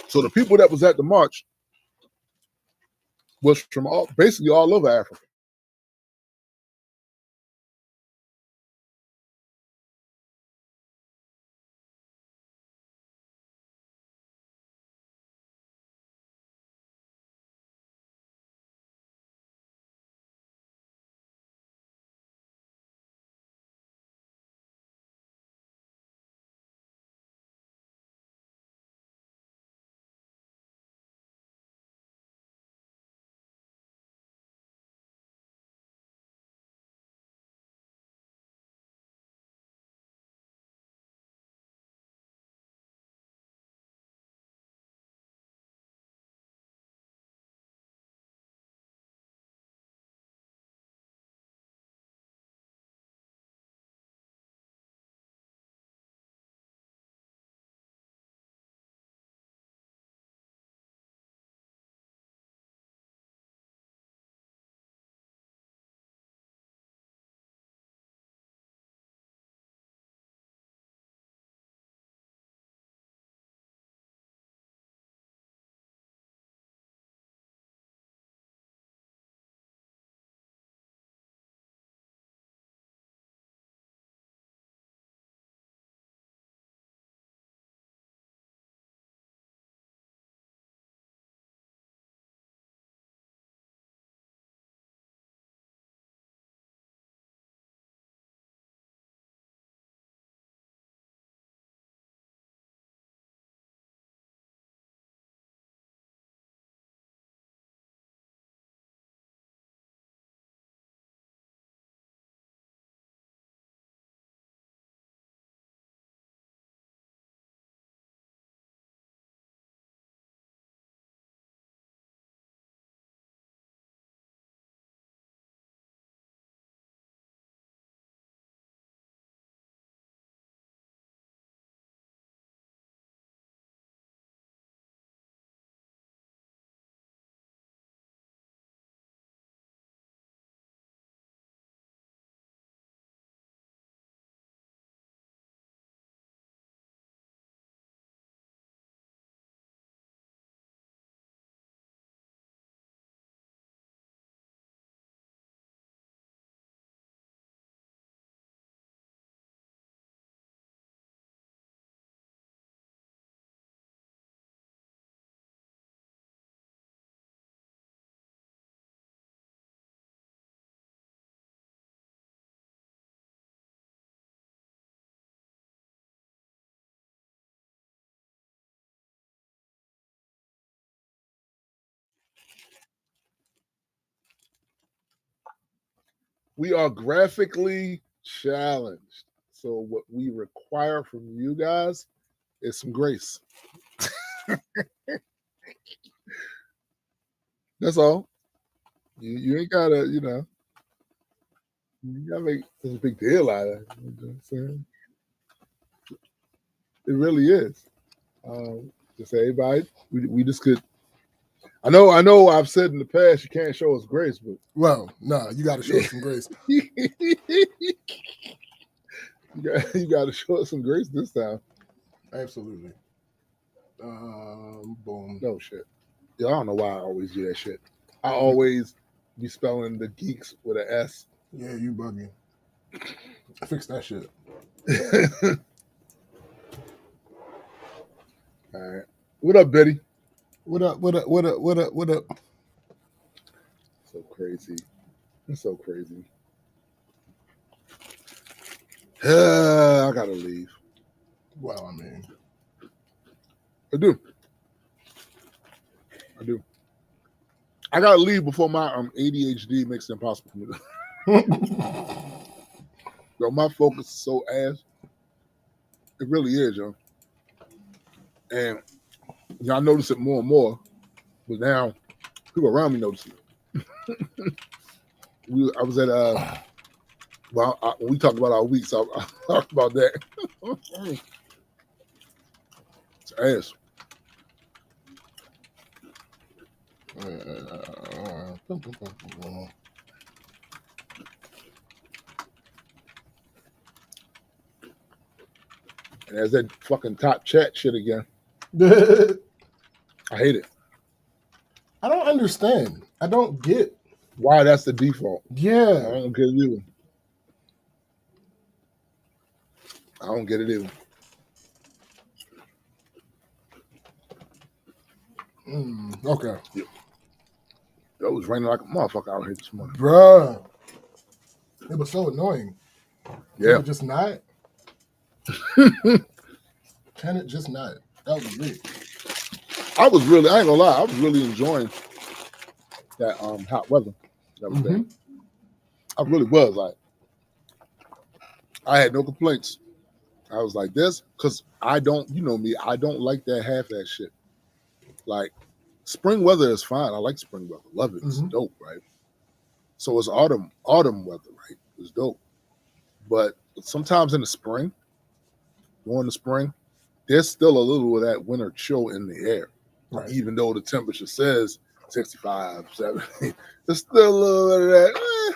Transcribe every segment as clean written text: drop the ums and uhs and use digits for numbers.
So the people that was at the march was from basically all over Africa. We are graphically challenged. So what we require from you guys is some grace. That's all. You ain't gotta, you gotta make such a big deal out of it. You know what I'm saying? It really is. Just say, everybody, we just could. I know. I've said in the past you can't show us grace, but Well, no, you got to show us some grace. you got to show us some grace this time. Absolutely. Boom. No shit. Yeah, I don't know why I always do that shit. I always be spelling the geeks with an S. Yeah, you bugging. Fix that shit. All right. What up, Betty? What up? What up? What up? What up? What up? So crazy. It's so crazy. I gotta leave. Well, I mean, I do. I gotta leave before my ADHD makes it impossible for me to. Yo, my focus is so ass. It really is, yo. And I notice it more and more. But now people around me notice it. I was at when we talked about our weeks, I talked about that. It's ass. And there's that fucking top chat shit again. I hate it. I don't understand. I don't get. Why that's the default. I Yeah. don't get it either. I don't get it either. Okay. It was raining like a motherfucker out here this morning. Bruh. It was so annoying. Yeah. Can it just not? Can it just not? That was great. I ain't gonna lie, I was really enjoying that hot weather that was there. I really was. Like, I had no complaints. I was like this, because I don't, you know me, I don't like that half-ass shit. Like, spring weather is fine. I like spring weather. Love it. It's dope, right? So it's autumn weather, right? It's dope. But sometimes in the spring, during the spring, there's still a little of that winter chill in the air. Right. Even though the temperature says 65, 70, there's still a little bit of that.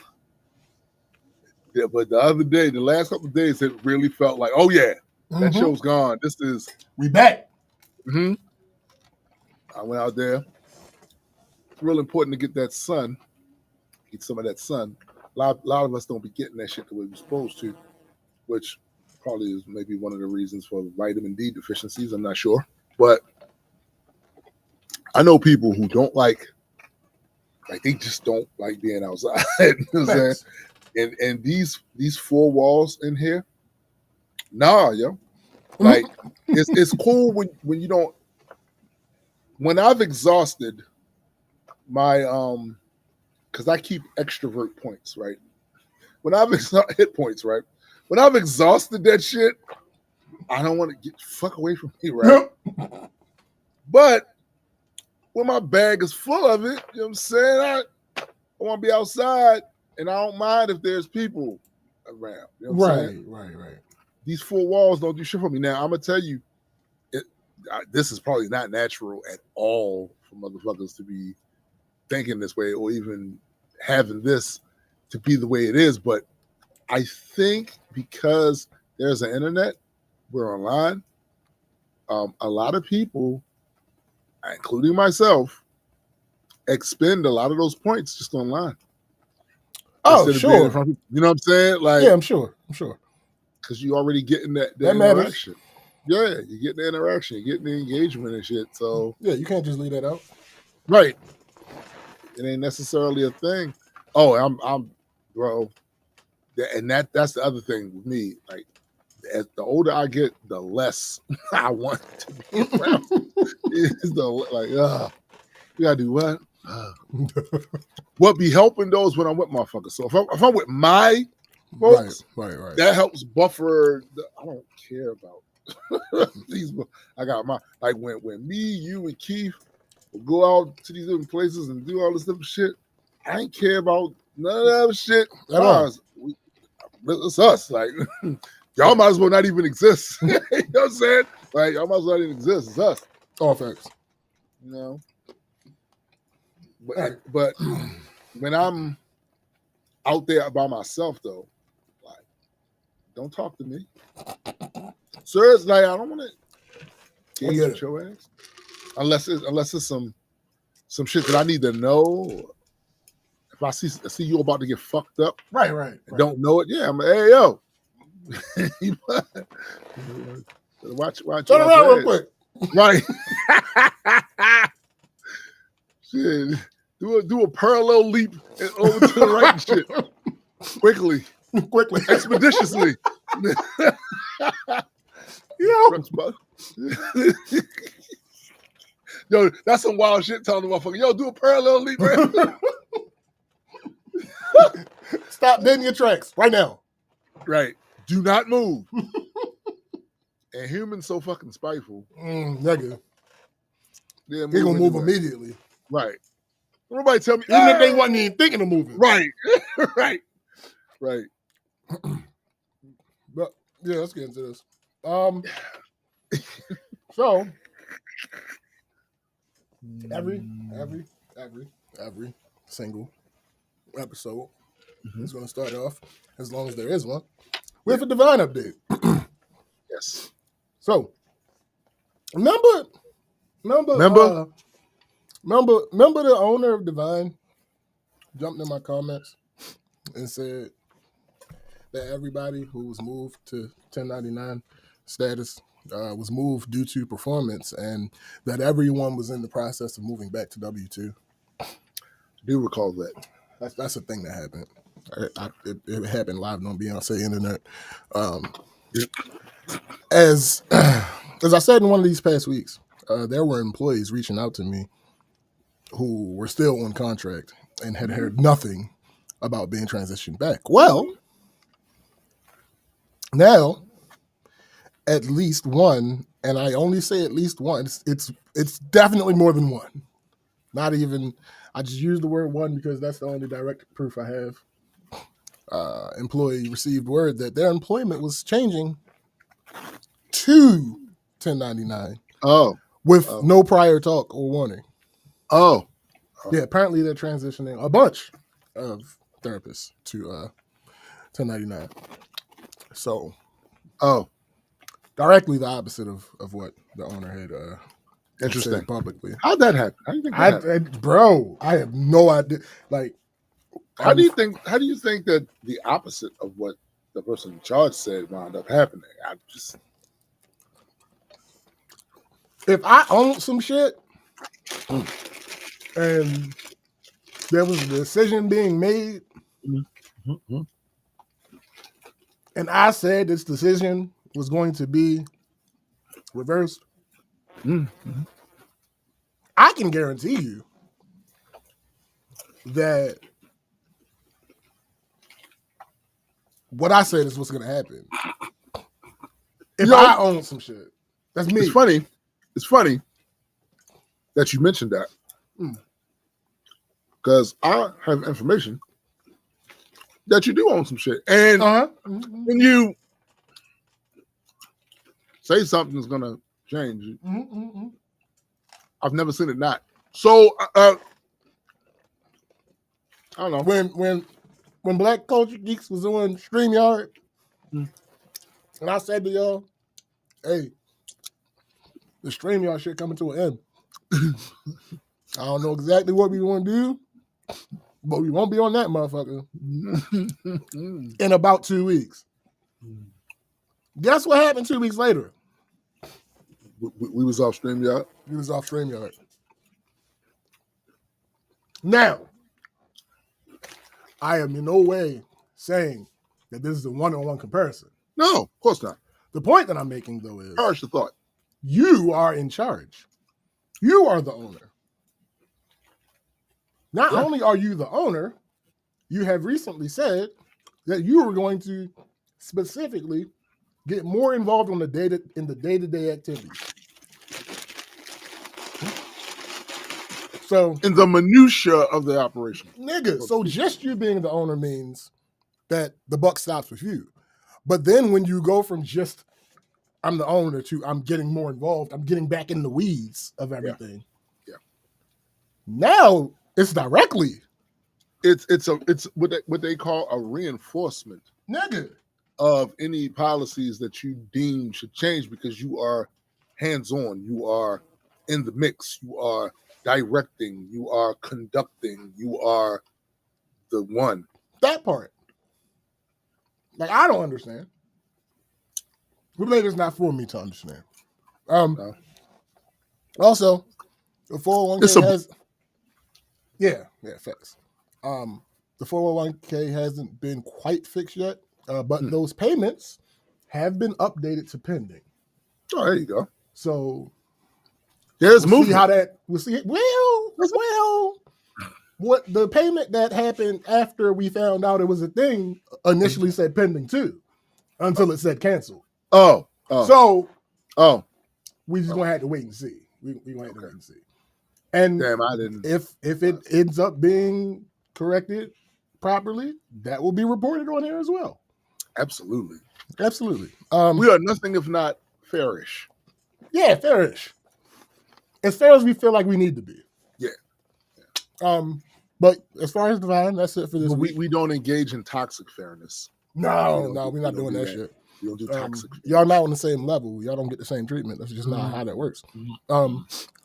Yeah, but the other day, the last couple of days, it really felt like, oh yeah, that show's gone. This is we back. I went out there. It's real important to get that sun, get some of that sun. A lot of us don't be getting that shit the way we're supposed to, which probably is maybe one of the reasons for vitamin D deficiencies. I'm not sure, but I know people who don't like they just don't like being outside. You know what I'm saying? And these four walls in here, nah, yo. Like it's cool when you don't. When I've exhausted my because I keep extrovert points, right? When I've hit points, right? When I've exhausted that shit, I don't want to get fuck away from me, right? But when my bag is full of it, you know what I'm saying? I want to be outside, and I don't mind if there's people around. You know what I'm saying? Right. These four walls don't do shit for me. Now, I'm going to tell you, this is probably not natural at all for motherfuckers to be thinking this way or even having this to be the way it is. But I think because there's an internet, we're online, a lot of people, including myself, expend a lot of those points just online. Oh, instead of being in front of people. You know what I'm saying? Like, yeah, I'm sure. Because you already getting that interaction. Yeah, you get the interaction, you get the engagement and shit. So yeah, you can't just leave that out. Right. It ain't necessarily a thing. Oh, I'm bro. And that's the other thing with me. Like, as the older I get, the less I want to be around. It's you gotta do what? What be helping those when I'm with motherfuckers. So if I'm with my folks, right. that helps buffer. I don't care about these. I got my like when me, you, and Keith will go out to these different places and do all this different shit. I ain't care about none of that shit. It's us. Like, y'all might as well not even exist. You know what I'm saying? Like, y'all might as well not even exist. It's us. All facts. You know? But when I'm out there by myself, though, like, don't talk to me. Sir, it's like, I don't want to engage with your ass. Unless it's some shit that I need to know. If I see you about to get fucked up, right. Don't know it, yeah. I'm like, hey, yo. watch. Turn around real quick. Right. Shit. Do a parallel leap over to the right and shit. Quickly. Expeditiously. Yo, that's some wild shit telling the motherfucker, yo, do a parallel leap, man. Stop dead in your tracks right now. Right. Do not move. And humans so fucking spiteful. Negative. They're gonna move immediately. Right. Nobody tell me. Even if they wasn't even thinking of moving. Right. Right. But yeah, let's get into this. So every single episode is going to start off, as long as there is one, with a divine update. Yes. So remember Remember the owner of Divine jumped in my comments and said that everybody who was moved to 1099 status was moved due to performance, and that everyone was in the process of moving back to W2. I do recall that. That's a thing that happened. It happened live on Beyonce Internet. As I said in one of these past weeks, there were employees reaching out to me who were still on contract and had heard nothing about being transitioned back. Well, now at least one, and I only say at least one, it's definitely more than one. Not even, I just use the word one because that's the only direct proof I have. Employee received word that their employment was changing to 1099. With no prior talk or warning. Yeah, apparently they're transitioning a bunch of therapists to 1099. So, directly the opposite of what the owner had said publicly. How'd that happen? How do you think that happened? Bro, I have no idea. Like, how do you think that the opposite of what the person in charge said wound up happening? If I own some shit and there was a decision being made, and I said this decision was going to be reversed, I can guarantee you that what I said is what's going to happen. If I own some shit, that's me. It's funny that you mentioned that, because I have information that you do own some shit, and when you say something's gonna change, I've never seen it not. So I don't know. When Black Culture Geeks was on StreamYard, and I said to y'all, "Hey, the StreamYard shit coming to an end. I don't know exactly what we want to do, but we won't be on that motherfucker in about 2 weeks." Guess what happened 2 weeks later? We was off StreamYard. We was off StreamYard. Now, I am in no way saying that this is a one-on-one comparison. No, of course not. The point that I'm making, though, is Perish the thought. You are in charge. You are the owner. Not only are you the owner, you have recently said that you are going to specifically get more involved in the day-to-day activities. So in the minutia of the operation. Nigga, so just you being the owner means that the buck stops with you. But then when you go from just I'm the owner to I'm getting more involved, I'm getting back in the weeds of everything. Yeah. Now it's directly. It's what they call a reinforcement, nigga, of any policies that you deem should change, because you are hands-on, you are in the mix, you are directing, you are conducting, you are the one. That part. Like, I don't understand. But maybe it's not for me to understand. Also, the 401k has facts. The 401k hasn't been quite fixed yet, but those payments have been updated to pending. Oh, there you go. So there's movement. See how that we'll see it. Well, what the payment that happened after we found out it was a thing initially said pending too, until it said canceled. So we just gonna have to wait and see. We gonna have to wait and see. And damn, I didn't. If it ends up being corrected properly, that will be reported on here as well. Absolutely. We are nothing if not fairish. Yeah, fairish. As fair as we feel like we need to be. Yeah. But as far as Divine, that's it for this week. We don't engage in toxic fairness. No, we're not doing that shit. We don't do toxic. Y'all not on the same level. Y'all don't get the same treatment. That's just not how that works.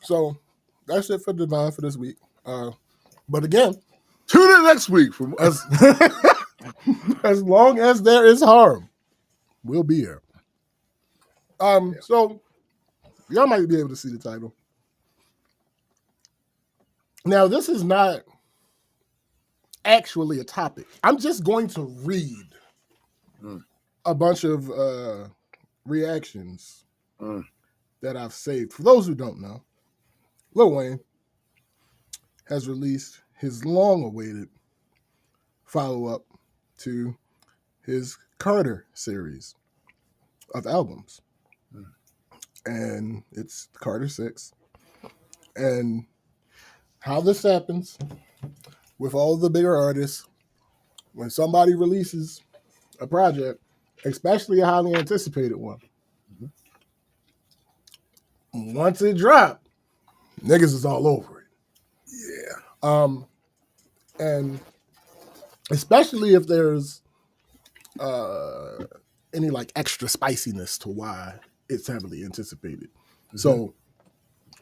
So that's it for Divine for this week. But again, Tune in next week for as as long as there is harm, we'll be here. So y'all might be able to see the title. Now, this is not actually a topic. I'm just going to read a bunch of reactions that I've saved. For those who don't know, Lil Wayne has released his long-awaited follow-up to his Carter series of albums. And it's Carter 6. And how this happens with all the bigger artists, when somebody releases a project, especially a highly anticipated one, once it drops, niggas is all over it. Yeah. And especially if there's any like extra spiciness to why it's heavily anticipated. So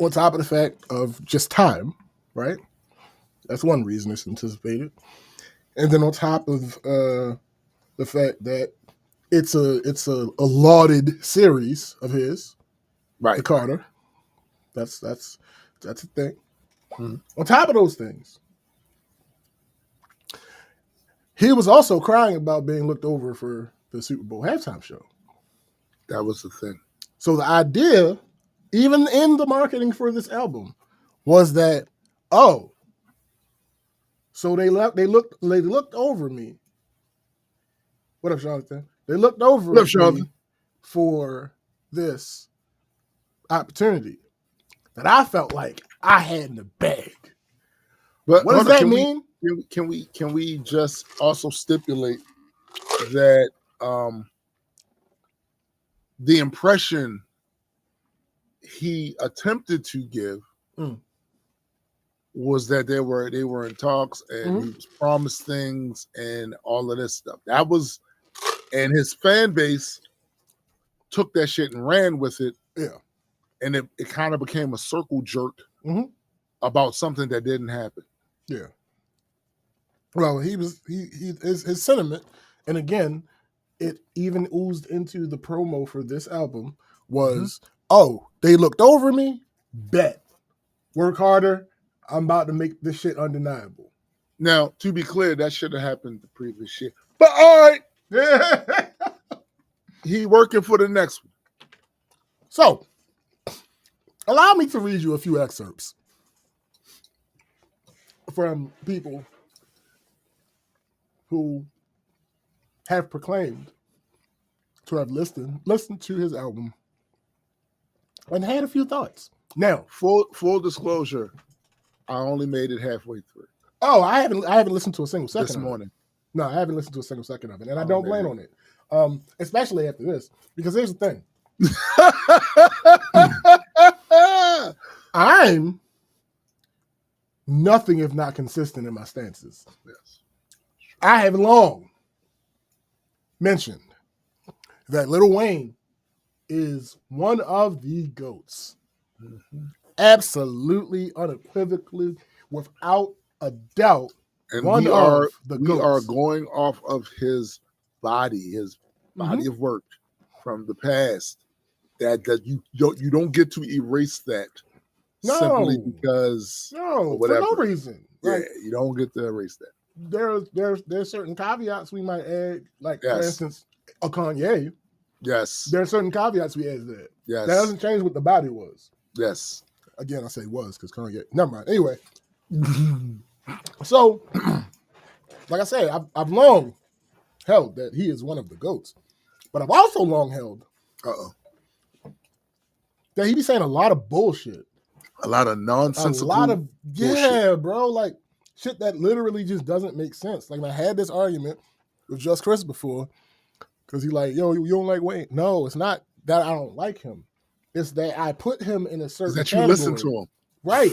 on top of the fact of just time, right? That's one reason it's anticipated. And then on top of the fact that it's a lauded series of his, Right. the Carter. That's a thing. On top of those things, he was also crying about being looked over for the Super Bowl halftime show. That was the thing. So the idea, even in the marketing for this album, was that, oh, so they looked over me. What up, Jonathan? They looked over me for this opportunity that I felt like I had in the bag. But what does that mean? Can we just also stipulate that the impression he attempted to give was that they were in talks and he was promised things and all of this stuff. That was, and his fan base took that shit and ran with it. Yeah. And it kind of became a circle jerk about something that didn't happen. Yeah. Well, his sentiment, and again, it even oozed into the promo for this album, was, oh, they looked over me? Bet. Work harder. I'm about to make this shit undeniable. Now, to be clear, that should have happened the previous year. But all right. He working for the next one. So, allow me to read you a few excerpts from people who have proclaimed to have listened to his album and had a few thoughts. Now, full disclosure, I only made it halfway through. Oh, I haven't listened to a single second this morning. No, I haven't listened to a single second of it, and I don't blame on it. Especially after this, because here's the thing. I'm nothing if not consistent in my stances. Yes. I have long mentioned that Lil Wayne is one of the GOATs. Absolutely, unequivocally, without a doubt. And we are going off of his body of work from the past. That you don't get to erase that simply because for no reason. Yeah, you don't get to erase that. There's certain caveats we might add, like for instance, a Kanye. Yes. There are certain caveats we add to that. Yes. That doesn't change what the body was. Yes. Again, I say was because Kanye. Never mind. Anyway. So, like I say, I've long held that he is one of the GOATs. But I've also long held that he be saying a lot of bullshit. A lot of nonsensical bullshit. Bro. Like, shit that literally just doesn't make sense. Like, I had this argument with Just Chris before because he's like, yo, you don't like Wayne. No, it's not that I don't like him. It's that I put him in a certain category. You listen to him. Right.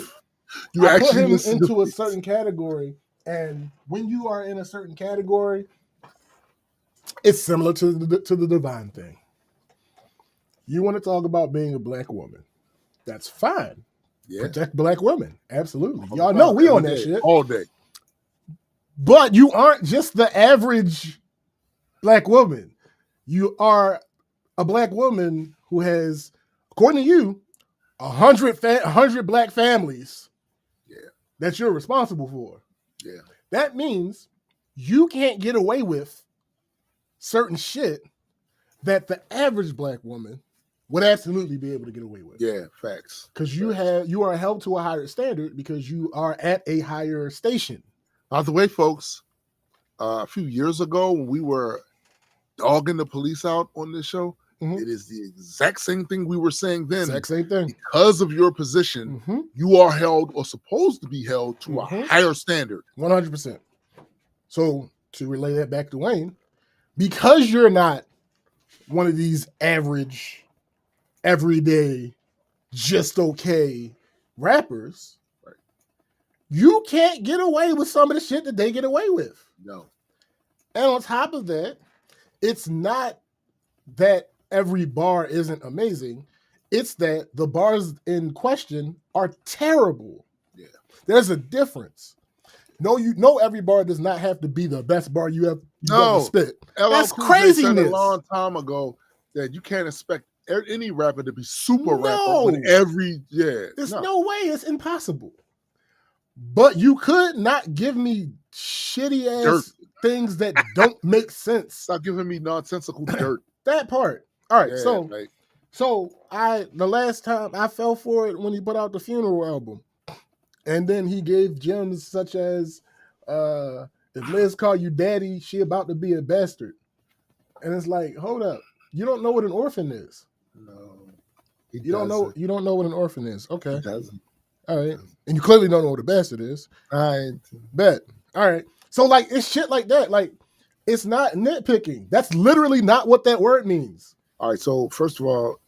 You I actually put him into a certain category, and when you are in a certain category, it's similar to the Divine thing. You want to talk about being a black woman. That's fine. Protect black women. Absolutely. Y'all know we on that shit. All day. But you aren't just the average black woman. You are a black woman who has, according to you, 100 black families that you're responsible for. Yeah. That means you can't get away with certain shit that the average black woman would absolutely be able to get away with. Yeah, facts. Because you are held to a higher standard because you are at a higher station. By the way, folks, a few years ago when we were dogging the police out on this show, it is the exact same thing we were saying then. Exact same thing. Because of your position, you are held or supposed to be held to a higher standard. 100%. So to relay that back to Wayne, because you're not one of these average, everyday, just okay rappers, you can't get away with some of the shit that they get away with. No. And on top of that, it's not that every bar isn't amazing. It's that the bars in question are terrible. Yeah. There's a difference. No, every bar does not have to be the best bar you ever spit. That's craziness. Said a long time ago that you can't expect any rapper to be super rapper with every There's no way. It's impossible. But you could not give me shitty ass things that don't make sense. Stop giving me nonsensical dirt. That part. All right. So the last time I fell for it when he put out the Funeral album. And then he gave gems such as if Liz call you daddy, she about to be a bastard. And it's like, hold up. You don't know what an orphan is. No. You don't know what an orphan is. Okay. He doesn't. All right. And you clearly don't know what a bastard is. I bet. All right. So like it's shit like that. Like it's not nitpicking. That's literally not what that word means. All right. So first of all,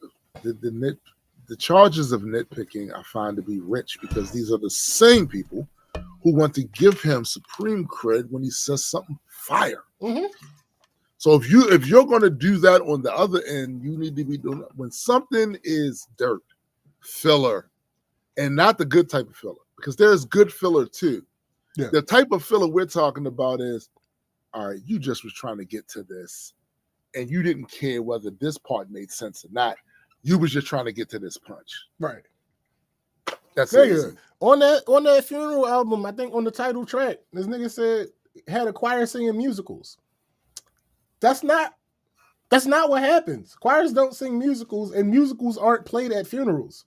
the charges of nitpicking I find to be rich because these are the same people who want to give him supreme cred when he says something fire. So if you're going to do that on the other end, you need to be doing it when something is dirt, filler, and not the good type of filler, because there's good filler too. Yeah. The type of filler we're talking about is, all right, you just was trying to get to this, and you didn't care whether this part made sense or not. You was just trying to get to this punch. Right. That's it. On that Funeral album, I think on the title track, this nigga said had a choir singing musicals. That's not what happens. Choirs don't sing musicals, and musicals aren't played at funerals.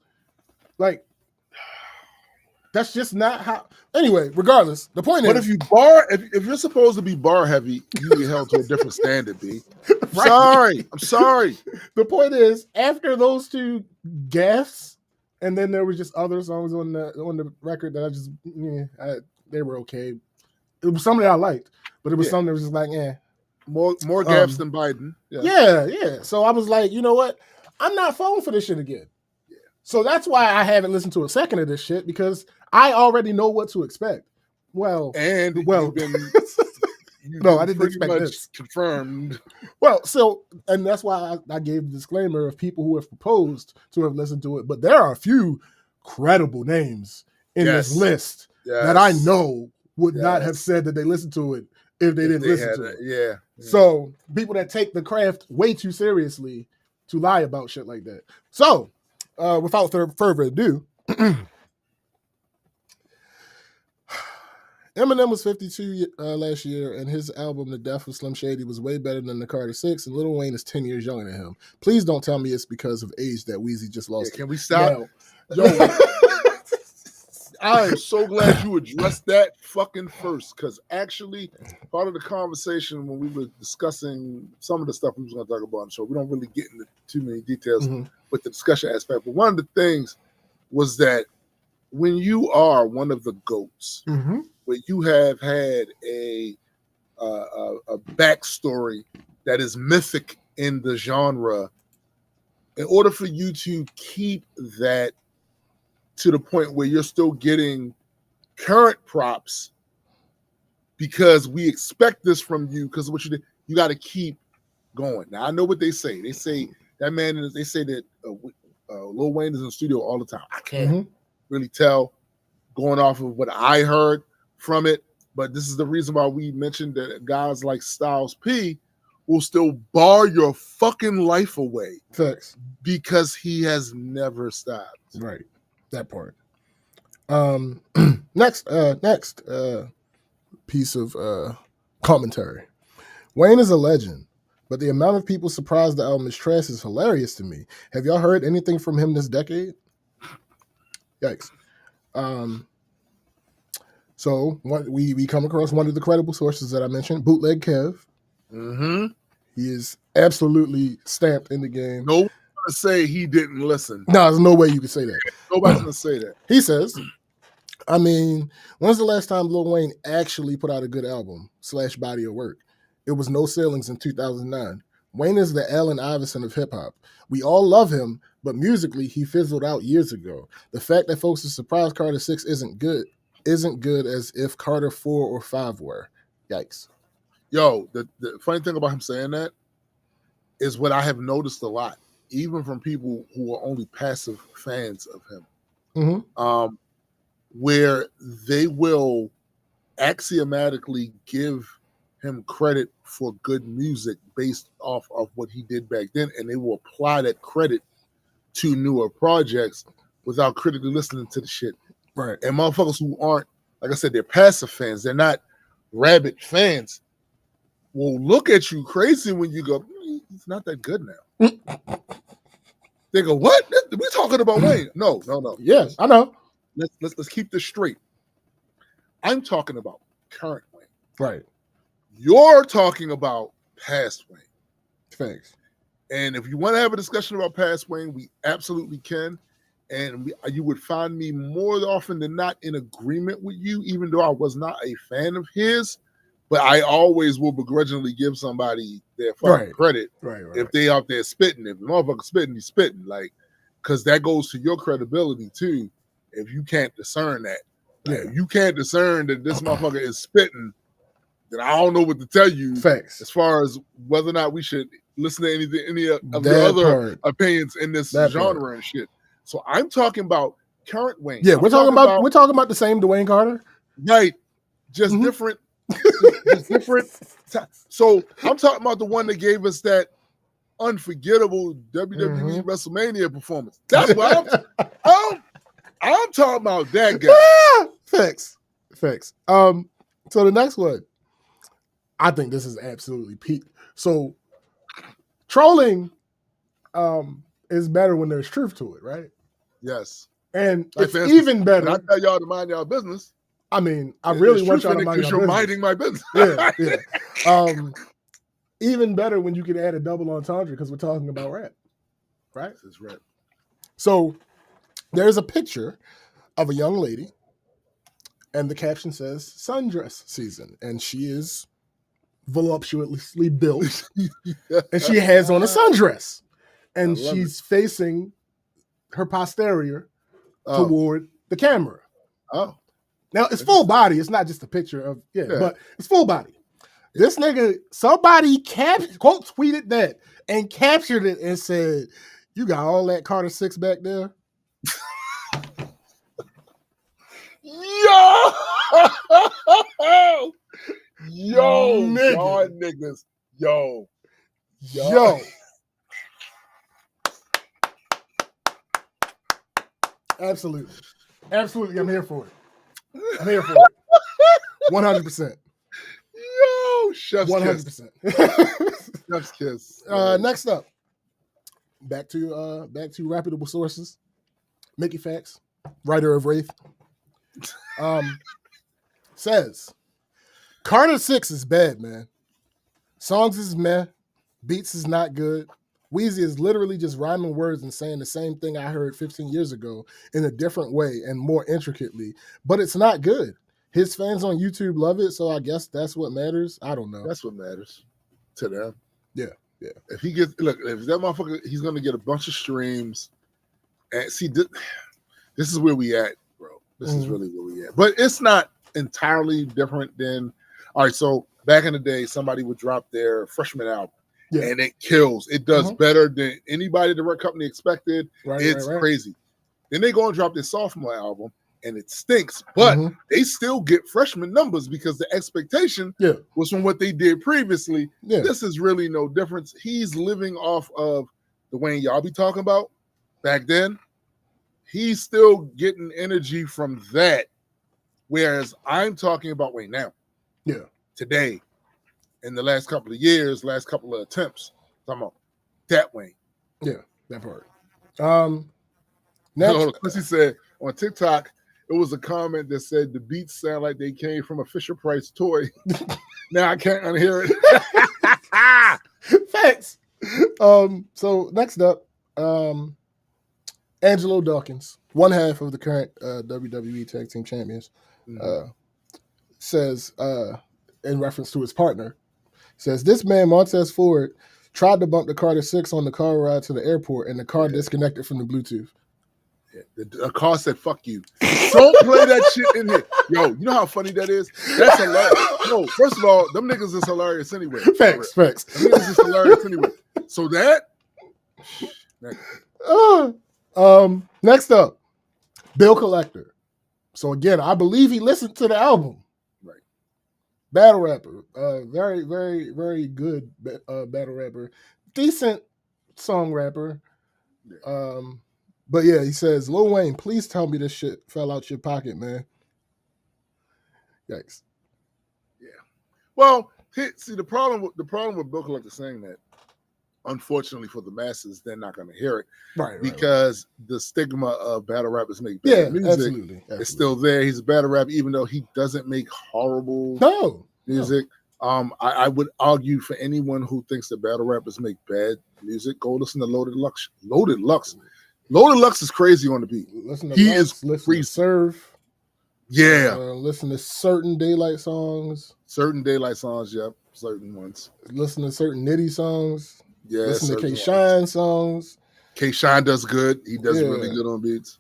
Like, that's just not how. Anyway, regardless, the point is. But if you're supposed to be bar heavy, you get held to a different standard, B. I'm sorry. The point is, after those two gaffes, and then there was just other songs on the record that I just they were okay. It was something that I liked, but it was something that was just like more gaps than Biden. Yeah. So I was like, you know what? I'm not falling for this shit again. Yeah. So that's why I haven't listened to a second of this shit, because I already know what to expect. You've been no, I didn't expect this. Confirmed. Well, and that's why I gave the disclaimer of people who have proposed to have listened to it. But there are a few credible names in this list that I know would not have said that they listened to it if they didn't listen to it. Yeah. So people that take the craft way too seriously to lie about shit like that. So without further ado, Eminem was 52 last year, and his album, The Death of Slim Shady, was way better than the Carter 6, and Lil Wayne is 10 years younger than him. Please don't tell me it's because of age that Weezy just lost. Can we stop? Yo, I am so glad you addressed that fucking first, because actually, part of the conversation when we were discussing some of the stuff we was going to talk about on the show, we don't really get into too many details with the discussion aspect, but one of the things was that when you are one of the GOATs, where you have had a backstory that is mythic in the genre, in order for you to keep that to the point where you're still getting current props, because we expect this from you, because what you did, you got to keep going. Now I know what they say. They say that Lil Wayne is in the studio all the time. I can't. really tell going off of what I heard from it. But this is the reason why we mentioned that guys like Styles P will still bar your fucking life away. Facts. Because he has never stopped. Right. That part. Next piece of commentary. Wayne is a legend, but the amount of people surprised the album is trash is hilarious to me. Have y'all heard anything from him this decade? Yikes. So we come across one of the credible sources that I mentioned, Bootleg Kev. Mm-hmm. He is absolutely stamped in the game. No one's gonna say he didn't listen. No, there's no way you can say that. Nobody's gonna say that. He says, I mean, when's the last time Lil Wayne actually put out a good album / body of work? It was No Ceilings in 2009. Wayne is the Allen Iverson of hip hop. We all love him, but musically he fizzled out years ago. The fact that folks are surprised Carter 6 isn't good as if Carter 4 or 5 were. Yikes. Yo, the funny thing about him saying that is what I have noticed a lot, even from people who are only passive fans of him. Mm-hmm. Where they will axiomatically give him credit for good music based off of what he did back then, and they will apply that credit to newer projects without critically listening to the shit. Right. And motherfuckers who aren't, like I said, they're passive fans, they're not rabid fans, will look at you crazy when you go, it's not that good now. They go, what? We're talking about Wayne. No. Yes, I know. Let's keep this straight. I'm talking about current Wayne. Right. You're talking about past Wayne. Thanks. And if you want to have a discussion about past Wayne, we absolutely can. And you would find me more often than not in agreement with you, even though I was not a fan of his. But I always will begrudgingly give somebody their fucking credit if they out there spitting. If the motherfucker spitting, he's spitting. Like, because that goes to your credibility too. If you can't discern that, if you can't discern that this motherfucker is spitting, then I don't know what to tell you. Facts. As far as whether or not we should listen to any of the other opinions in this genre and shit. So I'm talking about current Wayne. Yeah, we're talking about the same Dwayne Carter, right? Just different. Just different. So I'm talking about the one that gave us that unforgettable WWE WrestleMania performance. That's what I'm talking about. That guy. Facts. So the next one, I think this is absolutely peak. So trolling is better when there's truth to it, right? Yes. And it's even better. I tell y'all to mind y'all business. I mean, I really want y'all to mind your business. Minding my business. Yeah. Even better when you can add a double entendre because we're talking about rap, right? This is rap. So there's a picture of a young lady, and the caption says "sundress season," and she is voluptuously built, and she has on a sundress, and she's facing her posterior toward the camera. Oh. Now, it's full body. It's not just a picture of, but it's full body. This nigga, somebody quote tweeted that and captured it and said, you got all that Carter 6 back there? Yo! Nigga. Y'all niggas. Yo. Absolutely. I'm here for it. 100%. Yo, chef's 100%. Chef's kiss. Next up, back to reputable sources. Mickey Fax, writer of Wraith, says Carter 6 is bad, man. Songs is meh, beats is not good. Weezy is literally just rhyming words and saying the same thing I heard 15 years ago in a different way and more intricately, but it's not good. His fans on YouTube love it, so I guess that's what matters. I don't know. That's what matters to them. Yeah. If that motherfucker, he's gonna get a bunch of streams. And see, this is where we at, bro. This is really where we at. But it's not entirely different than. All right, so back in the day, somebody would drop their freshman album. Yeah. And it kills. It does better than anybody the record company expected. It's crazy. Then they go and drop their sophomore album, and it stinks. But they still get freshman numbers because the expectation was from what they did previously. Yeah. This is really no difference. He's living off of the Wayne y'all be talking about back then. He's still getting energy from that. Whereas I'm talking about Wayne now. Yeah. Today, in the last couple of years, last couple of attempts. Talking about that Wayne. Yeah, that part. Next, Quincy said on TikTok, it was a comment that said the beats sound like they came from a Fisher Price toy. Now I can't unhear it. Facts. So next up, Angelo Dawkins, one half of the current WWE Tag Team Champions, says, in reference to his partner, says, this man, Montez Ford, tried to bump the Carter 6 on the car ride to the airport, and the car disconnected from the Bluetooth. Yeah, the car said, fuck you. Don't play that shit in here. Yo, you know how funny that is? That's hilarious. No, first of all, them niggas is hilarious anyway. Facts. Them niggas is hilarious anyway. So that... Next up, Bill Collector. So again, I believe he listened to the album. Right. Battle rapper. Very, very, very good battle rapper. Decent song rapper. Yeah. But yeah, he says, Lil Wayne, please tell me this shit fell out your pocket, man. Yikes. Yeah. Well, see, the problem with Bill Collector saying that, unfortunately for the masses, they're not going to hear it. Right. Because the stigma of battle rappers make bad music absolutely. is still there. He's a battle rapper, even though he doesn't make horrible music. No. I would argue for anyone who thinks that battle rappers make bad music, go listen to Loaded Lux. Loaded Lux is crazy on the beat. Listen to Surf. Yeah. Listen to certain Daylight songs. Certain Daylight songs, yep. Certain ones. Listen to certain Nitty songs. Yeah. Listen to K-Shine songs. K-Shine does good. He does really good on beats.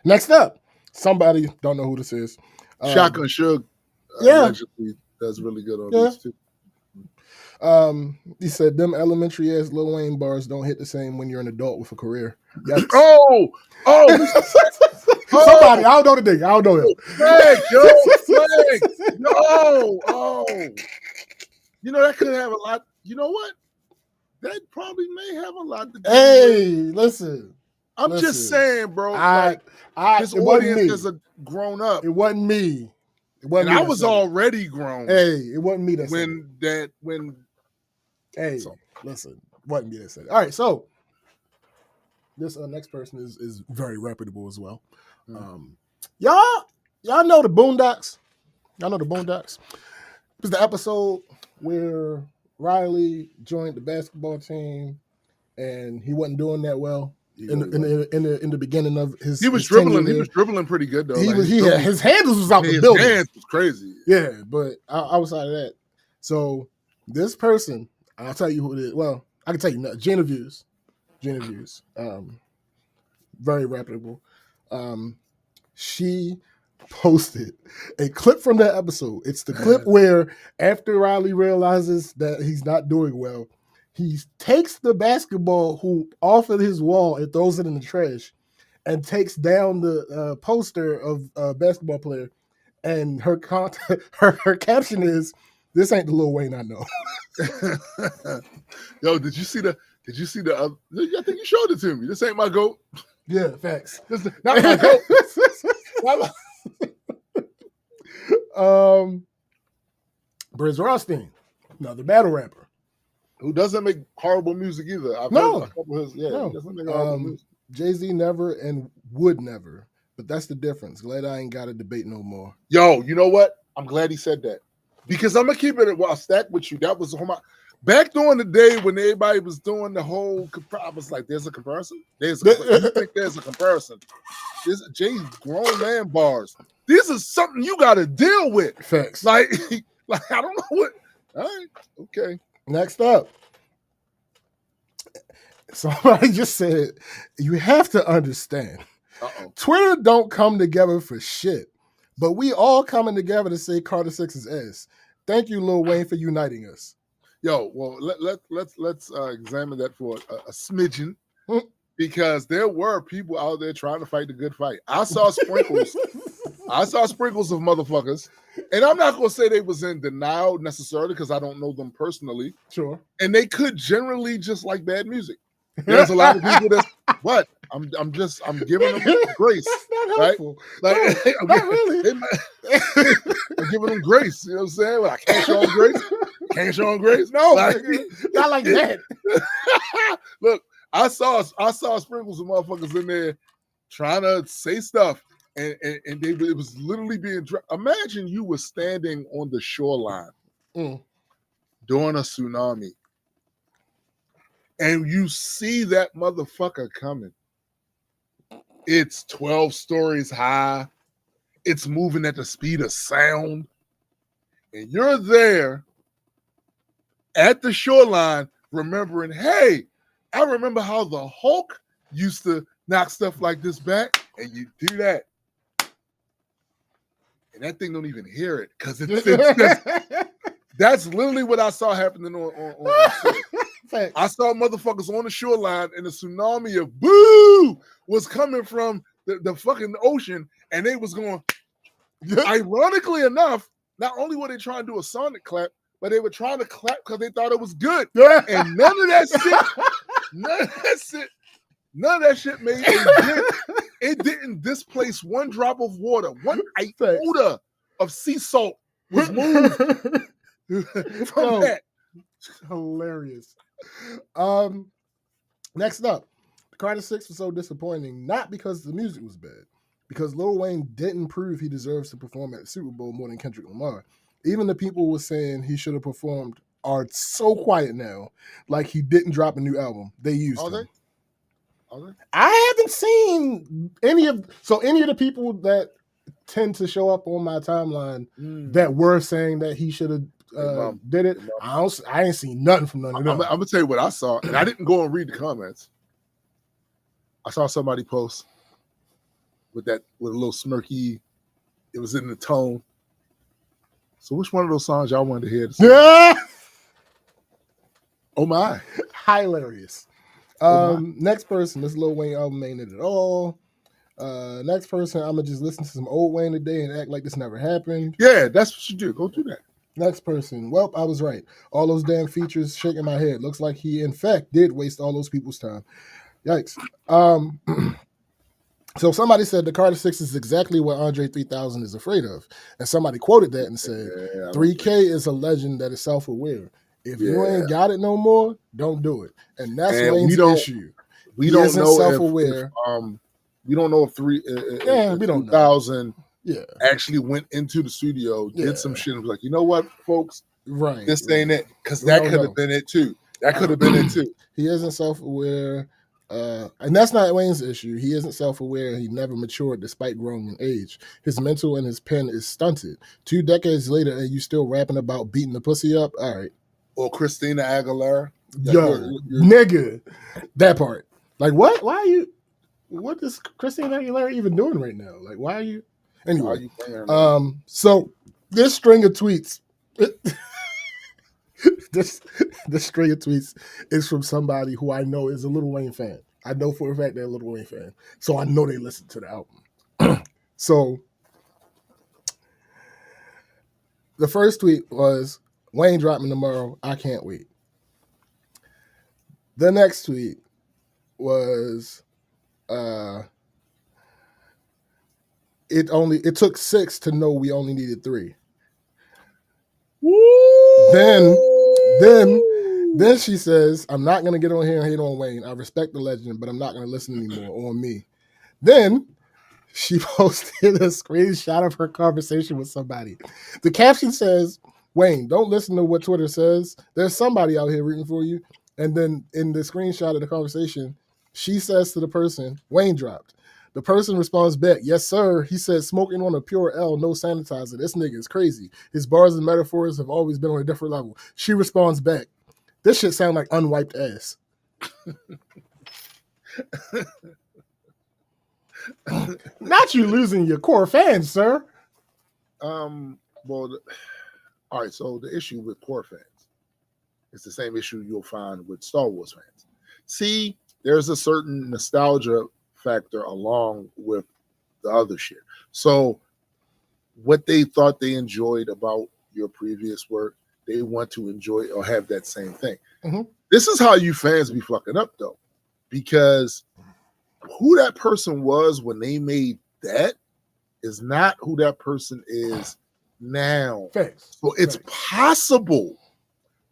Next up, somebody, don't know who this is. Shotgun Suge allegedly does really good on beats too. He said, them elementary ass Lil Wayne bars don't hit the same when you're an adult with a career. Yikes. Somebody, I don't know the nigga. I don't know him. You know, that could have a lot. You know what? That probably may have a lot to do with. Listen. I'm just saying, bro. His audience is grown up. It wasn't me. I was already grown. Hey, it wasn't me that said it. Listen, wasn't me that said it. All right, so this next person is very reputable as well. Y'all know the Boondocks? Y'all know the Boondocks? It was the episode where Riley joined the basketball team and he wasn't doing that well. In the beginning of his, he was dribbling. He was dribbling pretty good though. His handles was out the building. His hands was crazy. Yeah, but outside of that, so this person, I'll tell you who it is. Well, I can tell you now. Genevieve, very reputable. She posted a clip from that episode. It's the clip where after Riley realizes that he's not doing well, he takes the basketball hoop off of his wall and throws it in the trash and takes down the poster of a basketball player. And her caption is, "This ain't the Lil Wayne I know." Yo, did you see the I think you showed it to me. This ain't my GOAT. Yeah, facts. This not my GOAT. Briz Rothstein, another battle rapper. Who doesn't make horrible music either. Jay-Z never and would never. But that's the difference. Glad I ain't got a debate no more. Yo, you know what? I'm glad he said that. Because I'm going to keep it a stack with you. That was back during the day when everybody was doing the whole, I was like, there's a comparison? You think there's a comparison? There's Jay's grown man bars. This is something you got to deal with. Facts. Like, I don't know what. All right. Okay. Next up, somebody just said, you have to understand, Twitter don't come together for shit, but we all coming together to say Carter 6 is ass. Thank you, Lil Wayne, for uniting us. Yo, well, let's examine that for a smidgen. because there were people out there trying to fight the good fight. I saw sprinkles. I saw sprinkles of motherfuckers, and I'm not gonna say they was in denial necessarily because I don't know them personally, Sure. and they could generally just like bad music. There's a lot of people that's what I'm giving them grace. That's not Right? helpful. Like No, not really. I'm giving them grace. You know what I'm saying? Well, I can't show them grace. Can't show them grace. No, Like, not like that. Look, I saw sprinkles of motherfuckers in there trying to say stuff, and it was literally being. Imagine you were standing on the shoreline during a tsunami, and you see that motherfucker coming. It's 12 stories high. It's moving at the speed of sound, and you're there at the shoreline, remembering, hey, I remember how the Hulk used to knock stuff like this back, and you do that. And that thing don't even hear it because that's literally what I saw happening on shore. I saw motherfuckers on the shoreline, and the tsunami of boo was coming from the fucking ocean, and they was going. Ironically enough, not only were they trying to do a sonic clap, but they were trying to clap because they thought it was good. And none of that shit made a dent. It didn't displace one drop of water. One iota of sea salt was moved from that. Hilarious. Next up, Carter 6 was so disappointing, not because the music was bad, because Lil Wayne didn't prove he deserves to perform at the Super Bowl more than Kendrick Lamar. Even the people were saying he should have performed are so quiet now, like he didn't drop a new album. They used him. Are they? I haven't seen any of the people that tend to show up on my timeline that were saying that he should have did it. I ain't seen nothing from none of them. I'm gonna tell you what I saw, and I didn't go and read the comments. I saw somebody post with a little smirky. It was in the tone. So which one of those songs y'all wanted to hear? Oh my. Hilarious. Next person, this Lil Wayne album ain't it at all. Next person, I'm gonna just listen to some old Wayne today and act like this never happened. Yeah, that's what you do. Go do that. Next person, well, I was right. All those damn features shaking my head. Looks like he, in fact, did waste all those people's time. Yikes. So somebody said the Carter 6 is exactly what Andre 3000 is afraid of. And somebody quoted that and said, 3K is a legend that is self-aware. If you ain't got it no more, don't do it. And that's Wayne's issue. We don't know self-aware. We don't know if 3000 actually went into the studio, did some shit and was like, you know what, folks? Right. This ain't it. Because that could have been it too. That could have been it too. He isn't self-aware. And that's not Wayne's issue. He isn't self-aware. He never matured despite growing in age. His mental and his pen is stunted. 2 decades later, and you still rapping about beating the pussy up? All right. Or Christina Aguilera. Yo, nigga. That part. Like, what? Why are you... What is Christina Aguilera even doing right now? Like, why are you... Anyway. So, this string of tweets... This string of tweets is from somebody who I know is a Lil Wayne fan. I know for a fact they're a Lil Wayne fan. So I know they listen to the album. So the first tweet was, Wayne dropping tomorrow. I can't wait. The next tweet was, it took 6 to know we only needed 3. Woo! Then she says, I'm not going to get on here and hate on Wayne. I respect the legend, but I'm not going to listen anymore on me. Then she posted a screenshot of her conversation with somebody. The caption says, Wayne, don't listen to what Twitter says. There's somebody out here rooting for you. And then in the screenshot of the conversation, she says to the person, Wayne dropped. The person responds back, yes, sir. He said, smoking on a pure L, no sanitizer. This nigga is crazy. His bars and metaphors have always been on a different level. She responds back, this shit sound like unwiped ass. Not you losing your core fans, sir. Well, all right, so the issue with core fans is the same issue you'll find with Star Wars fans. See, there's a certain nostalgia factor along with the other shit. So what they thought they enjoyed about your previous work, they want to enjoy or have that same thing. Mm-hmm. This is how you fans be fucking up though, because who that person was when they made that is not who that person is now. Facts. So it's possible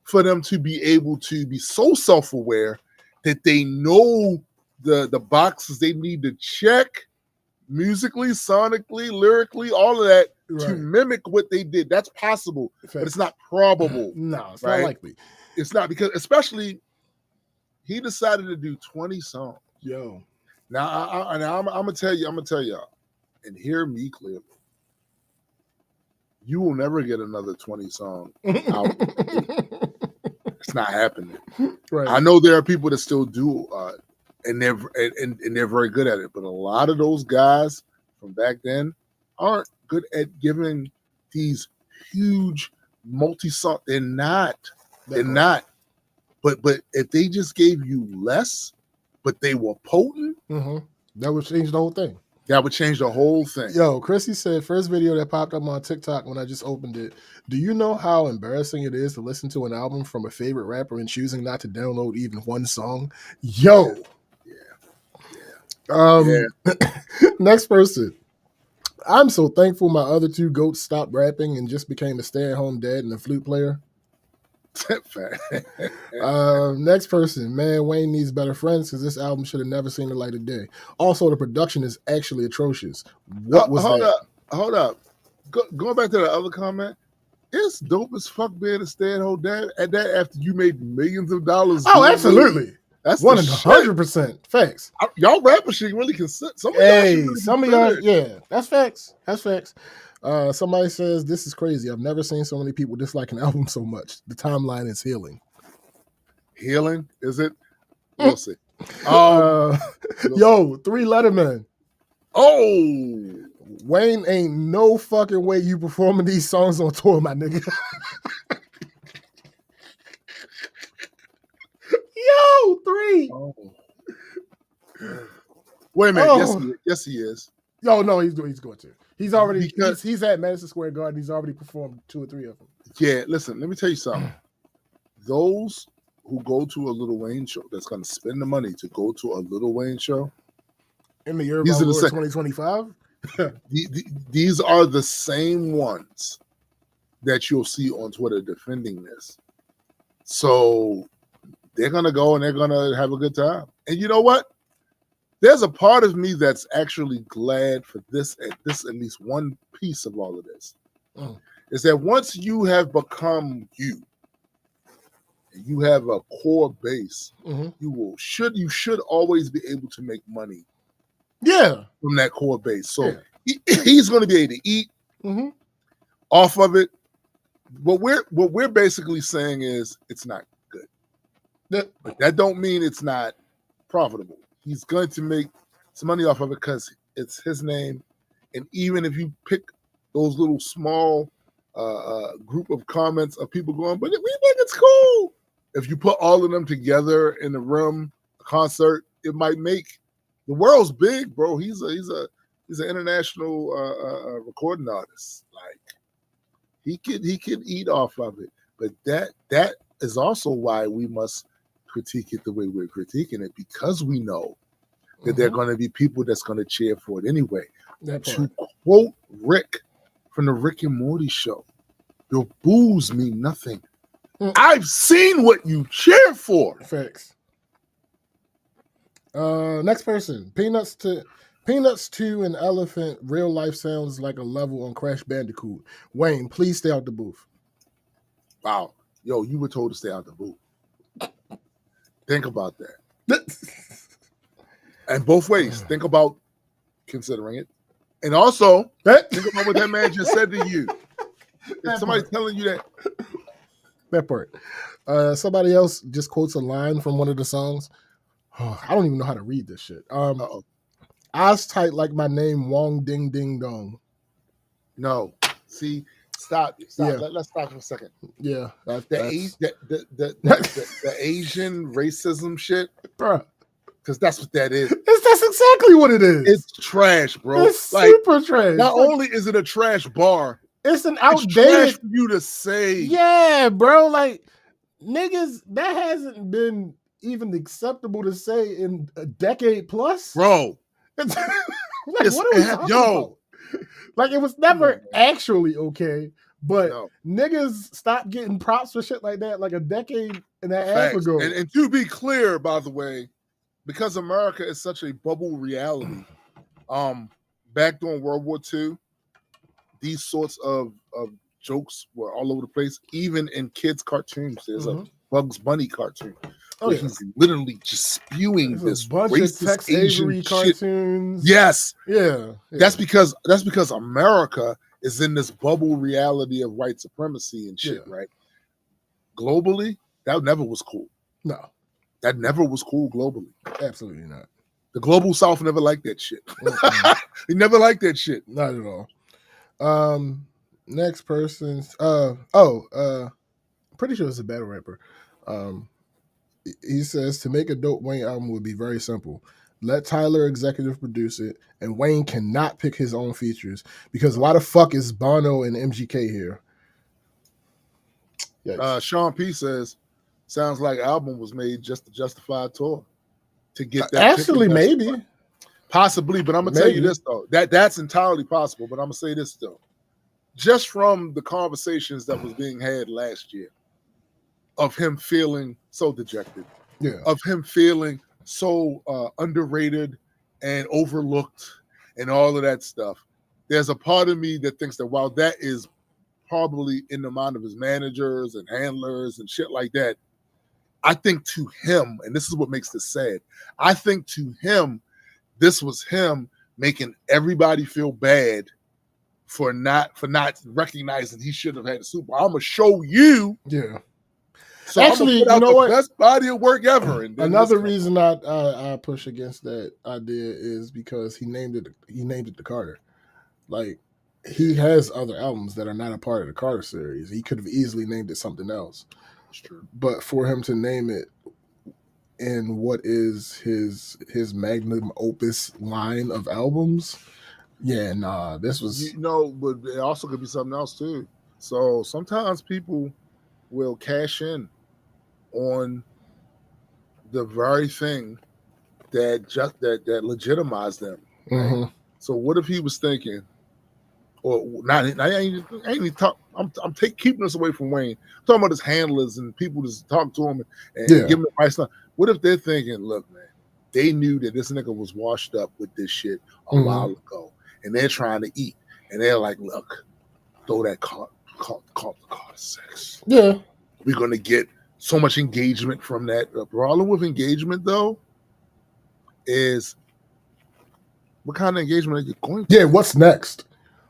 for them to be able to be so self-aware that they know the boxes they need to check musically, sonically, lyrically, all of that to mimic what they did. That's possible, but it's not probable. No, it's not likely. It's not, because especially he decided to do 20 songs. Yo. Now I'm gonna tell y'all, and hear me clearly. You will never get another 20 song out. It's not happening. Right. I know there are people that still do, and they're very good at it. But a lot of those guys from back then aren't good at giving these huge multi-song. They're not. They're not. But if they just gave you less, but they were potent, that would change the whole thing. That would change the whole thing. Yo, Chrissy said, first video that popped up on TikTok when I just opened it. Do you know how embarrassing it is to listen to an album from a favorite rapper and choosing not to download even one song? Yo. Yeah. Next person. I'm so thankful my other two goats stopped rapping and just became a stay-at-home dad and a flute player. Next person. Man, Wayne needs better friends because this album should have never seen the light of day. Also, the production is actually atrocious. What was that? Hold up. Going back to the other comment, it's dope as fuck being a stay-at-home dad at that after you made millions of dollars. Oh, absolutely. That's 100% facts. Y'all rappers should really consider. Some of y'all, yeah, that's facts. That's facts. Somebody says, this is crazy. I've never seen so many people dislike an album so much. The timeline is healing. Healing? Is it? We'll see. Yo, 3 Letterman. Oh. Wayne, ain't no fucking way you performing these songs on tour, my nigga. Yo, 3. Oh. Wait a minute. Oh. Yes, he is. Yo, no, he's going to. He's already he's at Madison Square Garden. He's already performed 2 or 3 of them. Yeah, listen, let me tell you something. Those who go to a Lil Wayne show, that's going to spend the money to go to a Lil Wayne show in the year of 2025. These are the same ones that you'll see on Twitter defending this. So they're going to go and they're going to have a good time. And you know what? There's a part of me that's actually glad for this at least one piece of all of this. Is that once you have become you, and you have a core base, you should always be able to make money. Yeah, from that core base. So he's going to be able to eat off of it. What we're basically saying is it's not good. But that don't mean it's not profitable. He's going to make some money off of it because it's his name. And even if you pick those little small group of comments of people going, but we think it's cool. If you put all of them together in the room, a concert, it might make the world's big, bro. He's an international recording artist. Like he can eat off of it. But that is also why we must critique it the way we're critiquing it, because we know that there are going to be people that's going to cheer for it anyway. To quote Rick from the Rick and Morty show, your boos mean nothing. I've seen what you cheer for. Facts. Next person. Peanuts to an elephant. Real life sounds like a level on Crash Bandicoot. Wayne, please stay out the booth. Wow. Yo, you were told to stay out the booth. Think about that. And both ways. Think about considering it. And also, think about what that man just said to you. If somebody's telling you that. That part. Somebody else just quotes a line from one of the songs. Oh, I don't even know how to read this shit. Eyes tight like my name, Wong Ding Ding Dong. No. See, stop. Yeah. Let's stop for a second. Yeah. The Asian racism shit. Bruh. Because that's what that is. That's exactly what it is. It's trash, bro. It's super trash. Not only is it a trash bar, it's an it's outdated. trash for you to say. Yeah, bro. Like niggas, that hasn't been even acceptable to say in a decade plus, bro. Like, what are we talking about? Like, it was never actually okay, but niggas stopped getting props for shit like that like a decade and a half ago. And to be clear, by the way, because America is such a bubble reality, back during World War II, these sorts of jokes were all over the place, even in kids' cartoons. There's a Bugs Bunny cartoon. He's literally just spewing this bunch racist of Tex Asian Avery shit. cartoons. Yes. Yeah. That's because America is in this bubble reality of white supremacy and shit, right? Globally, that never was cool. No. That never was cool globally. Absolutely not. The global South never liked that shit. They never liked that shit. Not at all. Next person's pretty sure it's a battle rapper. He says to make a dope Wayne album would be very simple. Let Tyler executive produce it, and Wayne cannot pick his own features because why the fuck is Bono and MGK here? Sean P says, sounds like album was made just to justify a tour to get that. Actually, maybe, possibly, but I'm gonna tell you this though. That's entirely possible. But I'm gonna say this though, just from the conversations that was being had last year, of him feeling so dejected, of him feeling so underrated and overlooked and all of that stuff. There's a part of me that thinks that while that is probably in the mind of his managers and handlers and shit like that, I think to him, and this is what makes this sad, I think to him, this was him making everybody feel bad for not recognizing he should have had a Super Bowl. I'm gonna show you. Yeah. So actually, you know what? Best body of work ever. And another reason I push against that idea is because he named it the Carter. Like, he has other albums that are not a part of the Carter series. He could have easily named it something else. That's true. But for him to name it in what is his magnum opus line of albums, this was but it also could be something else too. So sometimes people will cash in on the very thing that legitimized them. Right? So what if he was thinking, or not? I ain't even talk. I'm keeping this away from Wayne. I'm talking about his handlers and people just talk to him and give him advice. What if they're thinking, look, man, they knew that this nigga was washed up with this shit a while ago, and they're trying to eat, and they're like, look, throw that call the card 6. Yeah, we're gonna get so much engagement from that. The problem with engagement, though, is what kind of engagement are you going to? Yeah, what's next?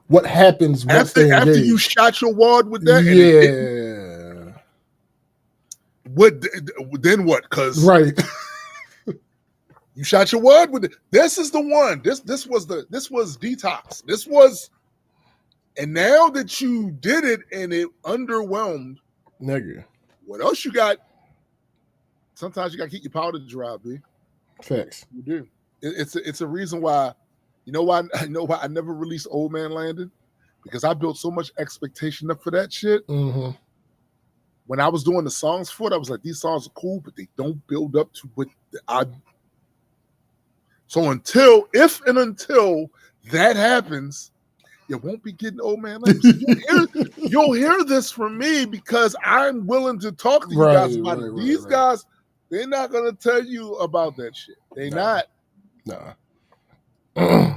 What happens once after you shot your wad with that? Yeah. Then what? Because right, you shot your wad with it. This is the one. This was Detox. This was, and now that you did it and it underwhelmed, nigga. What else you got? Sometimes you got to keep your powder dry, B. Facts. You do. It's a reason why. You know why I never released Old Man Landing? Because I built so much expectation up for that shit. When I was doing the songs for it, I was like, these songs are cool, but they don't build up to what I. So until that happens, you won't be getting Old Man Landing. You'll hear this from me because I'm willing to talk to you guys about it. These guys, they're not gonna tell you about that shit. They not. Nah.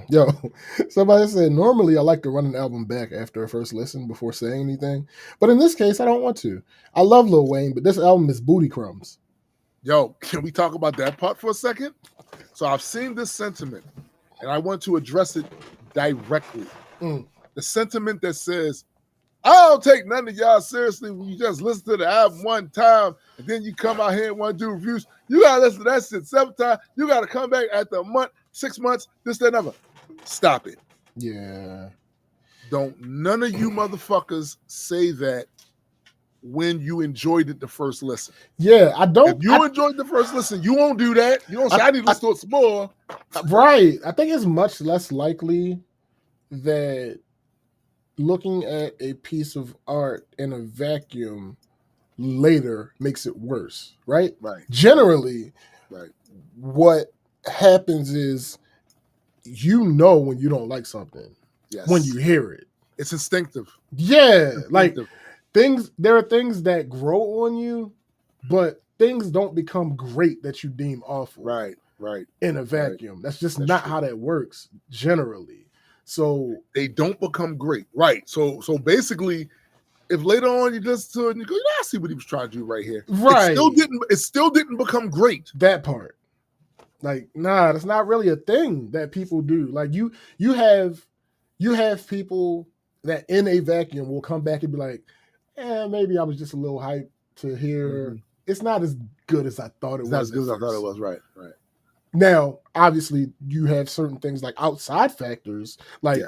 Yo, somebody said normally I like to run an album back after a first listen before saying anything, but in this case I don't want to. I love Lil Wayne, but this album is booty crumbs. Yo, can we talk about that part for a second? So I've seen this sentiment, and I want to address it directly. The sentiment that says, I don't take none of y'all seriously when you just listen to the album one time and then you come out here and want to do reviews. You got to listen to that shit 7 times. You got to come back after a month, 6 months, this, that, and other. Stop it. Yeah. Don't none of you motherfuckers say that when you enjoyed it the first listen. Yeah, I don't. If you enjoyed the first listen, you won't do that. You don't say, I need to listen to it some more. Right. I think it's much less likely that looking at a piece of art in a vacuum later makes it worse, right? Right. Generally, Right. what happens is you know when you don't like something Yes. when you hear it. It's instinctive. Yeah, It's like instinctive. there are things that grow on you, but things don't become great that you deem awful. Right. Right. In a vacuum. That's just That's not true. how that works generally. So they don't become great. Right. So basically, if later on you listen to it and you go, I see what he was trying to do right here. Right. It still didn't become great. That part. Like, nah, that's not really a thing that people do. Like you have people that in a vacuum will come back and be like, maybe I was just a little hyped to hear. It's not as good as I thought it was. Not as good as I thought it was. Right. Right. Now, obviously, you have certain things like outside factors, like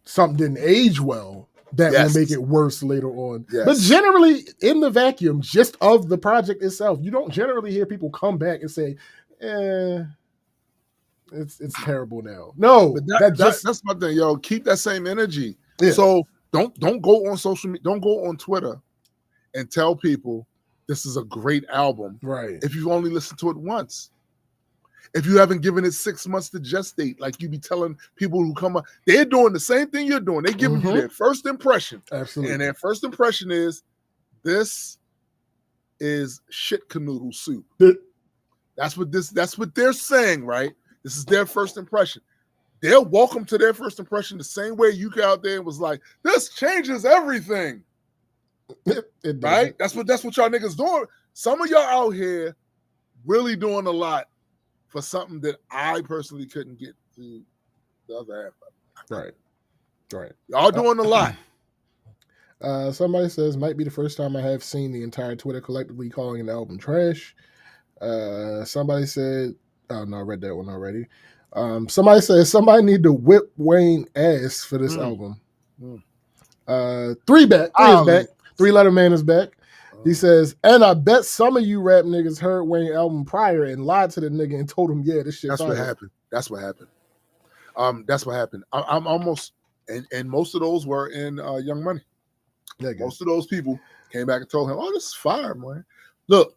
something didn't age well, that will make it worse later on. Yes. But generally, in the vacuum, just of the project itself, you don't generally hear people come back and say, it's terrible now. No, but that's my thing, yo. Keep that same energy. Yeah. So don't go on social media, don't go on Twitter and tell people this is a great album. Right. If you've only listened to it once. If you haven't given it 6 months to gestate, like you be telling people who come up, they're doing the same thing you're doing. They're giving you their first impression. Absolutely. And their first impression is, this is shit canoodle soup. That's what they're saying, right? This is their first impression. They're welcome to their first impression the same way you got out there and was like, this changes everything. Right? That's what y'all niggas doing. Some of y'all out here really doing a lot for something that I personally couldn't get to the other half of. Right. Y'all doing a lot. Somebody says, might be the first time I have seen the entire Twitter collectively calling an album trash. Somebody said, oh no, I read that one already. Somebody says, somebody need to whip Wayne ass for this album. 3 back. 3 is back. 3-letter man is back. He says, and I bet some of you rap niggas heard Wayne album prior and lied to the nigga and told him, yeah, this shit. That's what happened. That's what happened. I'm almost, and most of those were in Young Money. Most of those people came back and told him, oh, this is fire, man. Look,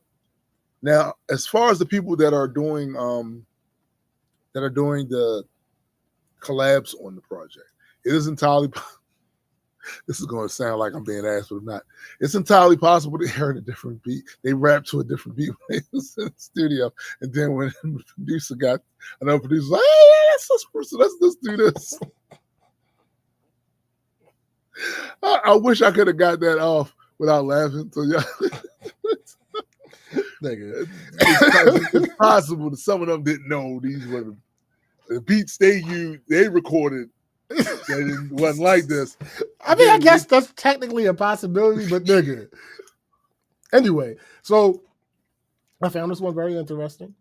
now as far as the people that are doing the collabs on the project, it is entirely. This is going to sound like I'm being asked, but not. It's entirely possible they heard a different beat. They rapped to a different beat when they was in the studio. And then when the producer got another producer, like, hey, that's this person. Let's do this. I wish I could have got that off without laughing. So y'all, it's possible that some of them didn't know these were the beats they used. They recorded. It wasn't like this. I mean, I guess that's technically a possibility, but nigga. Anyway, so I found this one very interesting.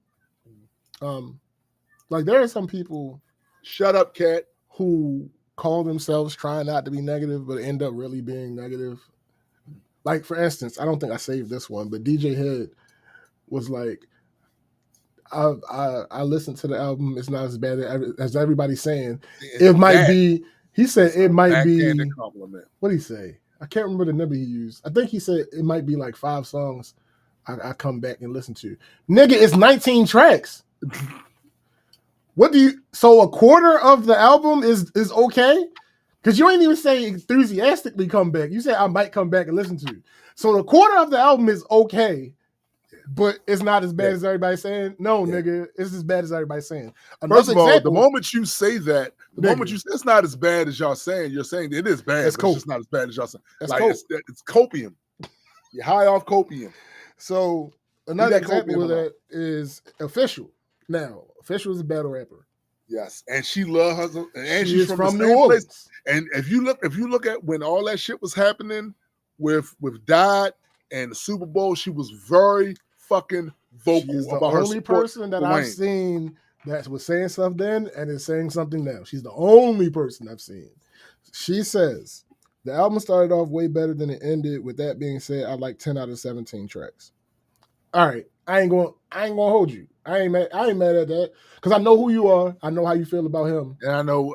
Like there are some people, shut up, cat, who call themselves trying not to be negative, but end up really being negative. Like for instance, I don't think I saved this one, but DJ Head was like, I listened to the album. It's not as bad as everybody's saying. It might be. He said it might be. Compliment. What did he say? I can't remember the number he used. I think he said it might be like 5 songs I come back and listen to. Nigga, it's 19 tracks. What do you? So a quarter of the album is okay? Because you ain't even say enthusiastically come back. You said I might come back and listen to it. So the quarter of the album is okay. But it's not as bad as everybody's saying. No, nigga, it's as bad as everybody's saying. First of all, the moment you say that, moment you say it's not as bad as y'all saying, you're saying it is bad. It's just not as bad as y'all saying. It's copium. You're high off copium. So another example of that is Official. Now, Official is a battle rapper. Yes, and she loves her, and she's from New Orleans. Place. And if you look at when all that shit was happening with Dot and the Super Bowl, she was very fucking vocal. She's the about only person that I've seen that was saying stuff then and is saying something now. She's the only person I've seen. She says, The album started off way better than it ended. With that being said, I like 10 out of 17 tracks. All right. I ain't gonna hold you. I ain't mad at that. Because I know who you are. I know how you feel about him. And I know.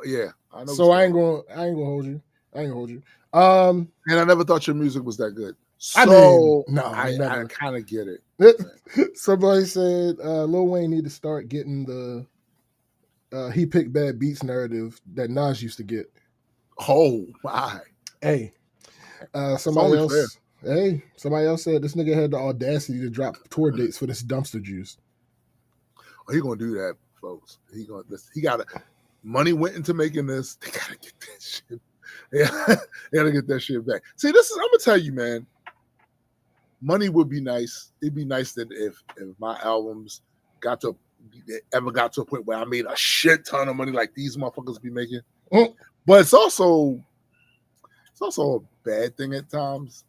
So I ain't gonna hold you. And I never thought your music was that good. So I never. kind of get it. Somebody said Lil Wayne need to start getting the he picked bad beats narrative that Nas used to get. Oh my! Hey, somebody else said this nigga had the audacity to drop tour dates for this dumpster juice. Oh, he gonna do that, folks. He got money went into making this. They gotta get that shit. Yeah, they gotta get that shit back. See, I'm gonna tell you, man. Money would be nice. It'd be nice that if my albums ever got to a point where I made a shit ton of money like these motherfuckers be making. But it's also a bad thing at times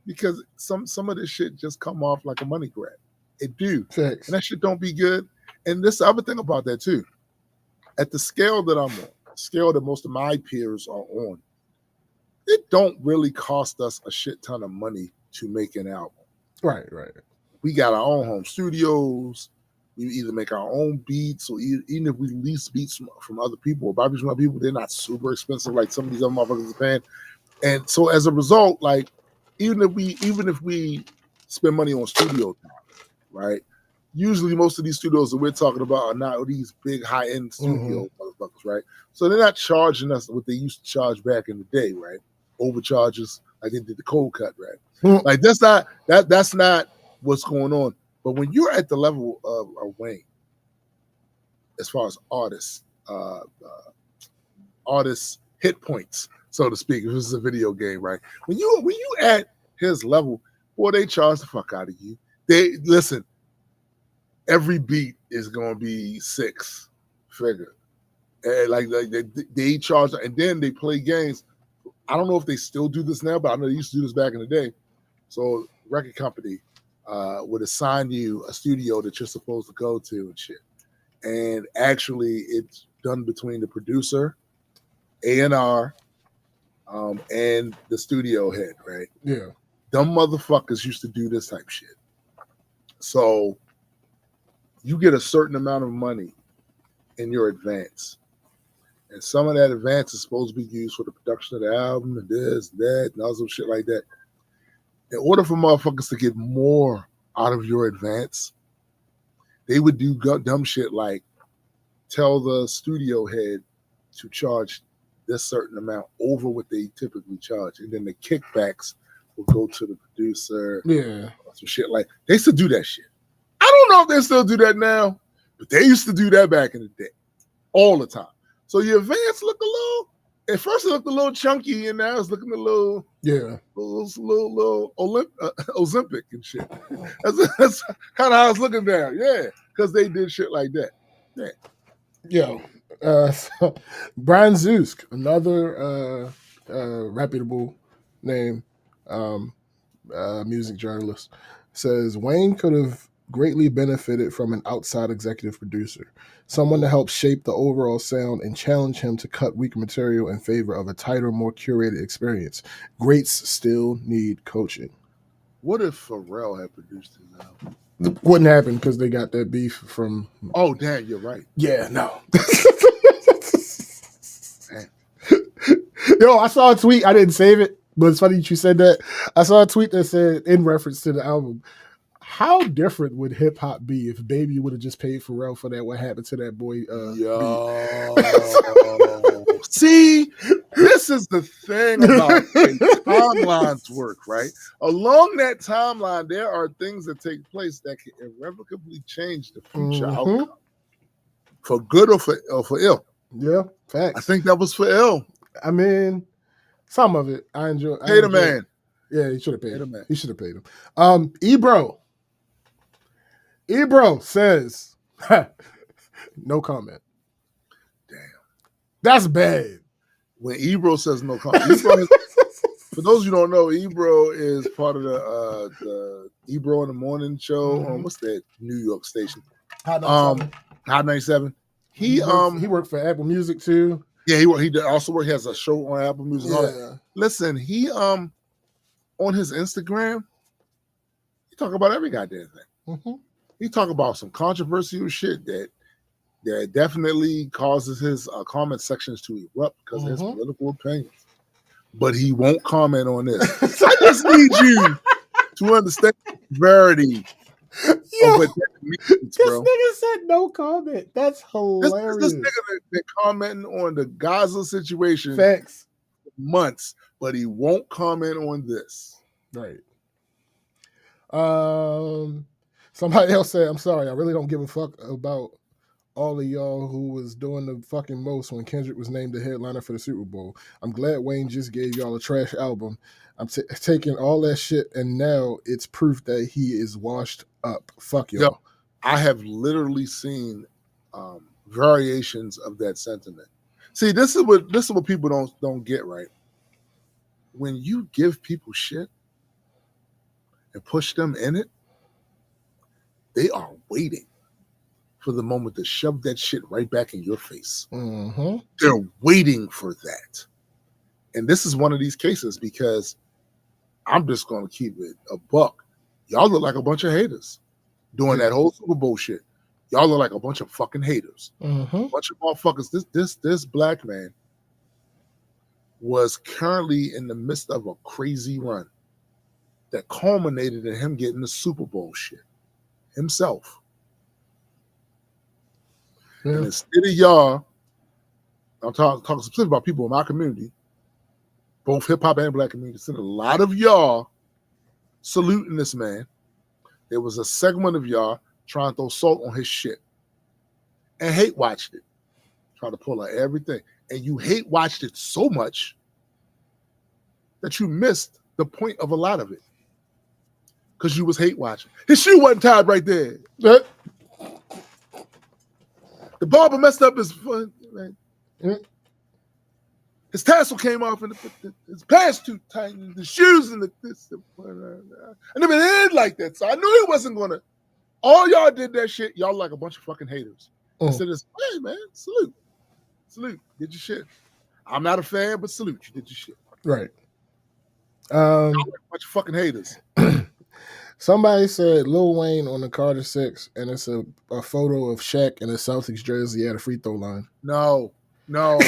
because some of this shit just come off like a money grab. It do. Thanks. And that shit don't be good. And this other thing about that too. At the scale that I'm on, scale that most of my peers are on, it don't really cost us a shit ton of money to make an album. Right. We got our own home studios. We either make our own beats or even if we lease beats from other people or buy beats from other people, they're not super expensive like some of these other motherfuckers are paying. And so as a result, like even if we spend money on studio time, right? Usually most of these studios that we're talking about are not these big high-end studio motherfuckers, right? So they're not charging us what they used to charge back in the day, right? Overcharges like they did the cold cut, right? Like that's not what's going on. But when you're at the level of Wayne, as far as artists hit points, so to speak, if this is a video game, right? When you at his level, boy, they charge the fuck out of you. They listen. Every beat is gonna be 6 figure. And like they charge, and then they play games. I don't know if they still do this now, but I know they used to do this back in the day. So record company would assign you a studio that you're supposed to go to and shit. And actually, it's done between the producer, A&R, and the studio head, right? Yeah. Dumb motherfuckers used to do this type shit. So you get a certain amount of money in your advance. And some of that advance is supposed to be used for the production of the album and this, that, and all some shit like that. In order for motherfuckers to get more out of your advance, they would do dumb shit like tell the studio head to charge this certain amount over what they typically charge. And then the kickbacks will go to the producer. Yeah. Some shit like they used to do that shit. I don't know if they still do that now, but they used to do that back in the day all the time. So your advance looked at first it looked a little chunky, and now it's looking a little, little Ozempic and shit. That's kind of how it's looking now, yeah, because they did shit like that. Yeah. So, Brian Zusk, another reputable name, music journalist, says Wayne could have greatly benefited from an outside executive producer, someone to help shape the overall sound and challenge him to cut weaker material in favor of a tighter, more curated experience. Greats still need coaching. What if Pharrell had produced his album? Wouldn't happen because they got that beef from. Oh, damn, you're right. Yeah, no. Yo, I saw a tweet. I didn't save it, but it's funny that you said that. I saw a tweet that said, in reference to the album, how different would hip hop be if Baby would have just paid Pharrell for that? What happened to that boy? See, this is the thing about timelines work, right? Along that timeline, there are things that take place that can irrevocably change the future outcome, for good or for ill. Yeah, facts. I think that was for ill. I mean, some of it I enjoy. Pay the man. Yeah, he should have paid him. He should have paid him. Ebro says, no comment. Damn. That's bad. When Ebro says no comment. For those who don't know, Ebro is part of the Ebro in the Morning show. What's that New York station? Hot 97. Hot 97. He worked for Apple Music too. Yeah, he did also work. He has a show on Apple Music. And all that. Yeah. Listen, he on his Instagram, he talk about every goddamn thing. Mm-hmm. He talk about some controversial shit that definitely causes his comment sections to erupt because of his political opinions. But he won't comment on this. I just need you to understand the severity of what that means, This bro. nigga said no comment. That's hilarious. This nigga been commenting on the Gaza situation Facts. for months, but he won't comment on this. Right. Somebody else said, I'm sorry, I really don't give a fuck about all of y'all who was doing the fucking most when Kendrick was named the headliner for the Super Bowl. I'm glad Wayne just gave y'all a trash album. I'm taking all that shit, and now it's proof that he is washed up. Fuck y'all. Yo, I have literally seen variations of that sentiment. See, this is what people don't get right. When you give people shit and push them in it, they are waiting for the moment to shove that shit right back in your face. Mm-hmm. They're waiting for that. And this is one of these cases because I'm just going to keep it a buck. Y'all look like a bunch of haters doing that whole Super Bowl shit. Y'all look like a bunch of fucking haters. Mm-hmm. A bunch of motherfuckers. This black man was currently in the midst of a crazy run that culminated in him getting the Super Bowl shit himself. Yeah. And instead of y'all, I'm talking specifically about people in my community, both hip hop and black community, instead of a lot of y'all saluting this man, there was a segment of y'all trying to throw salt on his shit and hate watched it, trying to pull out everything. And you hate watched it so much that you missed the point of a lot of it because you was hate watching. His shoe wasn't tied right there. The barber messed up his foot. His tassel came off and his pants too tight and the shoes and this. I never did like that. So I knew he wasn't going to. All y'all did that shit. Y'all like a bunch of fucking haters. Instead of, hey, man, salute. Salute. Did your shit. I'm not a fan, but salute. You did your shit. Right. Y'all like a bunch of fucking haters. Somebody said Lil Wayne on the Carter 6, and it's a photo of Shaq in a Celtics jersey at a free throw line. No. Y'all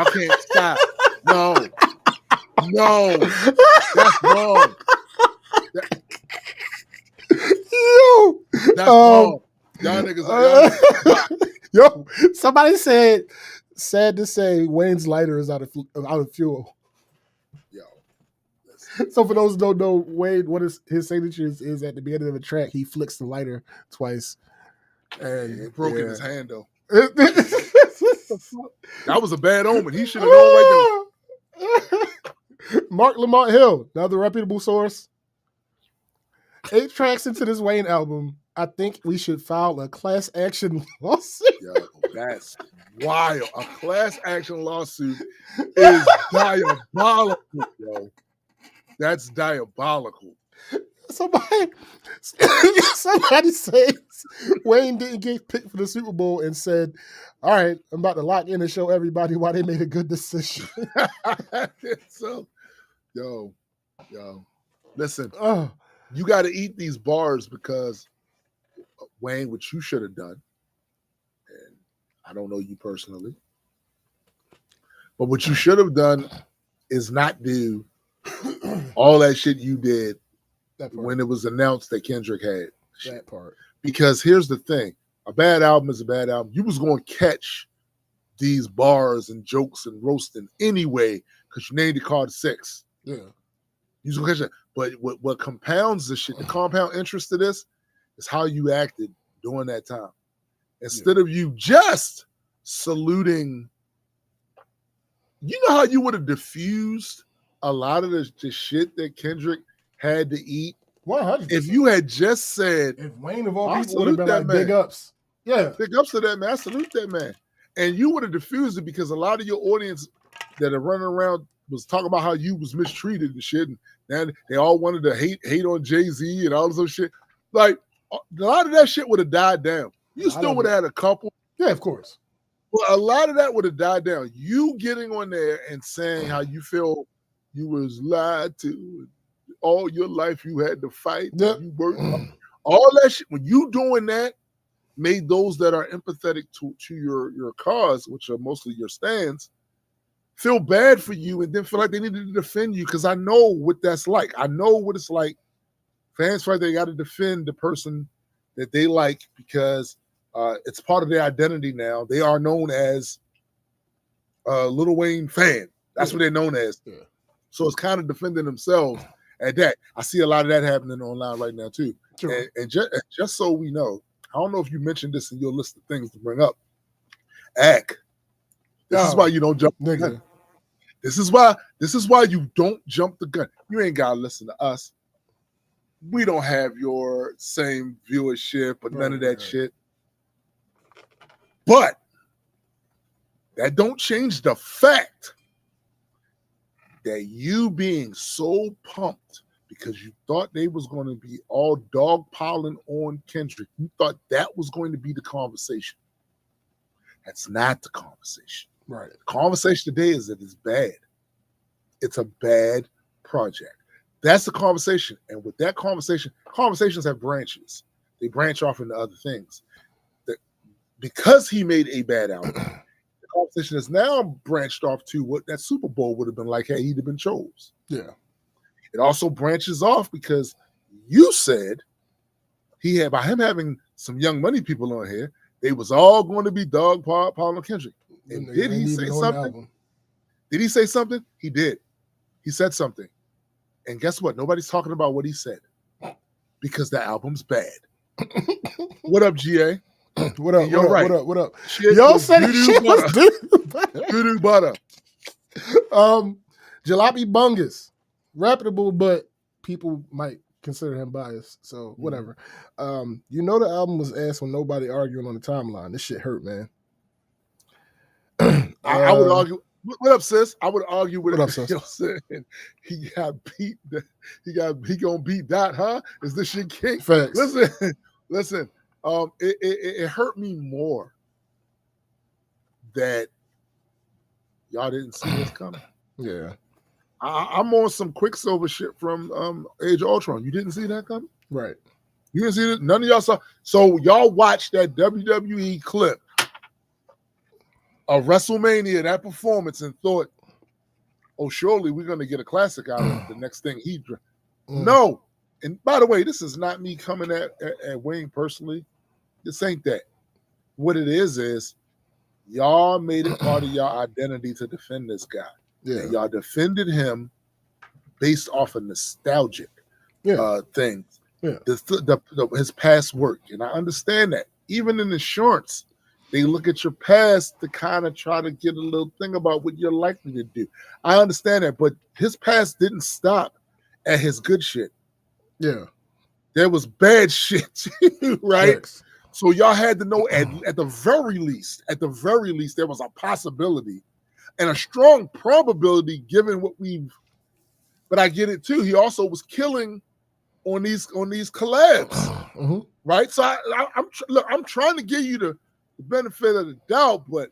can't stop. No. That's wrong. That's wrong. Y'all niggas. Yo, somebody said, sad to say, Wayne's lighter is out of fuel. Yo. So for those who don't know, Wayne, what his signature is at the beginning of the track, he flicks the lighter twice. And it broke in his hand, though. That was a bad omen. He should have known right there. Mark Lamont Hill, another reputable source. 8 tracks into this Wayne album, I think we should file a class action lawsuit. Yo, that's wild. A class action lawsuit is diabolical, yo. That's diabolical. Somebody says Wayne didn't get picked for the Super Bowl and said, all right, I'm about to lock in and show everybody why they made a good decision. So, yo, listen, you got to eat these bars because, Wayne, what you should have done, and I don't know you personally, but what you should have done is not do all that shit you did when it was announced that Kendrick had that part. Because here's the thing. A bad album is a bad album. You was going to catch these bars and jokes and roasting anyway because you named the Carter 6. Yeah. You was going to catch that. But what compounds the shit, the compound interest of this is how you acted during that time. Instead of you just saluting, you know how you would have diffused a lot of the shit that Kendrick had to eat? 100%. If you had just said, if Wayne of all people would have been like, big ups. Yeah. Big ups to that man. I salute that man. And you would have diffused it because a lot of your audience that are running around was talking about how you was mistreated and shit. And now they all wanted to hate on Jay-Z and all this other shit. Like, a lot of that shit would have died down. You still would have had a couple. Yeah, of course. Well, a lot of that would have died down. You getting on there and saying how you feel you was lied to, all your life you had to fight, Yep. you worked, all that shit. When you doing that, made those that are empathetic to your cause, which are mostly your stands, feel bad for you and then feel like they needed to defend you. Because I know what that's like. I know what it's like. Fans feel like they got to defend the person that they like because it's part of their identity now. They are known as a Lil Wayne fan. That's what they're known as. Yeah. So it's kind of defending themselves at that. I see a lot of that happening online right now too. True. And just so we know, I don't know if you mentioned this in your list of things to bring up. Ack. This is why you don't jump the gun. This is why you don't jump the gun. You ain't gotta listen to us. We don't have your same viewership or none of that shit. But that don't change the fact that you being so pumped because you thought they was going to be all dogpiling on Kendrick. You thought that was going to be the conversation. That's not the conversation. Right. The conversation today is that it's bad. It's a bad project. That's the conversation. And with that conversation, conversations have branches. They branch off into other things. Because he made a bad album, the conversation is now branched off to what that Super Bowl would have been like had he'd have been chose. Yeah. It also branches off because you said he had, by him having some Young Money people on here, they was all going to be dog Paul and Kendrick. And did he say something? Did he say something? He did. He said something. And guess what? Nobody's talking about what he said because the album's bad. What up, GA? What up? You're right. What up? Y'all said shit was doo-doo butter. Jalopy Bungus. Reputable, but people might consider him biased. So whatever. You know the album was ass when nobody arguing on the timeline. This shit hurt, man. I would argue. What up, sis? I would argue with what up, sis? He got beat. He gonna beat Dot, huh? Is this shit king? Facts. Listen. It hurt me more that y'all didn't see this coming. Yeah. I'm on some Quicksilver shit from Age of Ultron. You didn't see that coming? Right. You didn't see it? None of y'all saw. So y'all watched that WWE clip of WrestleMania, that performance, and thought, oh, surely we're going to get a classic out of the next thing he did. No. And by the way, this is not me coming at Wayne personally. This ain't that. What it is y'all made it part of y'all identity to defend this guy. Yeah. And y'all defended him based off of nostalgic things. Yeah. His past work. And I understand that. Even in insurance, they look at your past to kind of try to get a little thing about what you're likely to do. I understand that, but his past didn't stop at his good shit. Yeah. There was bad shit too, right? Thanks. So y'all had to know at the very least, there was a possibility and a strong probability given what but I get it too. He also was killing on these collabs, right? So I'm trying to give you the benefit of the doubt, but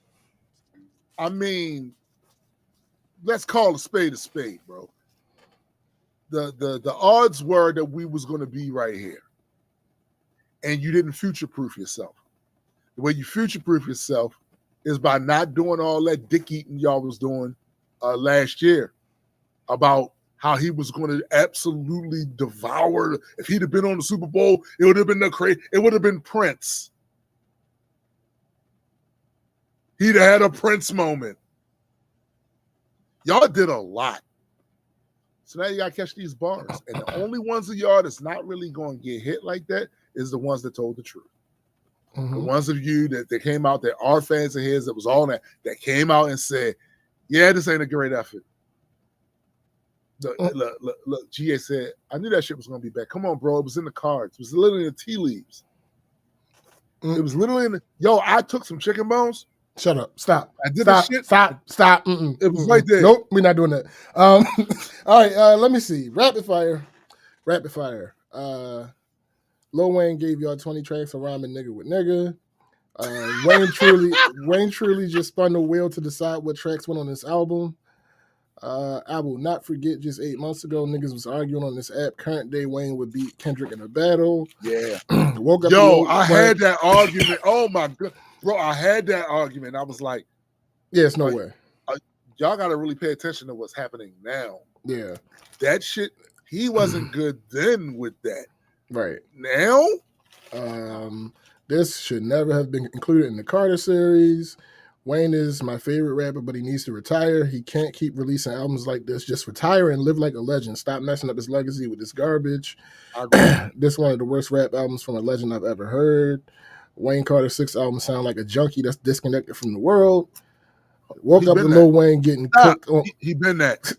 I mean, let's call a spade, bro. The odds were that we was going to be right here, and you didn't future-proof yourself. The way you future-proof yourself is by not doing all that dick eating y'all was doing last year about how he was going to absolutely devour. If he'd have been on the Super Bowl, it would have been it would have been Prince. He'd have had a Prince moment. Y'all did a lot. So now you got to catch these bars. And the only ones of y'all that's not really going to get hit like that is the ones that told the truth. The ones of you that came out that are fans of his, that was all that came out and said, yeah, this ain't a great effort. Look, GA said, I knew that shit was going to be bad. Come on, bro. It was in the cards. It was literally in the tea leaves. It was literally in the, I took some chicken bones. Shut up. Stop. I did Stop. this shit. Stop. It was right there. Nope, we're not doing that. All right, let me see. Rapid fire. Lil Wayne gave y'all 20 tracks of rhyming nigga with nigga. Wayne truly just spun the wheel to decide what tracks went on this album. I will not forget just 8 months ago, niggas was arguing on this app. Current day Wayne would beat Kendrick in a battle. Yeah. Woke up. Yo, I had that argument. Oh my god, bro! I had that argument. I was like, yeah, it's no way. Y'all got to really pay attention to what's happening now. Yeah, that shit. He wasn't good then with that. Right now. This should never have been included in the Carter series. Wayne is my favorite rapper, but he needs to retire. He can't keep releasing albums like this. Just retire and live like a legend. Stop messing up his legacy with this garbage. This one of the worst rap albums from a legend I've ever heard. Wayne Carter's 6th album sound like a junkie that's disconnected from the world. Woke up to Lil Wayne getting cooked on. He been that.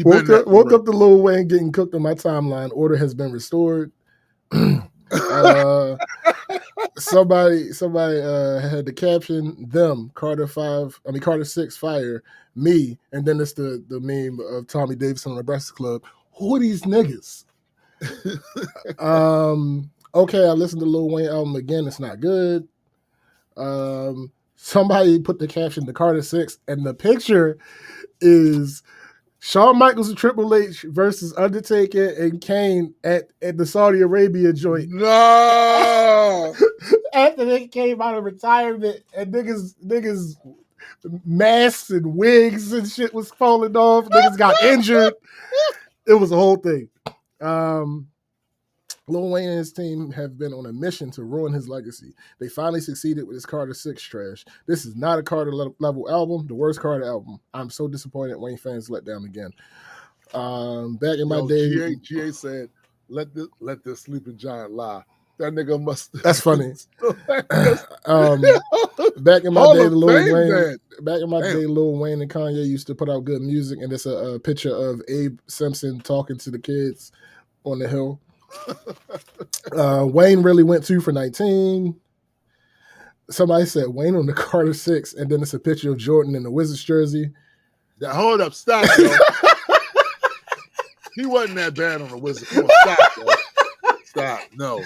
Woke up to Lil Wayne getting cooked on my timeline. Order has been restored. Somebody had the caption them Carter 6 fire me, and then it's the meme of Tommy Davidson on the Breakfast Club. Who are these niggas? Okay, I listened to Lil Wayne album again. It's not good. Somebody put the caption the Carter 6, and the picture is Shawn Michaels and Triple H versus Undertaker and Kane at the Saudi Arabia joint. No. After they came out of retirement and niggas masks and wigs and shit was falling off. Niggas got injured. It was a whole thing. Lil Wayne and his team have been on a mission to ruin his legacy. They finally succeeded with his Carter 6 trash. This is not a Carter level album, the worst Carter album. I'm so disappointed Wayne fans let down again. Back in my day, GA said, let this sleeping giant lie. That nigga must. That's funny. Back in my day, Lil Wayne and Kanye used to put out good music, and it's a picture of Abe Simpson talking to the kids on the hill. Wayne really went 2 for 19. Somebody said Wayne on the Carter 6, and then it's a picture of Jordan in the Wizards jersey. Now, hold up, stop, yo. He wasn't that bad on the Wizards. Come on, stop, yo. Stop, no.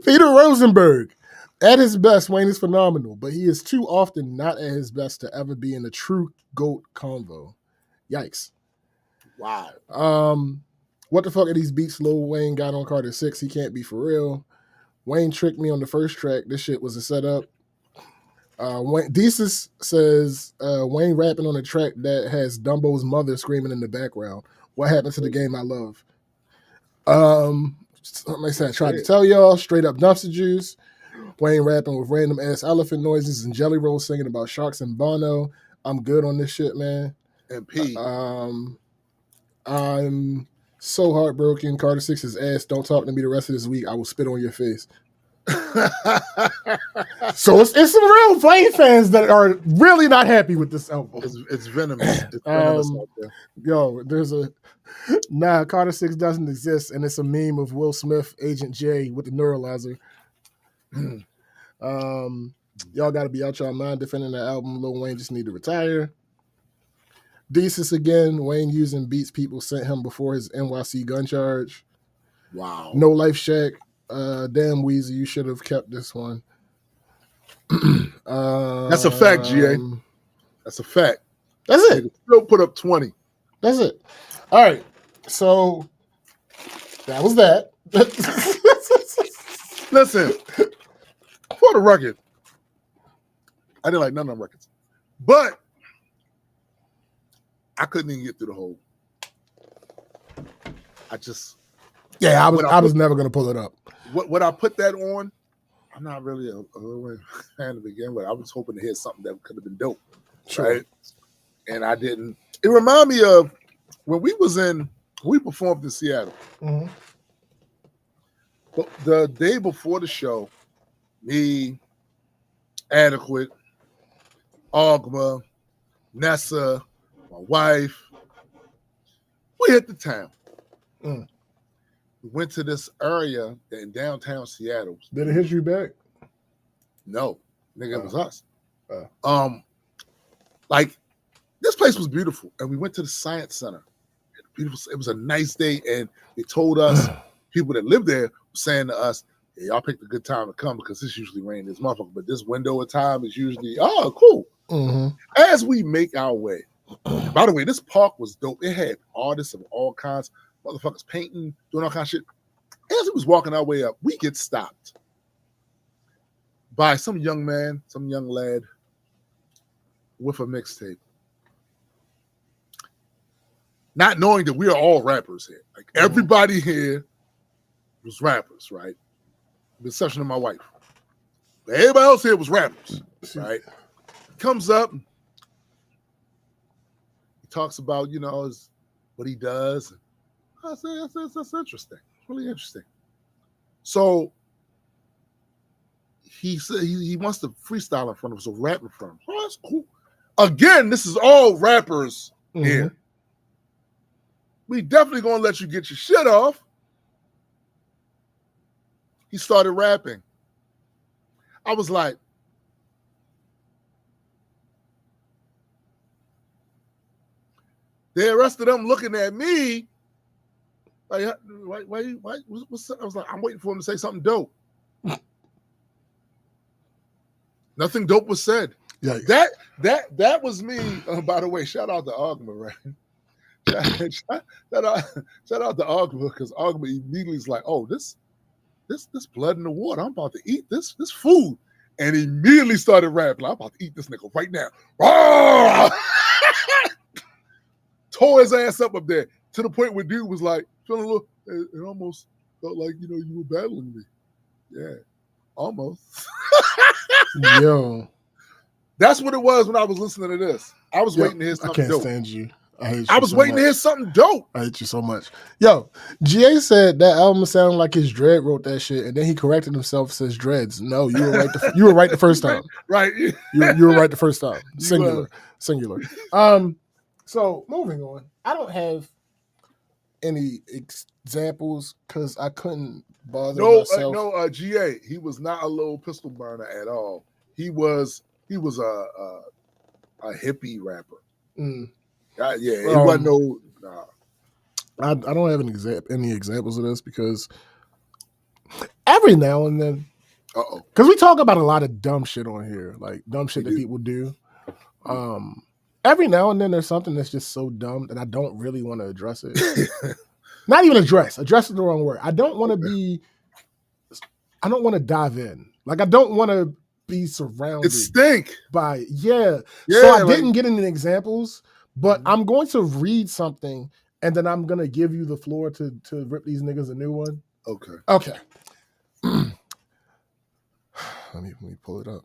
Peter Rosenberg. At his best, Wayne is phenomenal, but he is too often not at his best to ever be in a true GOAT convo. Yikes. Wow. What the fuck are these beats Lil Wayne got on Carter 6? He can't be for real. Wayne tricked me on the first track. This shit was a setup. Desus says Wayne rapping on a track that has Dumbo's mother screaming in the background. What happened to the game I love? Like I said, I tried to tell y'all, straight up dumpster juice. Wayne rapping with random ass elephant noises and Jelly Roll singing about sharks and Bono. I'm good on this shit, man. And P. I'm so heartbroken. Carter 6's ass. Don't talk to me the rest of this week. I will spit on your face. So it's some real Wayne fans that are really not happy with this album. It's venomous. It's venomous out there. Yo, there's Carter 6 doesn't exist, and it's a meme of Will Smith, Agent J with the neuralizer. Y'all got to be out y'all mind defending that album. Lil Wayne just need to retire. Desus again. Wayne using beats people sent him before his NYC gun charge. Wow. No Life Shack. Damn Weezy, you should have kept this one. That's a fact, GA. That's a fact. That's it. Still put up 20. That's it. All right. So that was that. Listen, for the record, I didn't like none of them records, but I couldn't even get through the whole. I was never gonna pull it up. What I put that on, I'm not really a fan to begin with. I was hoping to hear something that could have been dope, sure. Right? And I didn't. It reminded me of when we performed in Seattle. Mm-hmm. But the day before the show, me, Adequate, Ogma, Nessa, my wife, we hit the town. Mm. We went to this area in downtown Seattle. Did it hit you back? No, nigga, it was us. Like this place was beautiful, and we went to the Science Center. Beautiful. It was a nice day, and they told us people that lived there were saying to us, yeah, y'all picked a good time to come because it's usually raining this motherfucker, but this window of time is usually, oh, cool. Mm-hmm. As we make our way, by the way, this park was dope. It had artists of all kinds, motherfuckers painting, doing all kinds of shit. As we was walking our way up, we get stopped by some young man, some young lad with a mixtape. Not knowing that we are all rappers here. Like everybody here was rappers, right? With the exception of my wife. But everybody else here was rappers, right? Comes up, he talks about, what he does. I say, that's interesting. It's really interesting. So he said he wants to freestyle in front of us, or rap in front of us. Oh, that's cool. Again, this is all rappers here. We definitely gonna let you get your shit off. He started rapping. I was like, the rest of them looking at me like, why, what's I was like, I'm waiting for him to say something dope. Nothing dope was said. Yeah. That was me. By the way, shout out to Ogma, right? shout out to Ogma, because Ogma immediately is like, oh, this blood in the water. I'm about to eat this food. And he immediately started rapping. I'm about to eat this nigga right now. Tore his ass up there to the point where dude was like, feeling a little, it almost felt like, you were battling me. Yeah, almost. Yo. That's what it was when I was listening to this. I was waiting to hear something dope. I can't stand you. I hate you. I was waiting to hear something dope. I hate you so much. Yo, GA said that album sounded like his Dread wrote that shit, and then he corrected himself, says Dreads. No, you were right. You were right the first time. Right. You were right the first time. Singular. So moving on. I don't have any examples because I couldn't bother myself. GA. He was not a little pistol burner at all. He was a hippie rapper. Yeah, it wasn't no. Nah. I don't have any examples of this because every now and then, because we talk about a lot of dumb shit on here, like dumb shit that people do. Every now and then, there's something that's just so dumb that I don't really want to address it. Not even address. Address is the wrong word. I don't want to be. I don't want to dive in. Like I don't want to be surrounded. It stink. By So I didn't get any examples, but I'm going to read something and then I'm gonna give you the floor to rip these niggas a new one. Okay. Let me pull it up.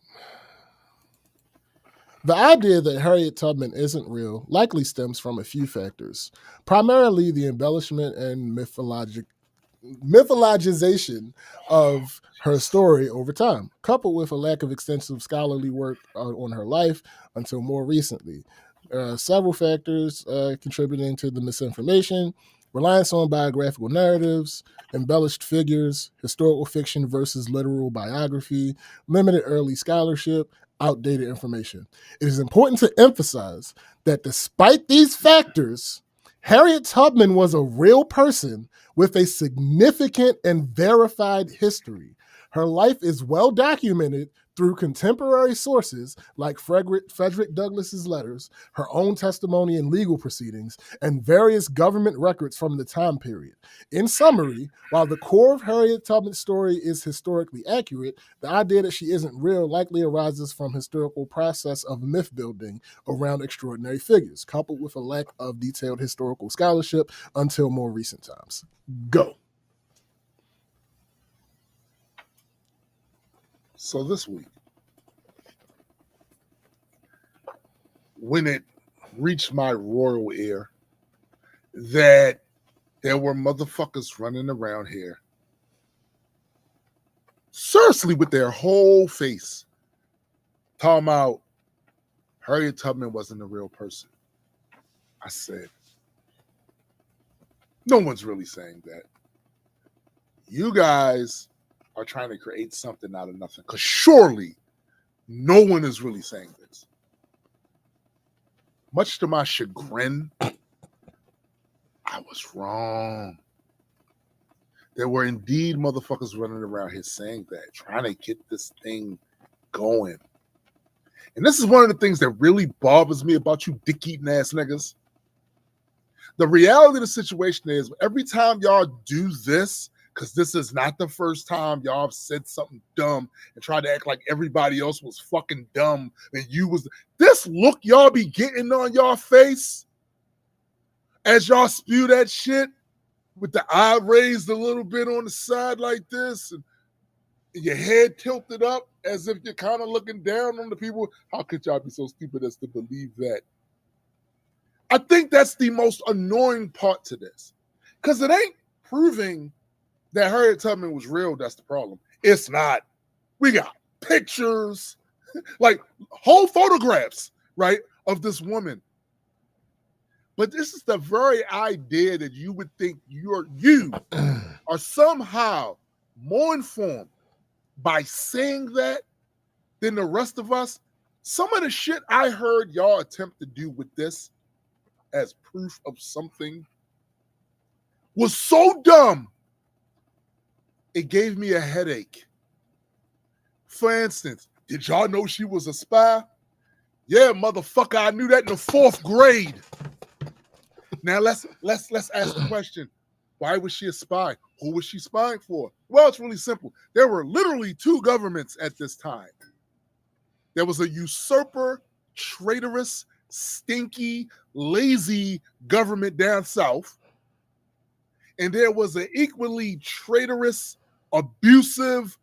The idea that Harriet Tubman isn't real likely stems from a few factors, primarily the embellishment and mythologization of her story over time, coupled with a lack of extensive scholarly work on her life until more recently. Several factors contributing to the misinformation: reliance on biographical narratives, embellished figures, historical fiction versus literal biography, limited early scholarship, outdated information. It is important to emphasize that despite these factors, Harriet Tubman was a real person with a significant and verified history. Her life is well documented through contemporary sources like Frederick Douglass's letters, her own testimony in legal proceedings, and various government records from the time period. In summary, while the core of Harriet Tubman's story is historically accurate, the idea that she isn't real likely arises from historical process of myth building around extraordinary figures, coupled with a lack of detailed historical scholarship until more recent times. Go. So this week, when it reached my royal ear that there were motherfuckers running around here, seriously, with their whole face, talking about Harriet Tubman wasn't a real person, I said, no one's really saying that. You guys are trying to create something out of nothing, because surely no one is really saying this. Much to my chagrin, I was wrong. There were indeed motherfuckers running around here saying that, trying to get this thing going. And this is one of the things that really bothers me about you dick-eating ass niggas. The reality of the situation is every time y'all do this, because this is not the first time y'all have said something dumb and tried to act like everybody else was fucking dumb and you was, this look y'all be getting on y'all face as y'all spew that shit with the eye raised a little bit on the side like this and your head tilted up as if you're kind of looking down on the people. How could y'all be so stupid as to believe that? I think that's the most annoying part to this, because it ain't proving that Harriet Tubman was real. That's the problem. It's not. We got pictures, like whole photographs, right, of this woman. But this is the very idea that you would think you are somehow more informed by saying that than the rest of us. Some of the shit I heard y'all attempt to do with this as proof of something was so dumb, it gave me a headache. For instance, did y'all know she was a spy? Yeah, motherfucker, I knew that in the 4th grade. Now let's ask the question. Why was she a spy? Who was she spying for? Well, it's really simple. There were literally 2 governments at this time. There was a usurper, traitorous, stinky, lazy government down south. And there was an equally traitorous, abusive,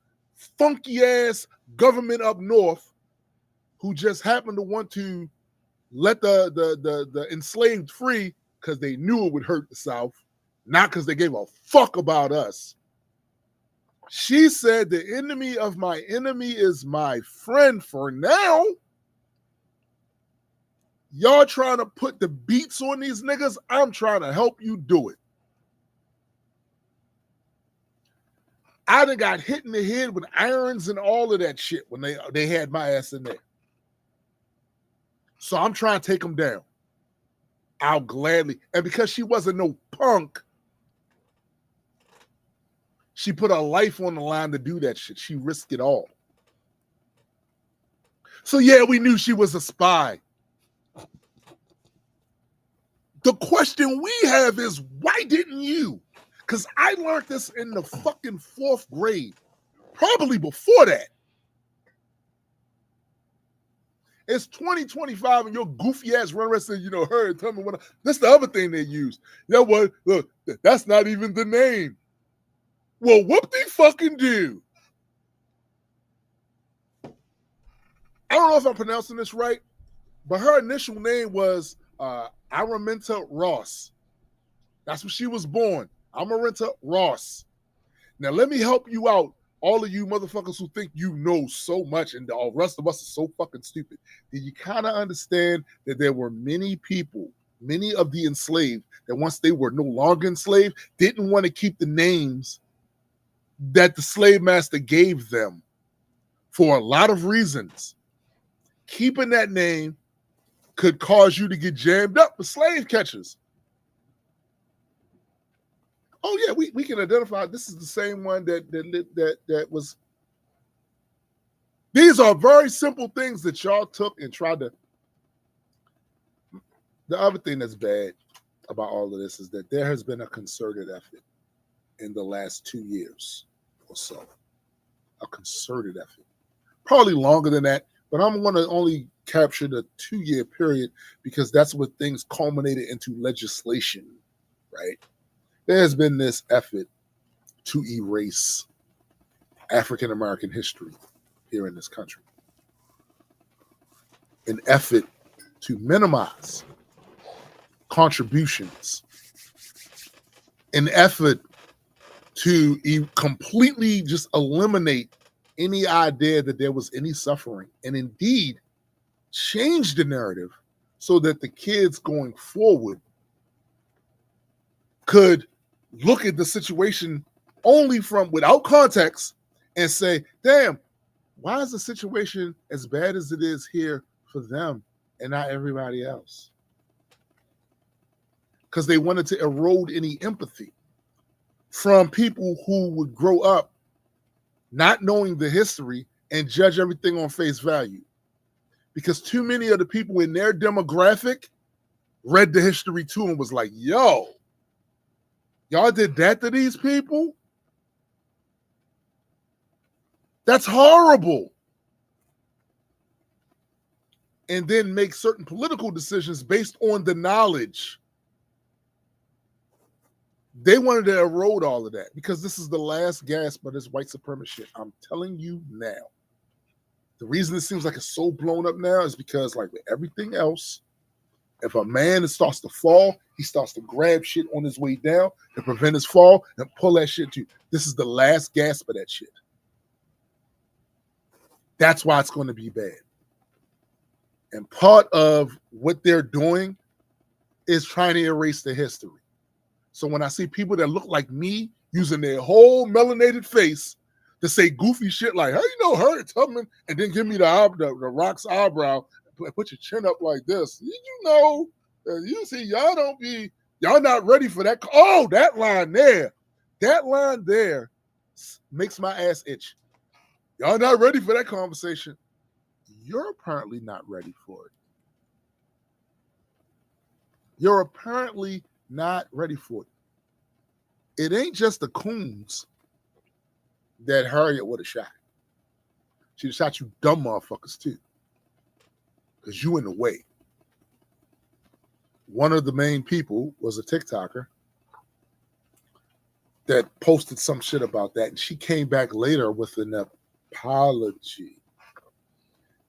funky ass government up north who just happened to want to let the enslaved free because they knew it would hurt the South, not because they gave a fuck about us. She said the enemy of my enemy is my friend for now. Y'all trying to put the beats on these niggas, I'm trying to help you do it. I done got hit in the head with irons and all of that shit when they had my ass in there. So I'm trying to take them down. I'll gladly. And because she wasn't no punk, she put her life on the line to do that shit. She risked it all. So yeah, we knew she was a spy. The question we have is, why didn't you? Because I learned this in the fucking 4th grade. Probably before that. It's 2025 and your goofy ass run around saying, her, tell me what. That's the other thing they use. What? Look, that's not even the name. Well, whoop de fucking do. I don't know if I'm pronouncing this right, but her initial name was Araminta Ross. That's when she was born. Araminta Ross. Now, let me help you out, all of you motherfuckers who think you know so much and the rest of us are so fucking stupid. Did you kind of understand that there were many people, many of the enslaved, that once they were no longer enslaved, didn't want to keep the names that the slave master gave them for a lot of reasons? Keeping that name could cause you to get jammed up with slave catchers. Oh yeah, we can identify. This is the same one that was. These are very simple things that y'all took and tried to. The other thing that's bad about all of this is that there has been a concerted effort in the last 2 years or so. A concerted effort. Probably longer than that, but I'm going to only capture the 2-year period because that's what things culminated into legislation, right? There has been this effort to erase African American history here in this country. An effort to minimize contributions. An effort to completely just eliminate any idea that there was any suffering, and indeed change the narrative so that the kids going forward could look at the situation only from without context and say, damn, why is the situation as bad as it is here for them and not everybody else? Because they wanted to erode any empathy. from people who would grow up not knowing the history and judge everything on face value. Because too many of the people in their demographic read the history too and was like, yo, y'all did that to these people? That's horrible. And then make certain political decisions based on the knowledge. They wanted to erode all of that because this is the last gasp of this white supremacy shit. I'm telling you now. The reason it seems like it's so blown up now is because, like with everything else, if a man starts to fall, he starts to grab shit on his way down to prevent his fall and pull that shit to you. This is the last gasp of that shit. That's why it's going to be bad. And part of what they're doing is trying to erase the history. So when I see people that look like me using their whole melanated face to say goofy shit like, "How you know Harriet Tubman?" and then give me the Rock's eyebrow, put your chin up like this. You know, you see, y'all not ready for that. Oh, that line there makes my ass itch. Y'all not ready for that conversation. You're apparently not ready for it. You're apparently not ready for it. It ain't just the coons that Harriet would have shot. She'd have shot you dumb motherfuckers too. Because you in the way. One of the main people was a TikToker that posted some shit about that. And she came back later with an apology.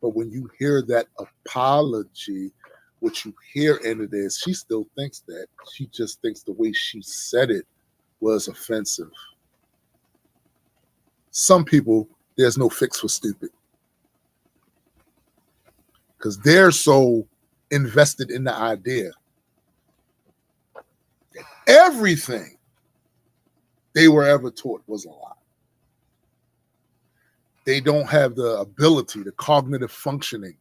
But when you hear that apology, what you hear in it is she still thinks that. She just thinks the way she said it was offensive. Some people, there's no fix for stupid. Because they're so invested in the idea that everything they were ever taught was a lie. They don't have the ability, the cognitive functioning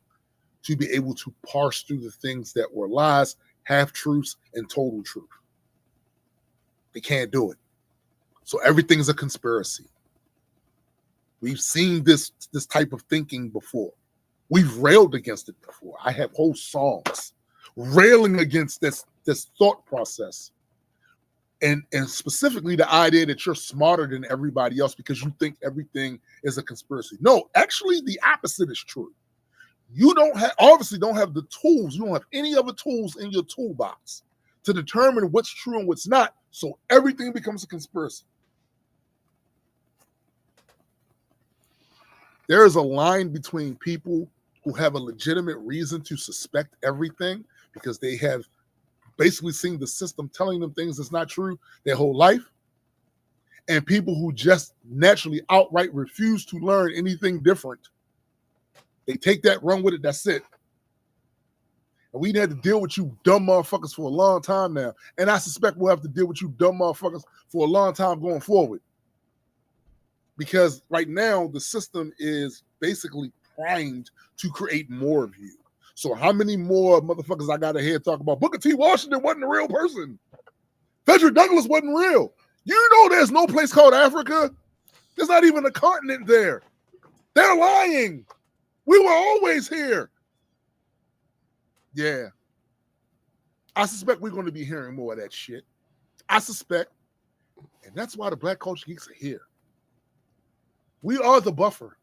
to be able to parse through the things that were lies, half-truths, and total truth. They can't do it. So everything's a conspiracy. We've seen this type of thinking before. We've railed against it before. I have whole songs railing against this thought process. And specifically the idea that you're smarter than everybody else because you think everything is a conspiracy. No, actually the opposite is true. You obviously don't have the tools. You don't have any other tools in your toolbox to determine what's true and what's not. So everything becomes a conspiracy. There is a line between people who have a legitimate reason to suspect everything because they have basically seen the system telling them things that's not true their whole life, and people who just naturally outright refuse to learn anything different. They take that, run with it, that's it. And we had to deal with you dumb motherfuckers for a long time now. And I suspect we'll have to deal with you dumb motherfuckers for a long time going forward. Because right now, the system is basically primed to create more of you. So how many more motherfuckers I got ahead talking about Booker T. Washington wasn't a real person. Frederick Douglass wasn't real. You know there's no place called Africa. There's not even a continent there. They're lying. We were always here. Yeah. I suspect we're going to be hearing more of that shit. I suspect. And that's why the Black Culture Geeks are here. We are the buffer.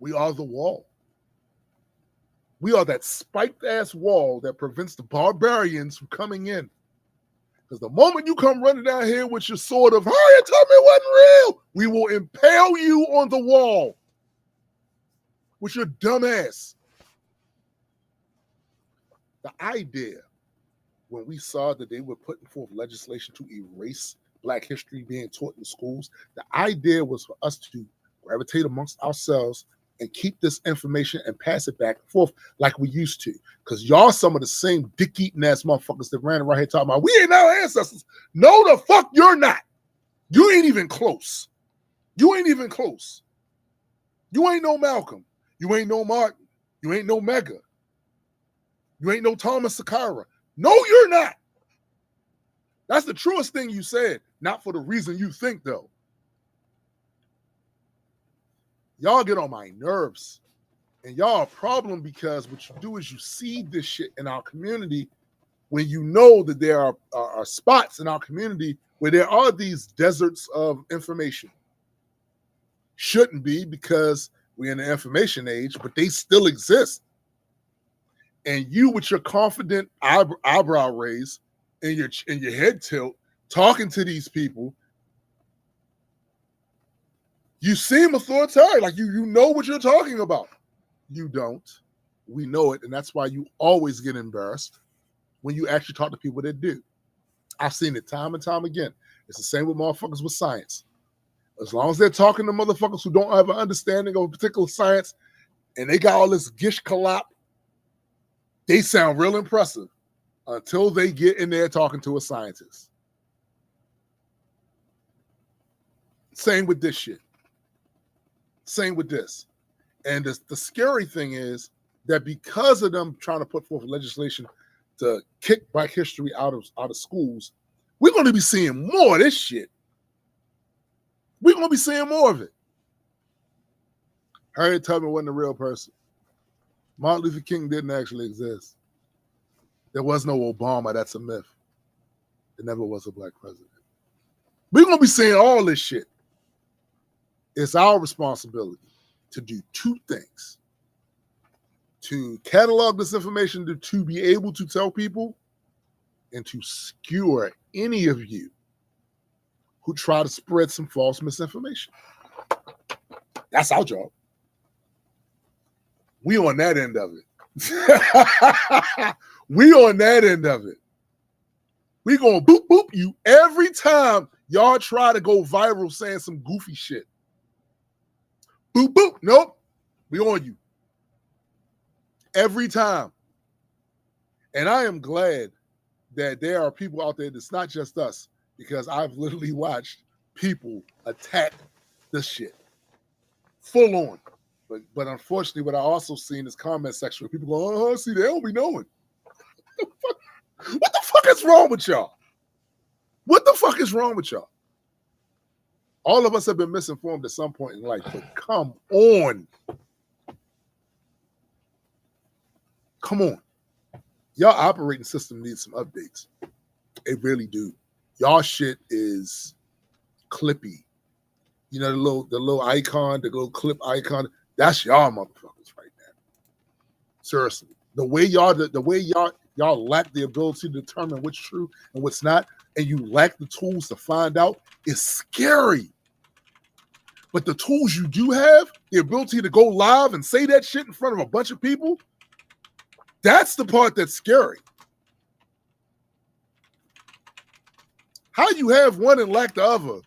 We are the wall. We are that spiked ass wall that prevents the barbarians from coming in. Because the moment you come running down here with your sword of, Harriet Tubman wasn't real, we will impale you on the wall with your dumb ass. The idea when we saw that they were putting forth legislation to erase Black history being taught in schools, the idea was for us to gravitate amongst ourselves and keep this information and pass it back and forth like we used to. Because y'all some of the same dick-eating ass motherfuckers that ran around here talking about, we ain't our ancestors. No, the fuck you're not. You ain't even close. You ain't even close. You ain't no Malcolm. You ain't no Martin. You ain't no Mega. You ain't no Thomas Sankara. No, you're not. That's the truest thing you said, not for the reason you think, though. Y'all get on my nerves. And y'all a problem because what you do is you see this shit in our community when you know that there are spots in our community where there are these deserts of information. Shouldn't be because we're in the information age, but they still exist. And you with your confident eyebrow raise and your head tilt, talking to these people, you seem authoritarian, like you know what you're talking about. You don't. We know it, and that's why you always get embarrassed when you actually talk to people that do. I've seen it time and time again. It's the same with motherfuckers with science. As long as they're talking to motherfuckers who don't have an understanding of a particular science and they got all this gish kalop, they sound real impressive until they get in there talking to a scientist. Same with this shit. Same with this. And the scary thing is that because of them trying to put forth legislation to kick Black history out of schools, we're going to be seeing more of this shit. We're going to be seeing more of it. Harriet Tubman wasn't a real person. Martin Luther King didn't actually exist. There was no Obama. That's a myth. There never was a Black president. We're going to be seeing all this shit. It's our responsibility to do two things: to catalog this information, to be able to tell people, and to skewer any of you who try to spread some false misinformation. That's our job. We on that end of it. We on that end of it. We gonna boop boop you every time y'all try to go viral saying some goofy shit. Boop boop. Nope. We on you. Every time. And I am glad that there are people out there that's not just us, because I've literally watched people attack this shit full on. But unfortunately, what I also seen is comment section where people go, oh, see, they don't be knowing. What the fuck is wrong with y'all? What the fuck is wrong with y'all? All of us have been misinformed at some point in life, but come on. Come on. Y'all operating system needs some updates. It really do. Y'all shit is clippy. You know, the little icon, the little clip icon, that's y'all motherfuckers right now. Seriously. The way y'all lack the ability to determine what's true and what's not, and you lack the tools to find out, is scary. But the tools you do have, the ability to go live and say that shit in front of a bunch of people, that's the part that's scary. How you have one and lack the other?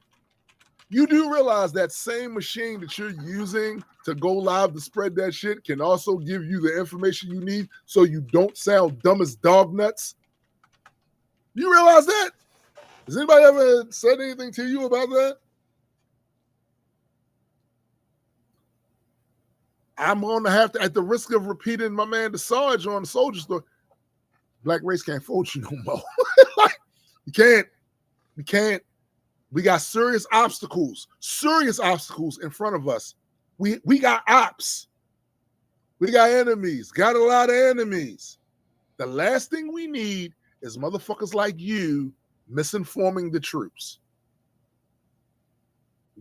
You do realize that same machine that you're using to go live to spread that shit can also give you the information you need so you don't sound dumb as dog nuts? You realize that? Has anybody ever said anything to you about that? I'm going to have to, at the risk of repeating my man the Sarge on the Soldier Story, Black race can't fold you no more. Like, you can't. We can't. We got serious obstacles in front of us. We got ops. We got enemies. Got a lot of enemies. The last thing we need is motherfuckers like you misinforming the troops,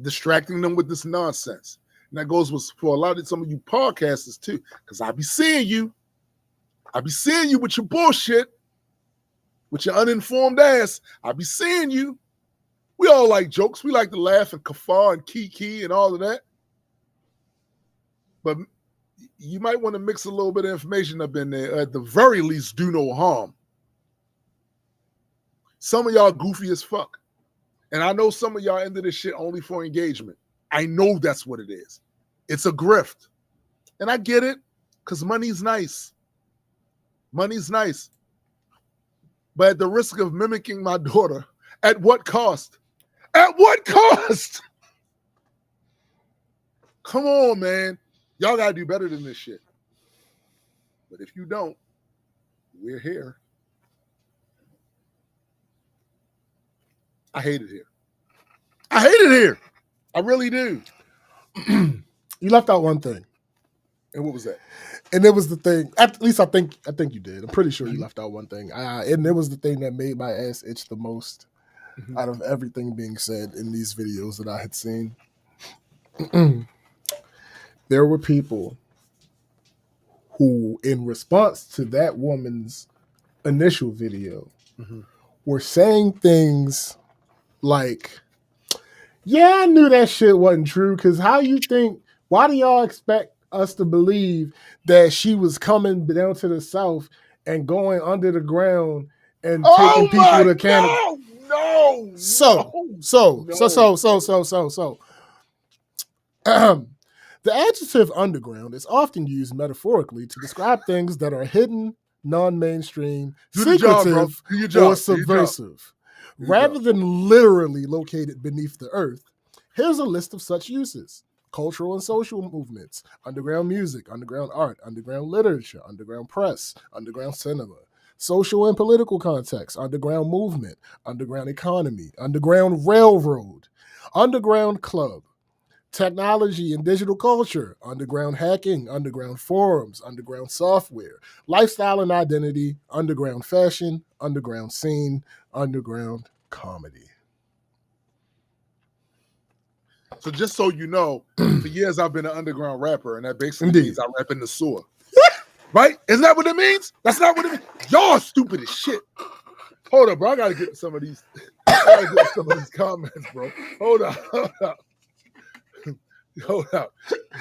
distracting them with this nonsense. And that goes for a lot of some of you podcasters too, because I be seeing you. I be seeing you with your bullshit, with your uninformed ass. I be seeing you. We all like jokes. We like to laugh and kafar and kiki and all of that. But you might want to mix a little bit of information up in there. At the very least, do no harm. Some of y'all goofy as fuck. And I know some of y'all into this shit only for engagement. I know that's what it is. It's a grift. And I get it, because money's nice. Money's nice. But at the risk of mimicking my daughter, at what cost? At what cost? Come on, man. Y'all got to do better than this shit. But if you don't, we're here. I hate it here. I hate it here. I really do. You left out one thing. And what was that? And it was the thing. At least I think you did. I'm pretty sure you left out one thing. And it was the thing that made my ass itch the most out of everything being said in these videos that I had seen. There were people who, in response to that woman's initial video, were saying things like, yeah, I knew that shit wasn't true, because why do y'all expect us to believe that she was coming down to the South and going under the ground and taking people to Canada? No. The adjective underground is often used metaphorically to describe things that are hidden, non-mainstream, secretive, or subversive. Rather than literally located beneath the earth, here's a list of such uses: cultural and social movements, underground music, underground art, underground literature, underground press, underground cinema, social and political context, underground movement, underground economy, underground railroad, underground club, technology and digital culture, underground hacking, underground forums, underground software, lifestyle and identity, underground fashion, underground scene, underground comedy. So just so you know, for years I've been an underground rapper, and that basically means I rap in the sewer. Right? Isn't that what it means? That's not what it means. Y'all stupid as shit. Hold up, bro. I gotta get some of these. I gotta get some of these comments, bro. Hold up.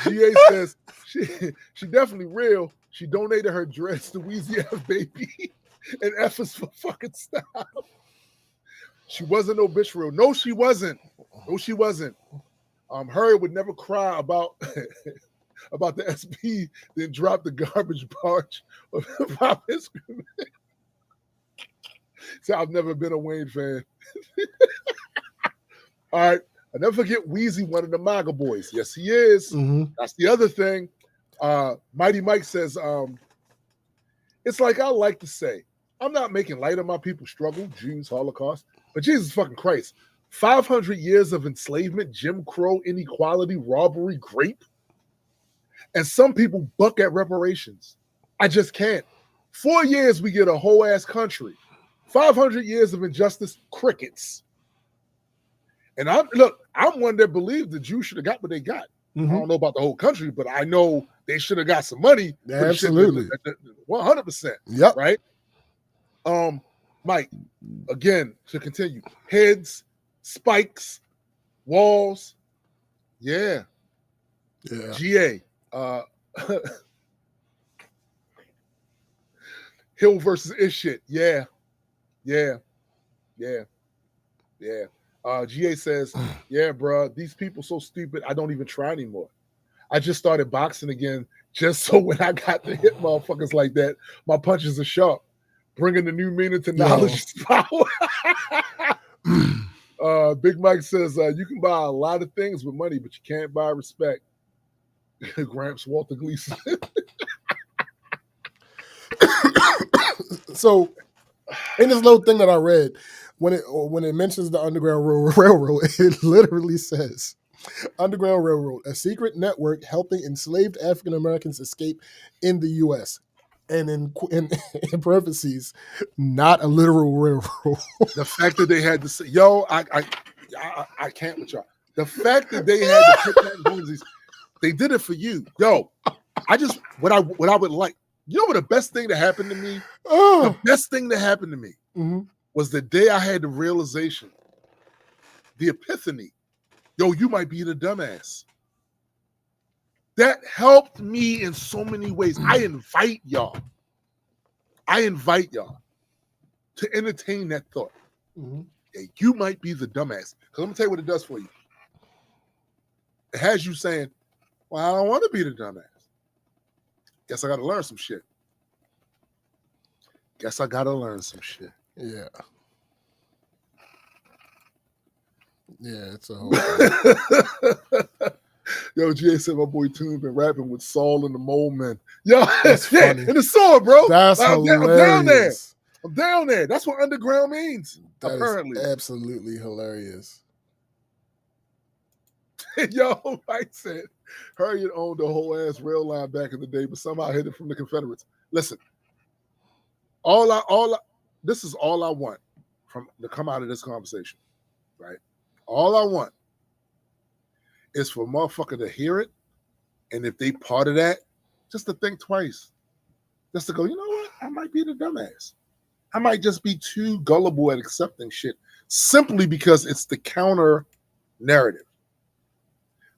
GA says she definitely real. She donated her dreads to Weezy F Baby and F is for fucking stop. She wasn't no bitch real. No, she wasn't. Harriet would never cry about about the SP, then drop the garbage barge of hip-hop history. So I've never been a Wayne fan. All right. I never forget Weezy, one of the MAGA boys. Yes, he is. That's the other thing. Mighty Mike says, it's like I like to say, I'm not making light of my people's struggle, Jews, Holocaust, but Jesus fucking Christ, 500 years of enslavement, Jim Crow, inequality, robbery, grape, and some people buck at reparations. I just can't. 4 years, we get a whole ass country. 500 years of injustice, crickets. And I'm one that believes the Jews should have got what they got. I don't know about the whole country, but I know they should have got some money. Absolutely. 100%. Yep. Right? Mike, again, to continue. Heads, spikes, walls. Yeah. GA. Hill versus Ish shit. Yeah. GA says, yeah, bro, these people so stupid, I don't even try anymore. I just started boxing again just so when I got to hit motherfuckers like that, my punches are sharp. Bringing the new meaning to knowledge is power. Big Mike says, you can buy a lot of things with money, but you can't buy respect. Gramps Walter Gleason. So, in this little thing that I read, when it mentions the Underground Railroad, it literally says, Underground Railroad, a secret network helping enslaved African Americans escape in the U.S. And in parentheses, not a literal railroad. The fact that they had to say, yo, I can't with y'all. The fact that they had to put that in Boomsies, they did it for you. Yo, what I would like, you know what the best thing that happened to me? The best thing that happened to me was the day I had the realization, the epiphany. Yo, you might be the dumbass. That helped me in so many ways. I invite y'all to entertain that thought. Yeah, you might be the dumbass. Because I'm going to tell you what it does for you. It has you saying, well, I don't want to be the dumbass. Guess I got to learn some shit. Yeah. Yeah, it's a whole Yo, GA said my boy Toon been rapping with Saul and the Mole Men. Yo, that's funny. In the sword, bro. That's hilarious. I'm down there. That's what underground means. That apparently. is absolutely hilarious. Yo, I said Harriet owned the whole ass rail line back in the day, but somehow hid it from the Confederates. Listen, this is all I want from to come out of this conversation, right? All I want is for motherfucker to hear it, and if they part of that, just to think twice. Just to go, you know what? I might be the dumbass. I might just be too gullible at accepting shit simply because it's the counter narrative.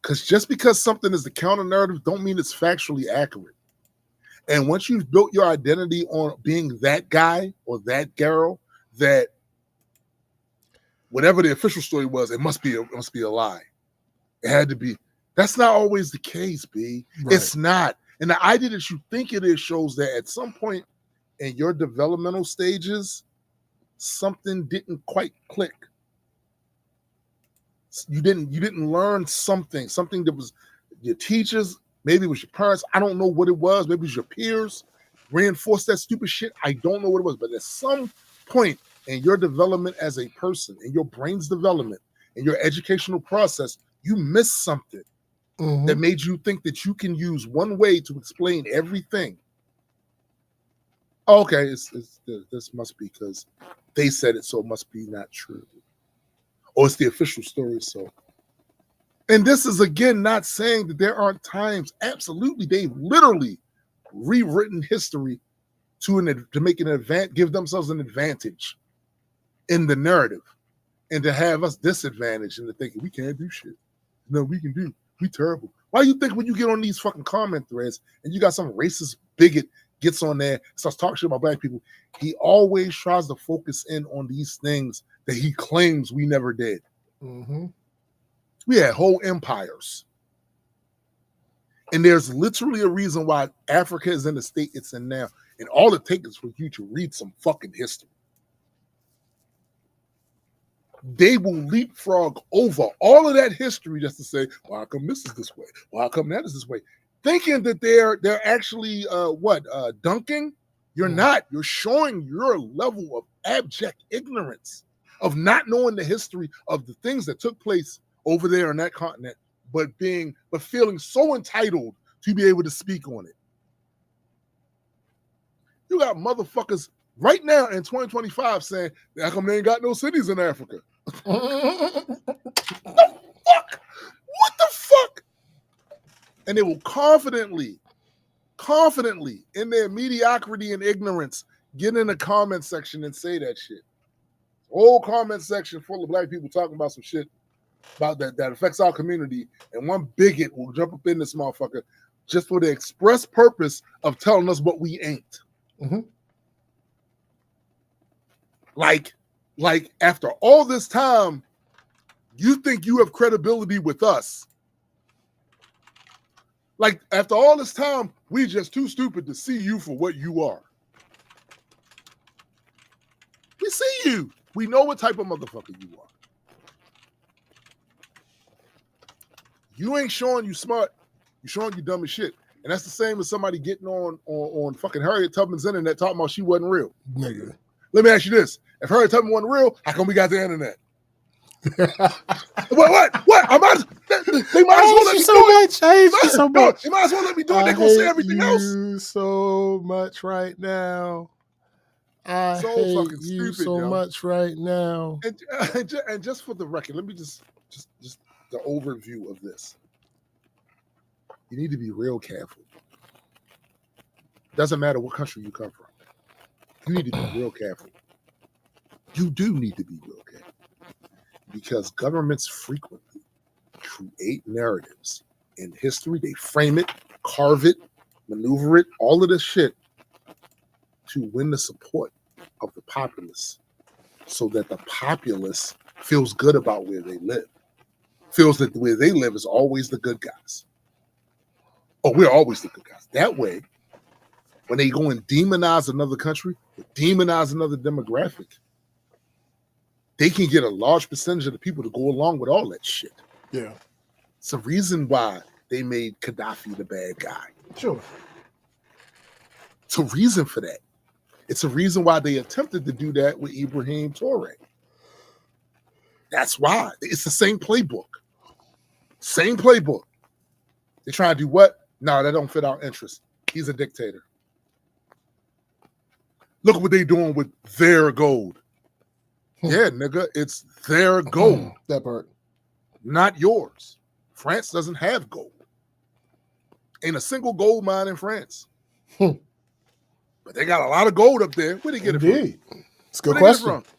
Because just because something is the counter narrative don't mean it's factually accurate. And once you've built your identity on being that guy or that girl, that whatever the official story was, it must be a lie. It had to be. That's not always the case, B. Right. It's not. And the idea that you think it is shows that at some point in your developmental stages, something didn't quite click. You didn't learn something that was your teachers, maybe it was your parents. I don't know what it was. Maybe it was your peers reinforced that stupid shit. I don't know what it was, but at some point in your development as a person, in your brain's development, in your educational process, you missed something that made you think that you can use one way to explain everything. Okay, this must be because they said it, so it must be not true. Or it's the official story, so. And this is, again, not saying that there aren't times. Absolutely, they've literally rewritten history to make give themselves an advantage in the narrative, and to have us disadvantaged into thinking we can't do shit. No, we can do. We terrible. Why do you think when you get on these fucking comment threads and you got some racist bigot gets on there, starts talking shit about black people, he always tries to focus in on these things that he claims we never did. Mm-hmm. We had whole empires. And there's literally a reason why Africa is in the state it's in now. And all it takes is for you to read some fucking history. They will leapfrog over all of that history just to say, well, how come this is this way? Well, how come that is this way? Thinking that they're actually dunking. You're not. You're showing your level of abject ignorance of not knowing the history of the things that took place over there on that continent, but feeling so entitled to be able to speak on it. You got motherfuckers right now in 2025 saying, how come they ain't got no cities in Africa? What the fuck? And they will confidently in their mediocrity and ignorance get in the comment section and say that shit. Whole comment section full of black people talking about some shit about that affects our community, and one bigot will jump up in this motherfucker just for the express purpose of telling us what we ain't. Mm-hmm. Like after all this time, you think you have credibility with us. Like after all this time, we just too stupid to see you for what you are. We see you. We know what type of motherfucker you are. You ain't showing you smart. You showing you dumb as shit. And that's the same as somebody getting on fucking Harriet Tubman's internet talking about she wasn't real. Nigga. Let me ask you this. If Harriet Tubman wasn't real, how come we got the internet? What? They might as well let me do it. I hate you so much. They might as well let me do it. They're going to say everything else. You so much right now. I hate you so much right now. And just for the record, let me just the overview of this. You need to be real careful. Doesn't matter what country you come from. You need to be real careful. You do need to be real careful. Because governments frequently create narratives in history. They frame it, carve it, maneuver it, all of this shit to win the support of the populace so that the populace feels good about where they live. Feels that where they live is always the good guys. Oh, we're always the good guys. That way, when they go and demonize another country, demonize another demographic, they can get a large percentage of the people to go along with all that shit. Yeah. It's a reason why they made Gaddafi the bad guy. Sure. It's a reason for that. It's a reason why they attempted to do that with Ibrahim Traoré. That's why. It's the same playbook. Same playbook. They try to do what? No, that don't fit our interest. He's a dictator. Look what they're doing with their gold. Yeah, nigga, it's their gold. That part. Not yours. France doesn't have gold. Ain't a single gold mine in France. But they got a lot of gold up there. Where they get it Indeed. from? It's a good Where question. they get it from?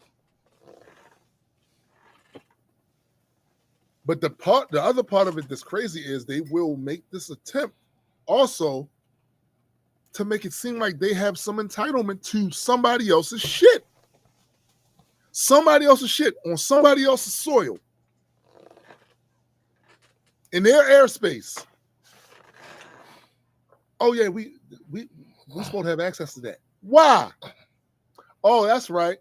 But the other part of it that's crazy is they will make this attempt also to make it seem like they have some entitlement to somebody else's shit. Somebody else's shit on somebody else's soil. In their airspace. Oh yeah, we supposed to have access to that. Why? Oh, that's right.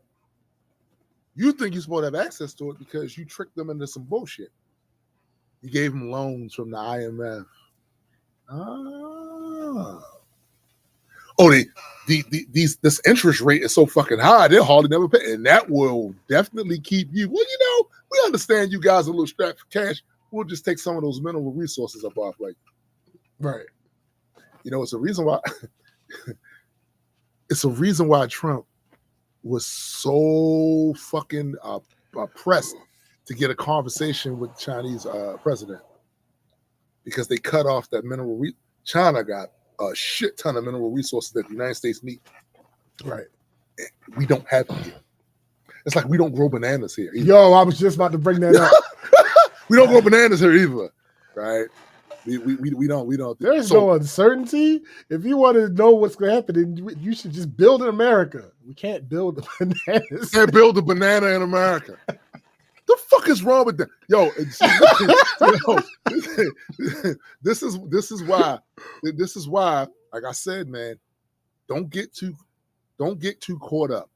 You think you're supposed to have access to it because you tricked them into some bullshit. You gave them loans from the IMF. Ah. Oh, this interest rate is so fucking high, they'll hardly never pay. And that will definitely keep you. Well, we understand you guys are a little strapped for cash. We'll just take some of those mineral resources up off like. Right. It's a reason why Trump was so fucking pressed to get a conversation with the Chinese president because they cut off that mineral. China got a shit ton of mineral resources that the United States need. Right. We don't have it here. It's like we don't grow bananas here. Either. Yo, I was just about to bring that up. We don't grow bananas here either, right? We don't. There's no uncertainty. If you want to know what's going to happen, then you should just build in America. We can't build the bananas. Can't build a banana in America. The fuck is wrong with that? Yo, this is why. Like I said, man, don't get too caught up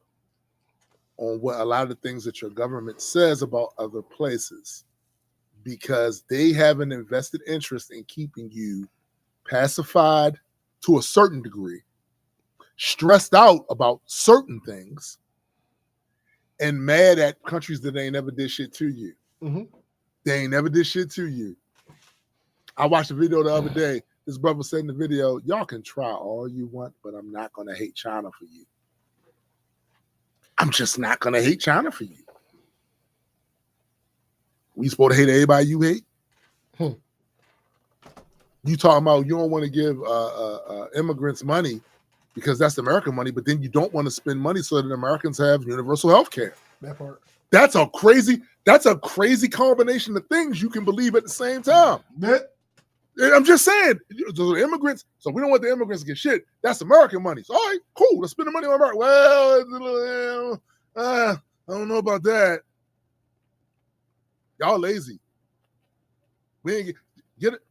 on what a lot of the things that your government says about other places, because they have an invested interest in keeping you pacified to a certain degree, stressed out about certain things, and mad at countries that ain't never did shit to you. Mm-hmm. They ain't never did shit to you. I watched a video the other day. This brother said in the video, y'all can try all you want, but I'm not going to hate China for you. I'm just not going to hate China for you. We supposed to hate everybody you hate? You talking about you don't want to give immigrants money because that's American money, but then you don't want to spend money so that Americans have universal health care. That part. That's a crazy combination of things you can believe at the same time. I'm just saying, the immigrants, so we don't want the immigrants to get shit. That's American money. So, all right, cool. Let's spend the money on America. Well, I don't know about that. Y'all lazy. We ain't get it.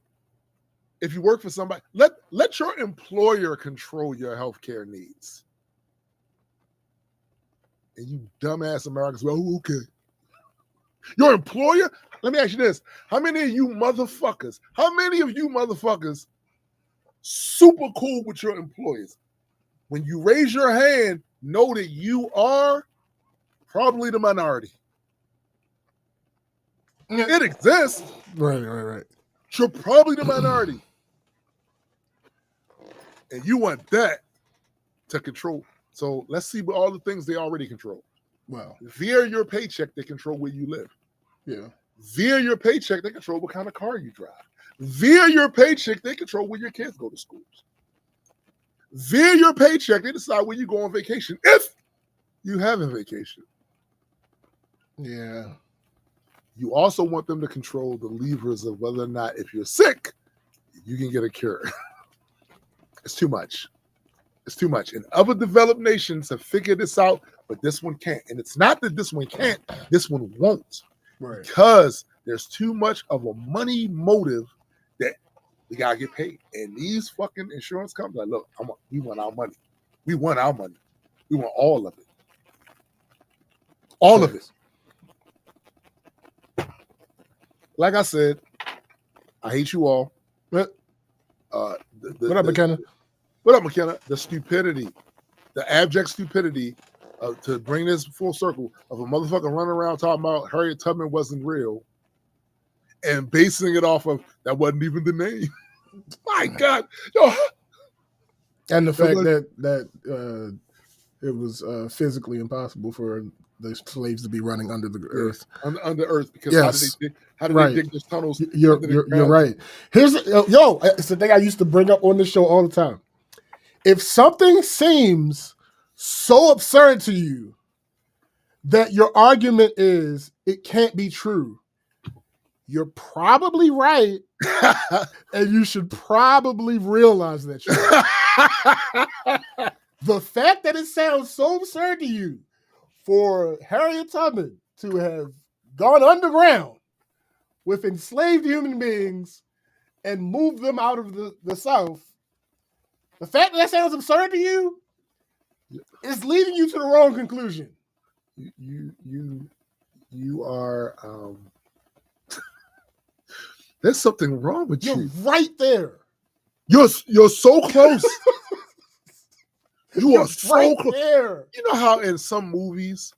If you work for somebody, let your employer control your healthcare needs. And you dumbass Americans, well, okay. Your employer? Let me ask you this. How many of you motherfuckers super cool with your employers? When you raise your hand, know that you are probably the minority. It exists. Right. You're probably the minority. And you want that to control. So let's see what all the things they already control. Wow. Via your paycheck, they control where you live. Yeah. Via your paycheck, they control what kind of car you drive. Via your paycheck, they control where your kids go to schools. Via your paycheck, they decide where you go on vacation, if you have a vacation. Yeah. You also want them to control the levers of whether or not, if you're sick, you can get a cure. It's too much. It's too much. And other developed nations have figured this out, but this one can't. And it's not that this one can't, this one won't. Right. Because there's too much of a money motive that we gotta get paid. And these fucking insurance companies, like, look, we want our money. We want our money. We want all of it. All of it. Like I said, I hate you all. What up, McKenna? What up, McKenna? The stupidity, the abject stupidity to bring this full circle of a motherfucker running around talking about Harriet Tubman wasn't real and basing it off of that wasn't even the name. My God, yo, and the fact that it was physically impossible for the slaves to be running under the earth. Under earth, because Yes. how did they dig those tunnels? You're right. Here's it's the thing I used to bring up on this show all the time. If something seems so absurd to you that your argument is it can't be true, you're probably right, and you should probably realize that you're right. The fact that it sounds so absurd to you for Harriet Tubman to have gone underground with enslaved human beings and moved them out of the South, the fact that sounds absurd to you is leading you to the wrong conclusion. You are there's something wrong with you. You're right there. You're so close. You are so right close. There. You know how in some movies,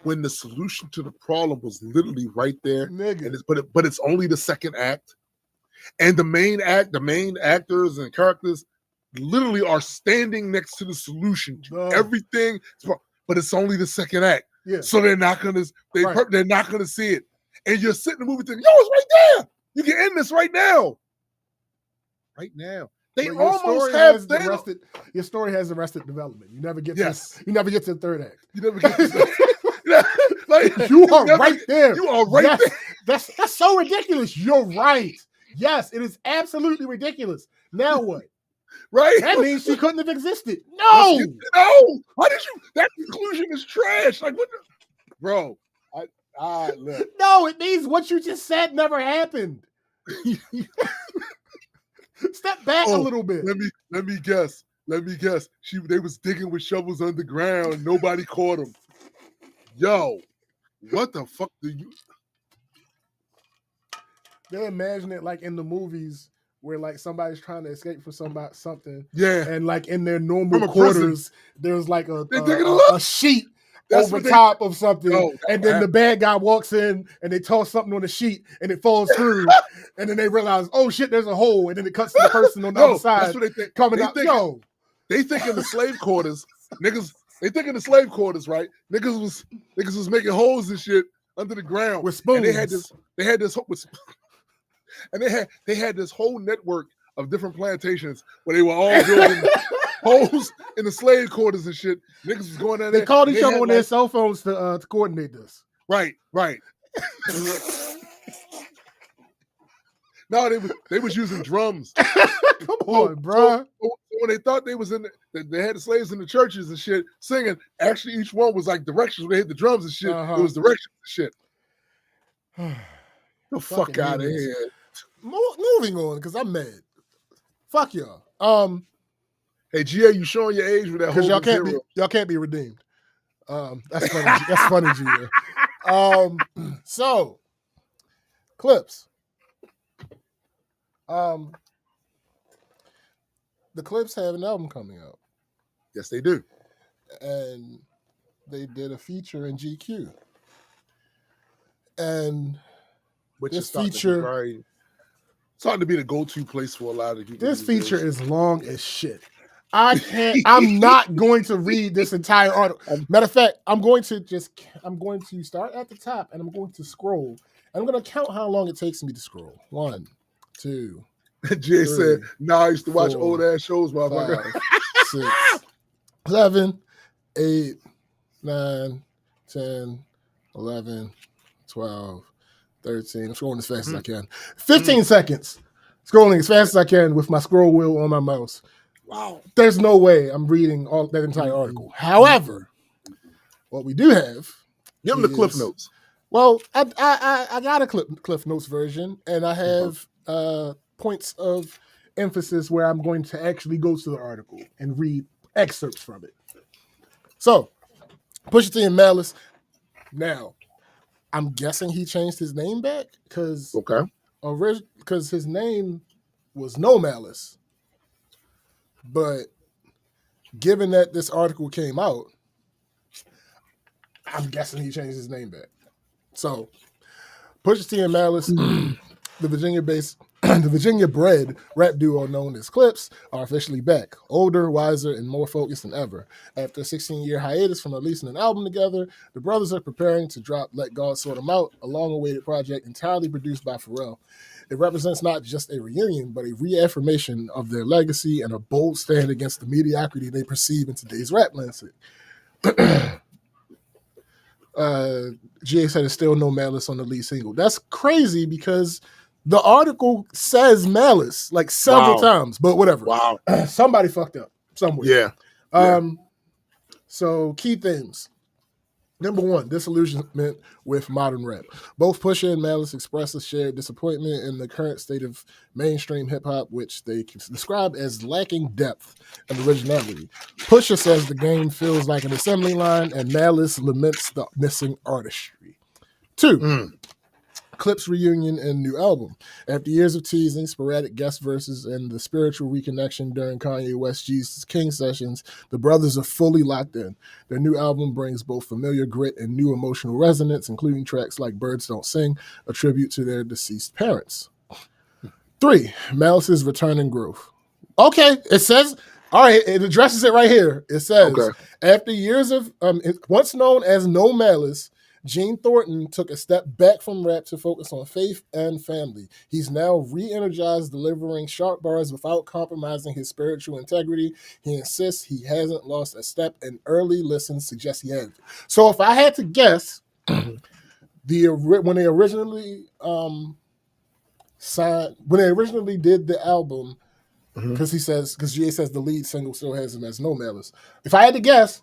when the solution to the problem was literally right there, nigga, but it's only the second act, and the main actors and characters literally are standing next to the solution to everything, but it's only the second act. Yeah. So they're not gonna they're not gonna see it, and you're sitting in the movie thinking, yo, it's right there. You can end this right now. Right now. They almost have your story has arrested development. You never get you never get to the third act. You never get to the like, you are right there. You are right there. That's so ridiculous. You're right. Yes, it is absolutely ridiculous. Now what? Right? That means she couldn't have existed. No. No. Why did you? That conclusion is trash. Like what? Bro, look. No, it means what you just said never happened. Step back a little bit. Let me guess. They was digging with shovels underground. Nobody caught them. Yo, what the fuck do you? They imagine it like in the movies where like somebody's trying to escape from something. Yeah. And like in their normal quarters, there's like a sheet over top of something, and then the bad guy walks in and they toss something on the sheet and it falls through, and then they realize, oh shit, there's a hole, and then it cuts to the person on the other side. That's what they think. Coming out. They think in the slave quarters, niggas. They think in the slave quarters, right? Niggas was making holes and shit under the ground with spoons. And they had this whole network of different plantations where they were all building holes in the slave quarters and shit. Niggas was going down there. They called each other on their cell phones to coordinate this. Right. No, they was using drums. Come on, bro. So when they thought they had the slaves in the churches and shit singing, actually each one was like directions. When they hit the drums and shit, it was directions and shit. The fuck out of here. Moving on, because I'm mad. Fuck y'all. Hey, GA, you showing your age with that whole y'all can't be redeemed. That's funny. That's funny, GA. So Clips. The Clips have an album coming out. Yes, they do. And they did a feature in GQ. And which this is feature starting to be the go-to place for a lot of people. This feature is long as shit. I'm not going to read this entire article. Matter of fact, I'm going to start at the top and I'm going to scroll. And I'm going to count how long it takes me to scroll. 1, 2. Jay said, I used to watch old ass shows, motherfucker. 5, 6, 7, 8, 9, 10, 11, 12, 13. I'm scrolling as fast as I can. 15 seconds. Scrolling as fast as I can with my scroll wheel on my mouse. Wow. There's no way I'm reading all that entire article. However, what we do have. Give them the Cliff Notes. Well, I got a Cliff Notes version, and I have points of emphasis where I'm going to actually go to the article and read excerpts from it. So, Pusha T and Malice. Now, I'm guessing he changed his name back because his name was No Malice. But given that this article came out, I'm guessing he changed his name back. So Pusha T and Malice, the Virginia-based, the Virginia-bred rap duo known as Clips, are officially back, older, wiser, and more focused than ever. After a 16-year hiatus from releasing an album together, the brothers are preparing to drop "Let God Sort 'Em Out," a long-awaited project entirely produced by Pharrell. It represents not just a reunion, but a reaffirmation of their legacy and a bold stand against the mediocrity they perceive in today's rap landscape. GA said there's still no Malice on the lead single. That's crazy because the article says Malice like several times, but whatever. Wow. Somebody fucked up somewhere. Yeah. So key themes. Number one, disillusionment with modern rap. Both Pusha and Malice express a shared disappointment in the current state of mainstream hip hop, which they describe as lacking depth and originality. Pusha says the game feels like an assembly line, and Malice laments the missing artistry. Two, Clips reunion and new album. After years of teasing, sporadic guest verses, and the spiritual reconnection during Kanye West Jesus King sessions, the brothers are fully locked in. Their new album brings both familiar grit and new emotional resonance, including tracks like Birds Don't Sing, a tribute to their deceased parents. 3, Malice's return and growth. Okay, it says, all right, it addresses it right here. It says, after years of, once known as No Malice, Gene Thornton took a step back from rap to focus on faith and family. He's now re-energized, delivering sharp bars without compromising his spiritual integrity. He insists he hasn't lost a step, and early listens suggest he has. So if I had to guess, when they originally did the album, because GA says the lead single still has him as No Malice. If I had to guess,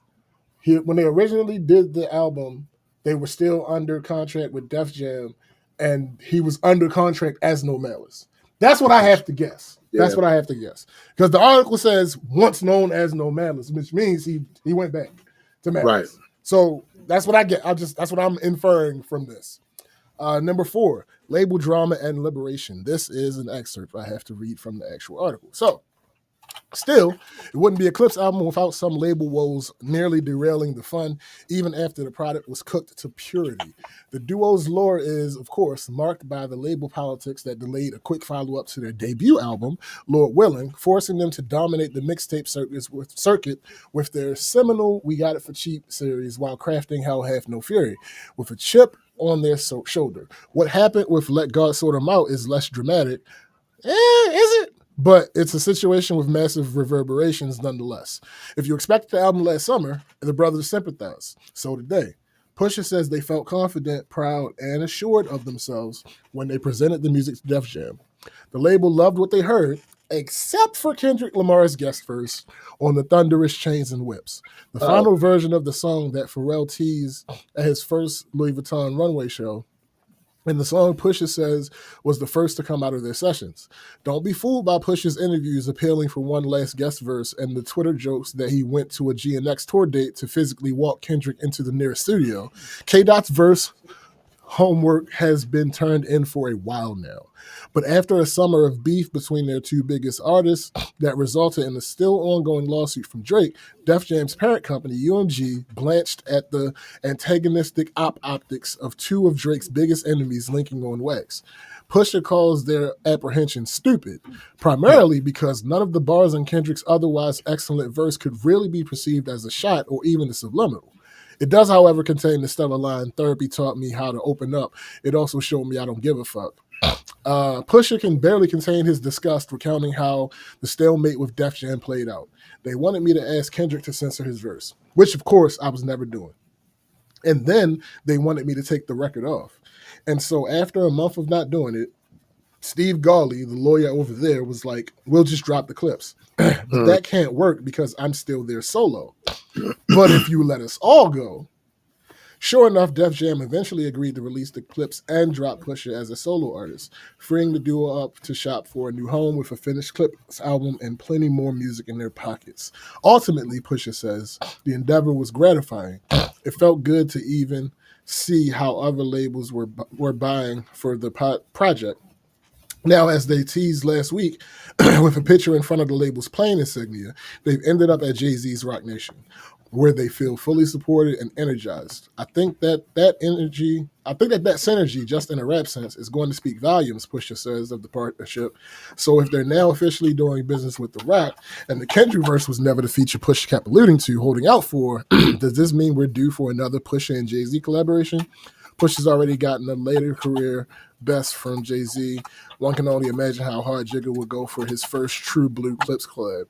when they originally did the album, they were still under contract with Def Jam, and he was under contract as No Malice. That's what I have to guess. Yeah. That's what I have to guess. Because the article says once known as No Malice, which means he went back to Malice. Right. So that's what I get. That's what I'm inferring from this. Number 4, label drama and liberation. This is an excerpt I have to read from the actual article. So, still, it wouldn't be a Clips album without some label woes nearly derailing the fun, even after the product was cooked to purity. The duo's lore is, of course, marked by the label politics that delayed a quick follow-up to their debut album, Lord Willing, forcing them to dominate the mixtape circuit with their seminal We Got It For Cheap series while crafting Hell Hath No Fury, with a chip on their shoulder. What happened with Let God Sort 'Em Out is less dramatic. Is it? But it's a situation with massive reverberations nonetheless. If you expected the album last summer, the brothers sympathized. So did they. Pusha says they felt confident, proud, and assured of themselves when they presented the music to Def Jam. The label loved what they heard, except for Kendrick Lamar's guest verse on the thunderous Chains and Whips. The final version of the song that Pharrell teased at his first Louis Vuitton runway show, and the song Pusha says was the first to come out of their sessions. Don't be fooled by Pusha's interviews appealing for one last guest verse and the Twitter jokes that he went to a GNX tour date to physically walk Kendrick into the nearest studio. K-Dot's verse homework has been turned in for a while now. But after a summer of beef between their two biggest artists that resulted in a still ongoing lawsuit from Drake, Def Jam's parent company, UMG, blanched at the antagonistic optics of two of Drake's biggest enemies linking on wax. Pusha calls their apprehension stupid, primarily because none of the bars in Kendrick's otherwise excellent verse could really be perceived as a shot or even a subliminal. It does, however, contain the stellar line, "Therapy taught me how to open up. It also showed me I don't give a fuck." Pusha can barely contain his disgust, recounting how the stalemate with Def Jam played out. They wanted me to ask Kendrick to censor his verse, which, of course, I was never doing. And then they wanted me to take the record off. And so after a month of not doing it, Steve Gawley, the lawyer over there, was like, we'll just drop the clips. But that can't work because I'm still there solo. But if you let us all go. Sure enough, Def Jam eventually agreed to release the clips and drop Pusha as a solo artist, freeing the duo up to shop for a new home with a finished clips album and plenty more music in their pockets. Ultimately, Pusha says, the endeavor was gratifying. It felt good to even see how other labels were buying for the project. Now, as they teased last week, with a picture in front of the label's playing insignia, they've ended up at Jay-Z's Rock Nation. where they feel fully supported and energized. I think that synergy, just in a rap sense, is going to speak volumes, Pusha says of the partnership. So if they're now officially doing business with The Rock, and the Kendrick verse was never the feature Pusha kept alluding to, holding out for, does this mean we're due for another Pusha and Jay-Z collaboration? Pusha's already gotten a later career best from Jay-Z. One can only imagine how hard Jigga would go for his first true Blue Clips collab.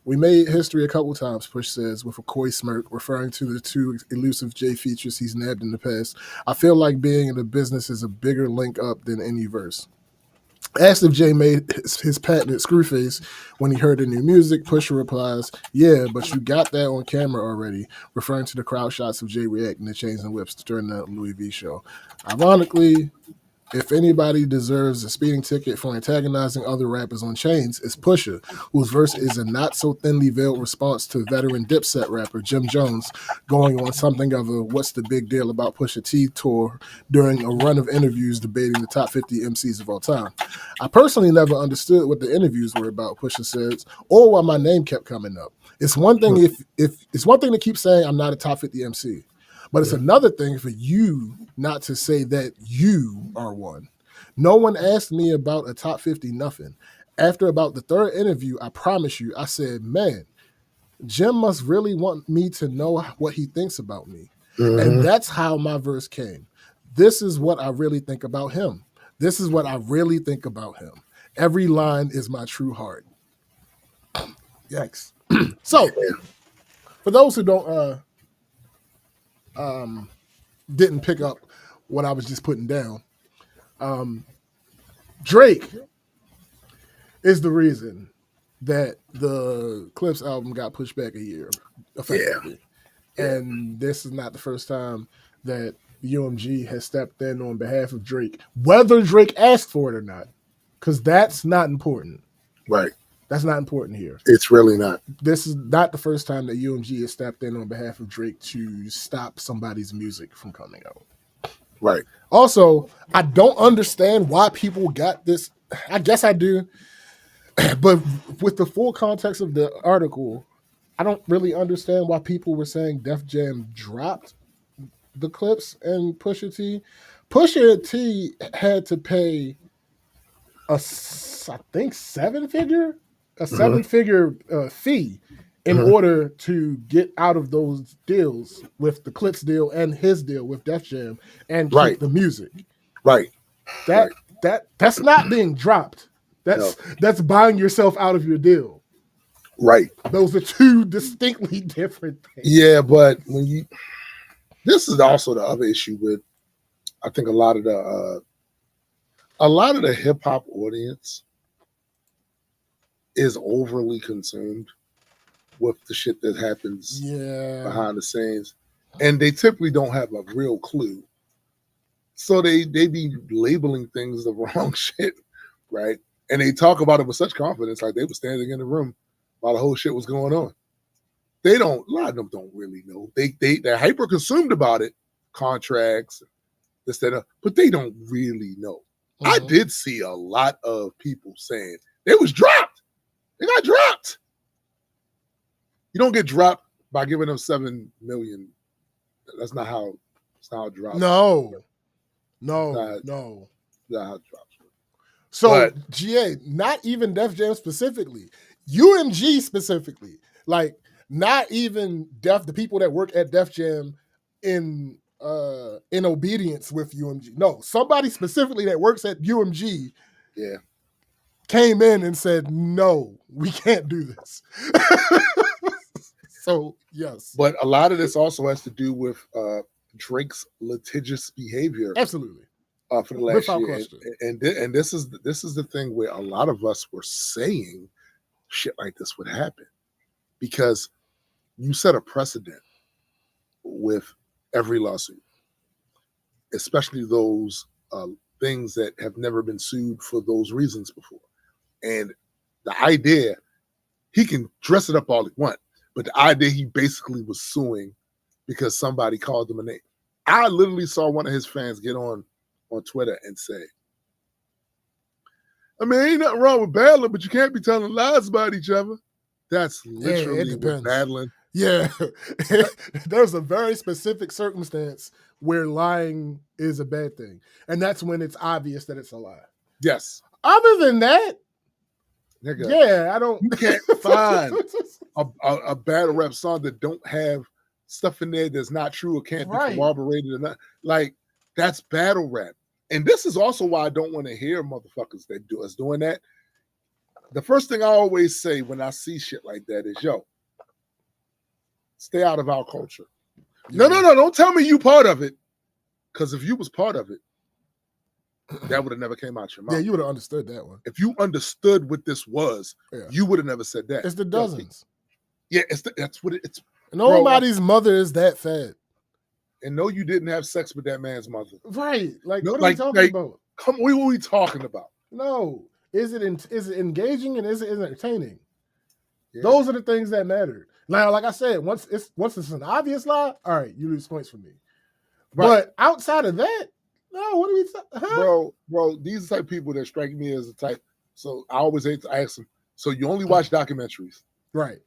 We made history a couple times, Push says, with a coy smirk, referring to the two elusive J features he's nabbed in the past. I feel like being in the business is a bigger link up than any verse. Asked if Jay made his patented screw face when he heard the new music, Pusha replies, "Yeah, but you got that on camera already," referring to the crowd shots of Jay reacting to Chains and Whips during the Louis V show. Ironically, if anybody deserves a speeding ticket for antagonizing other rappers on Chains, it's Pusha, whose verse is a not so thinly veiled response to veteran Dipset rapper Jim Jones going on something of a "what's the big deal about Pusha T" tour during a run of interviews debating the top 50 MCs of all time. I personally never understood what the interviews were about, Pusha says, or why my name kept coming up. It's one thing if it's one thing to keep saying I'm not a top 50 MC. But it's another thing for you not to say that you are one. No one asked me about a top 50 nothing. After about the third interview, I promise you, I said, man, Jim must really want me to know what he thinks about me. And that's how my verse came. This is what I really think about him. This is what I really think about him. Every line is my true heart. Yikes. So, for those who didn't pick up what I was just putting down, Drake is the reason that the Clips album got pushed back a year, effectively. And this is not the first time that UMG has stepped in on behalf of Drake, whether Drake asked for it or not, because that's not important. Right. That's not important here. It's really not. This is not the first time that UMG has stepped in on behalf of Drake to stop somebody's music from coming out. Right. Also, I don't understand why people got this. I guess I do. But with the full context of the article, I don't really understand why people were saying Def Jam dropped the Clips and Pusha T. Pusha T had to pay I think seven-figure fee in order to get out of those deals with the Clips deal and his deal with Def Jam and keep the music. Right. That's not being dropped. That's buying yourself out of your deal. Right. Those are two distinctly different things. Yeah, but this is also the other issue with, I think a lot of the hip hop audience is overly consumed with the shit that happens behind the scenes, and they typically don't have a real clue. So they be labeling things the wrong shit, right? And they talk about it with such confidence, like they were standing in the room while the whole shit was going on. A lot of them don't really know. They're hyper consumed about it, contracts, this, that, but they don't really know. I did see a lot of people saying they was dropped. They got dropped. You don't get dropped by giving them $7 million. That's not how it drops. No. Not how it drops. So GA, not even Def Jam specifically, UMG specifically, like not even the people that work at Def Jam in obedience with UMG. No, somebody specifically that works at UMG came in and said, no, we can't do this. So, yes. But a lot of this also has to do with Drake's litigious behavior. Absolutely. For the last year. And this is the thing where a lot of us were saying shit like this would happen, because you set a precedent with every lawsuit, especially those things that have never been sued for those reasons before. And the idea, he can dress it up all he wants, but the idea he basically was suing because somebody called him a name. I literally saw one of his fans get on Twitter and say, I mean, ain't nothing wrong with battling, but you can't be telling lies about each other. That's literally what battling Yeah. There's a very specific circumstance where lying is a bad thing. And that's when it's obvious that it's a lie. Yes. Other than that, Nigga, yeah, I don't. you can't find a battle rap song that don't have stuff in there that's not true or can't Right. be corroborated or not. Like, that's battle rap. And this is also why I don't want to hear motherfuckers that do us doing that. The first thing I always say when I see shit like that is, yo, stay out of our culture. Yeah. No, don't tell me you part of it. Because if you was part of it, that would have never came out your mouth. Yeah, you would have understood that one. If you understood what this was, you would have never said that. It's the dozens. Yeah, that's what it's. Nobody's mother is that fat. And no, you didn't have sex with that man's mother. Right. Like, no, what are we talking about? What are we talking about? No. Is it engaging and is it entertaining? Yeah. Those are the things that matter. Now, like I said, once it's an obvious lie, all right, you lose points for me. Right. But outside of that, no, what are we talking? Bro, these are the type of people that strike me as the type. So I always hate to ask them, so you only watch documentaries. Right.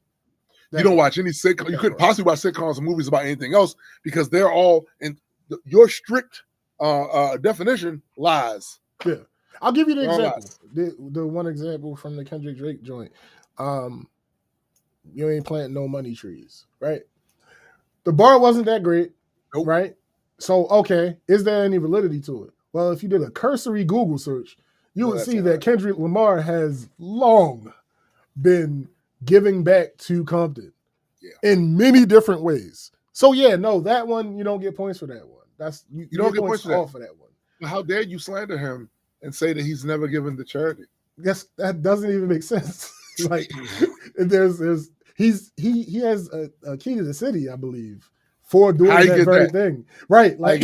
You don't watch any sitcoms. You couldn't possibly watch sitcoms or movies about anything else because they're all in your strict definition lies. Yeah. I'll give you the example. The one example from the Kendrick Drake joint. You ain't planting no money trees, right? The bar wasn't that great, right? So, okay, is there any validity to it? Well, if you did a cursory Google search, you would see that Kendrick Lamar has long been giving back to Compton in many different ways. So, yeah, no, that one, you don't get points for that one. That's you don't get points for that one. How dare you slander him and say that he's never given to charity? Yes, that doesn't even make sense. Like, he has a key to the city, I believe, for doing that very thing. Right. Like,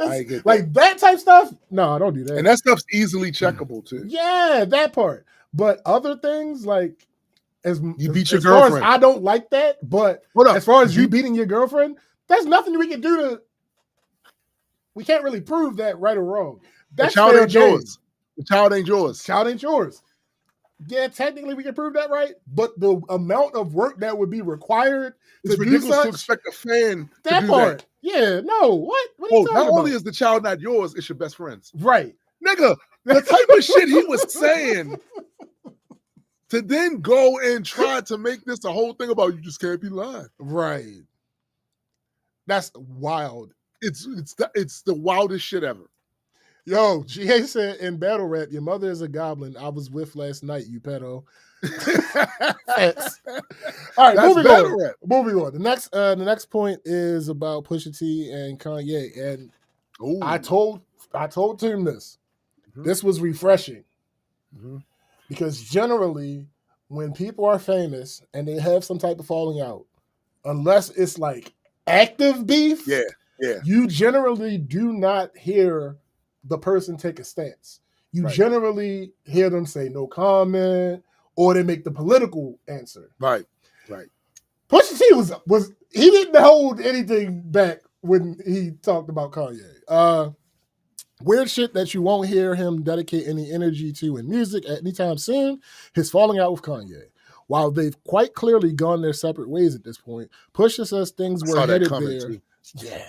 I get like that type stuff. No, I don't do that. And that stuff's easily checkable too. Yeah, that part. But other things like you beat your girlfriend. I don't like that. But as far as you beating your girlfriend, there's nothing we can do to. We can't really prove that right or wrong. That's the child ain't yours. The child ain't yours. Child ain't yours. Yeah, technically we can prove that right, but the amount of work that would be required it's ridiculous to expect a fan that to do part. That. Yeah, no. What are you talking about? Not only is the child not yours, it's your best friend's. Right. Nigga, the type of shit he was saying to then go and try to make this a whole thing about you just can't be lying. Right. That's wild. It's the wildest shit ever. Yo, GA said in battle rap, your mother is a goblin I was with last night, you pedo. All right, moving on. The next point is about Pusha T and Kanye. And I told Tim this. Mm-hmm. This was refreshing. Mm-hmm. Because generally, when people are famous and they have some type of falling out, unless it's like active beef, you generally do not hear the person take a stance. You generally hear them say no comment, or they make the political answer. Right. Pusha T was he didn't hold anything back when he talked about Kanye. Weird shit that you won't hear him dedicate any energy to in music anytime soon. His falling out with Kanye. While they've quite clearly gone their separate ways at this point, Pusha says things were headed there. Too. Yeah.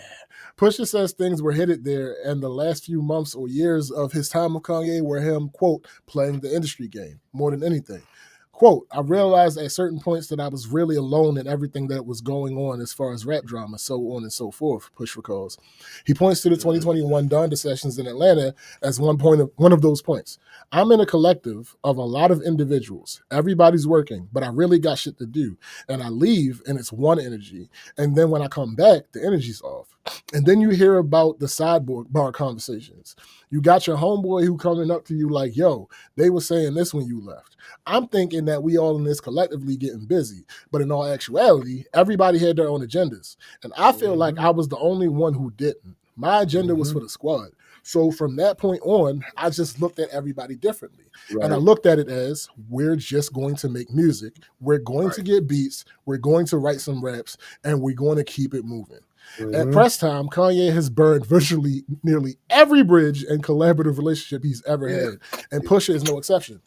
Pusha says things were headed there, and the last few months or years of his time with Kanye were him, quote, playing the industry game more than anything. Quote, I realized at certain points that I was really alone in everything that was going on as far as rap drama, so on and so forth, Push recalls. He points to the 2021 Donda sessions in Atlanta as one of those points. I'm in a collective of a lot of individuals. Everybody's working, but I really got shit to do. And I leave, and it's one energy. And then when I come back, the energy's off. And then you hear about the sidebar conversations. You got your homeboy who coming up to you like, yo, they were saying this when you left. I'm thinking that we all in this collectively getting busy. But in all actuality, everybody had their own agendas. And I feel like I was the only one who didn't. My agenda was for the squad. So from that point on, I just looked at everybody differently. Right. And I looked at it as, we're just going to make music. We're going to get beats. We're going to write some raps. And we're going to keep it moving. Mm-hmm. At press time, Kanye has burned virtually nearly every bridge and collaborative relationship he's ever had. And Pusha is no exception.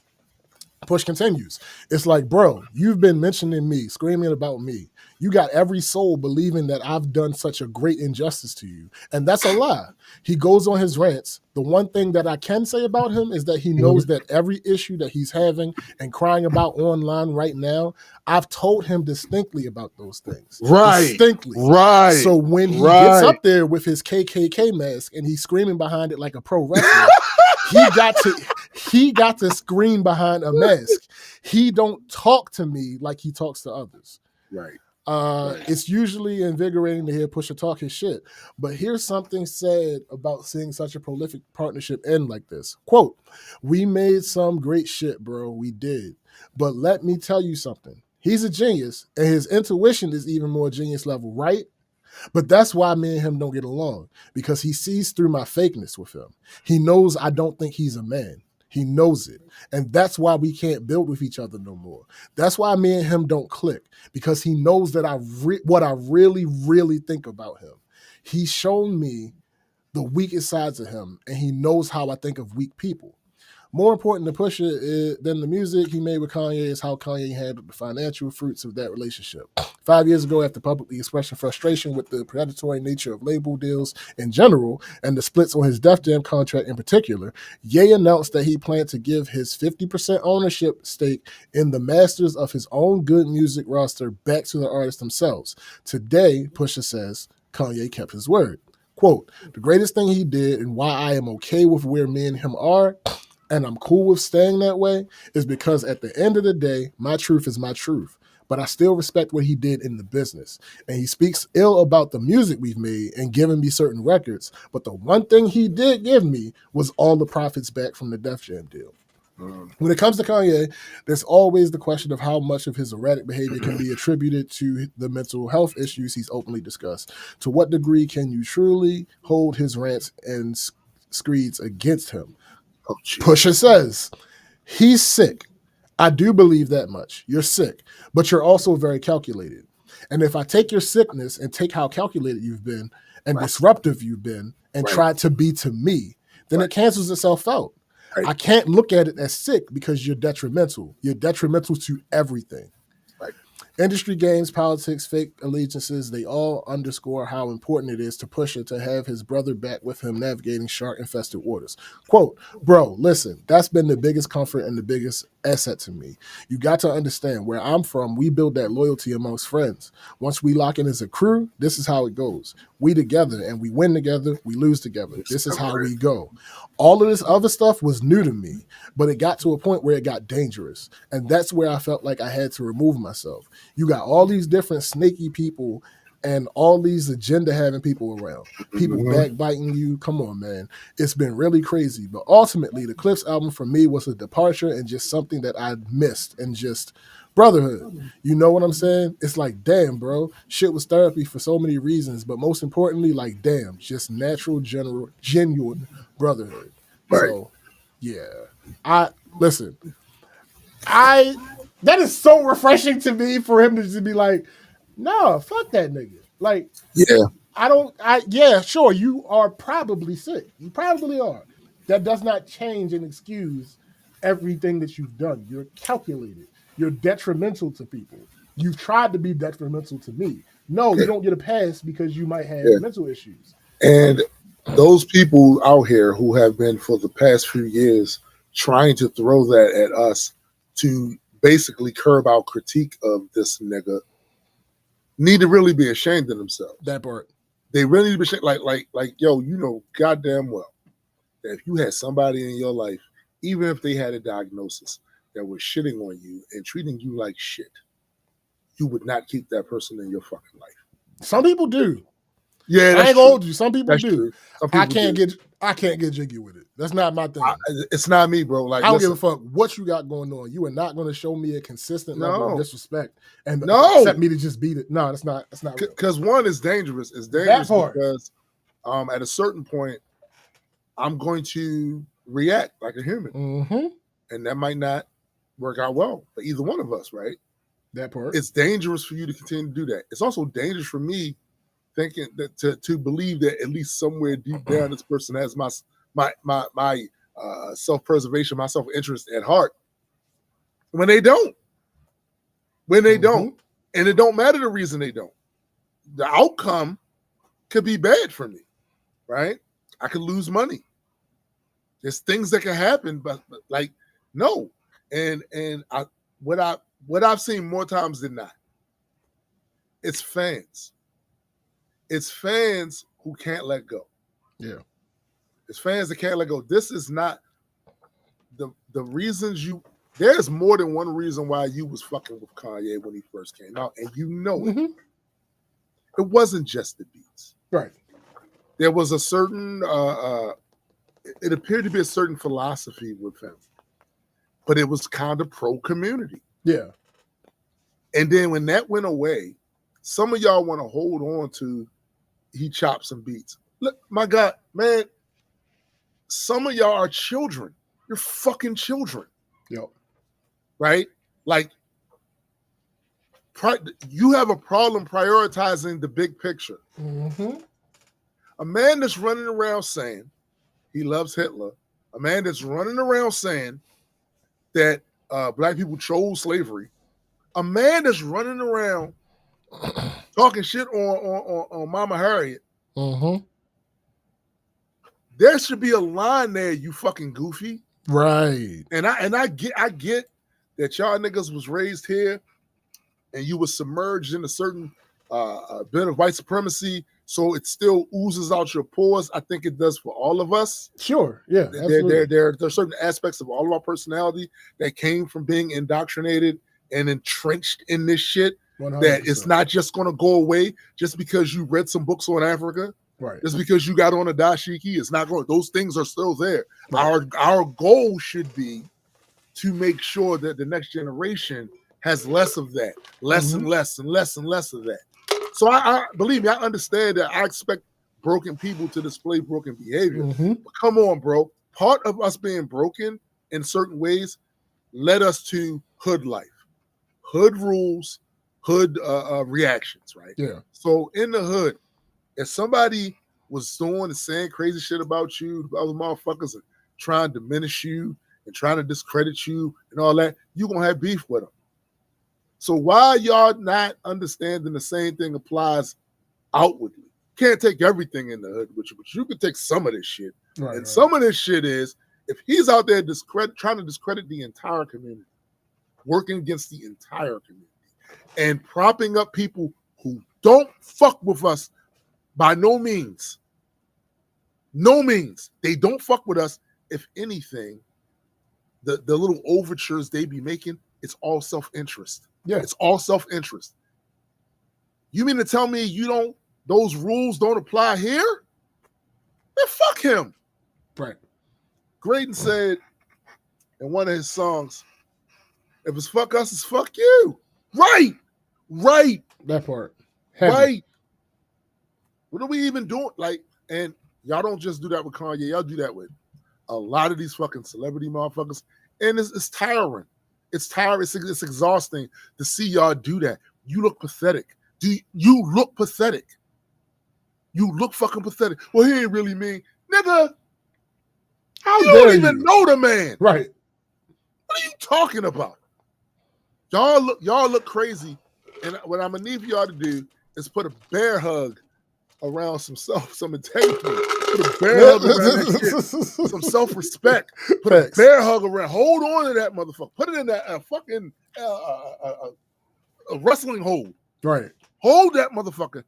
Push continues. It's like, bro, you've been mentioning me, screaming about me. You got every soul believing that I've done such a great injustice to you. And that's a lie. He goes on his rants. The one thing that I can say about him is that he knows that every issue that he's having and crying about online right now, I've told him distinctly about those things. Right. Distinctly. Right. So when he gets up there with his KKK mask and he's screaming behind it like a pro wrestler, he got to scream behind a mask. He don't talk to me like he talks to others. Right. It's usually invigorating to hear Pusha talk his shit. But here's something sad about seeing such a prolific partnership end like this. Quote, we made some great shit, bro. We did. But let me tell you something. He's a genius, and his intuition is even more genius level, right? But that's why me and him don't get along, because he sees through my fakeness with him. He knows I don't think he's a man. He knows it. And that's why we can't build with each other no more. That's why me and him don't click, because he knows that what I really, really think about him. He's shown me the weakest sides of him, and he knows how I think of weak people. More important to Pusha than the music he made with Kanye is how Kanye handled the financial fruits of that relationship. 5 years ago, after publicly expressing frustration with the predatory nature of label deals in general and the splits on his Def Jam contract in particular, Ye announced that he planned to give his 50% ownership stake in the masters of his own good music roster back to the artists themselves. Today, Pusha says Kanye kept his word. Quote, the greatest thing he did and why I am okay with where me and him are, and I'm cool with staying that way, is because at the end of the day, my truth is my truth. But I still respect what he did in the business. And he speaks ill about the music we've made and given me certain records. But the one thing he did give me was all the profits back from the Def Jam deal. When it comes to Kanye, there's always the question of how much of his erratic behavior can be attributed to the mental health issues he's openly discussed. To what degree can you truly hold his rants and screeds against him? Oh, Pusha says, he's sick. I do believe that much. You're sick, but you're also very calculated. And if I take your sickness and take how calculated you've been and disruptive you've been and try to be to me, then it cancels itself out. I can't look at it as sick because you're detrimental. You're detrimental to everything. Industry games, politics, fake allegiances, they all underscore how important it is to Pusha to have his brother back with him navigating shark-infested waters. Quote, bro, listen, that's been the biggest comfort and the biggest asset to me. You got to understand, where I'm from, we build that loyalty amongst friends. Once we lock in as a crew, this is how it goes. We together, and we win together, we lose together. This is how we go. All of this other stuff was new to me, but it got to a point where it got dangerous. And that's where I felt like I had to remove myself. You got all these different snaky people and all these agenda-having people around. People backbiting you. Come on, man. It's been really crazy. But ultimately, the Clips album for me was a departure and just something that I missed and just brotherhood. You know what I'm saying? It's like, damn, bro. Shit was therapy for so many reasons. But most importantly, like, damn, just natural, genuine brotherhood. So, yeah. That is so refreshing to me for him to just be like, no, fuck that nigga. Like, sure, you are probably sick. You probably are. That does not change and excuse everything that you've done. You're calculated. You're detrimental to people. You've tried to be detrimental to me. No, you don't get a pass because you might have mental issues. And those people out here who have been for the past few years trying to throw that at us to basically curb our critique of this nigga need to really be ashamed of themselves. That part. They really need to be ashamed. Like, yo, you know goddamn well that if you had somebody in your life, even if they had a diagnosis, that was shitting on you and treating you like shit, you would not keep that person in your fucking life. Some people do. Yeah, I ain't gonna hold you. Some people do. Some people I can't get jiggy with it. That's not my thing. It's not me, bro. Like, I don't give a fuck what you got going on. You are not going to show me a consistent level of disrespect and accept me to just beat it. No, that's not. Because one is dangerous. It's dangerous because at a certain point, I'm going to react like a human, and that might not work out well for either one of us, right? That part. It's dangerous for you to continue to do that. It's also dangerous for me thinking that to believe that at least somewhere deep down this person has my self-preservation, my self-interest at heart. when they don't. When they Mhm. don't. And it don't matter the reason they don't. The outcome could be bad for me, right? I could lose money. There's things that can happen, but like, no. And what I've seen more times than not, it's fans. It's fans who can't let go. Yeah. It's fans that can't let go. This is not the reasons you. There's more than one reason why you was fucking with Kanye when he first came out, and you know it. Mhm. It wasn't just the beats. Right. There was a certain. It appeared to be a certain philosophy with him, but it was kind of pro community. Yeah. And then when that went away, some of y'all want to hold on to he chopped some beats. Look, my God, man, some of y'all are children. You're fucking children, Yep. right? Like, you have a problem prioritizing the big picture. Mm-hmm. A man that's running around saying he loves Hitler, a man that's running around saying that black people chose slavery, a man that's running around talking shit on Mama Harriet. Mm-hmm. There should be a line there, you fucking goofy. Right. And I get that y'all niggas was raised here and you was submerged in a certain bit of white supremacy, so it still oozes out your pores. I think it does for all of us. Sure. Yeah. Absolutely. There are certain aspects of all of our personality that came from being indoctrinated and entrenched in this shit 100%. that it's not just going to go away just because you read some books on Africa. Right. Just because you got on a dashiki, it's not going. Those things are still there. Right. Our goal should be to make sure that the next generation has less of that, less and less and less and less of that. So I believe me, I understand that. I expect broken people to display broken behavior. Mm-hmm. But come on, bro. Part of us being broken in certain ways led us to hood life, hood rules, hood reactions, right? Yeah. So in the hood, if somebody was doing and saying crazy shit about you, those motherfuckers are trying to diminish you and trying to discredit you and all that, you're going to have beef with them. So why y'all not understanding the same thing applies outwardly? Can't take everything in the hood with you, but you can take some of this shit. Right. And some of this shit is, if he's out there trying to discredit the entire community, working against the entire community, and propping up people who don't fuck with us by no means. No means. They don't fuck with us. If anything, the little overtures they be making, it's all self-interest. Yeah. It's all self-interest. You mean to tell me those rules don't apply here? Man, fuck him. Right. Graydon said in one of his songs, if it's fuck us, it's fuck you. Right. Right. That part. Heavy. Right. What are we even doing? Like, and y'all don't just do that with Kanye. Y'all do that with a lot of these fucking celebrity motherfuckers. And it's tiring. It's tiring. It's exhausting to see y'all do that. You look pathetic. You look pathetic. You look fucking pathetic. Well, he ain't really mean. Nigga, How you dare don't even know the man. Right. What are you talking about? Y'all look crazy. And what I'm gonna need for y'all to do is put a bear hug around some integrity. Put a bear hug around that shit. Some self-respect. Put a bear hug around. Hold on to that motherfucker. Put it in that fucking a wrestling hold. Right. Hold that motherfucker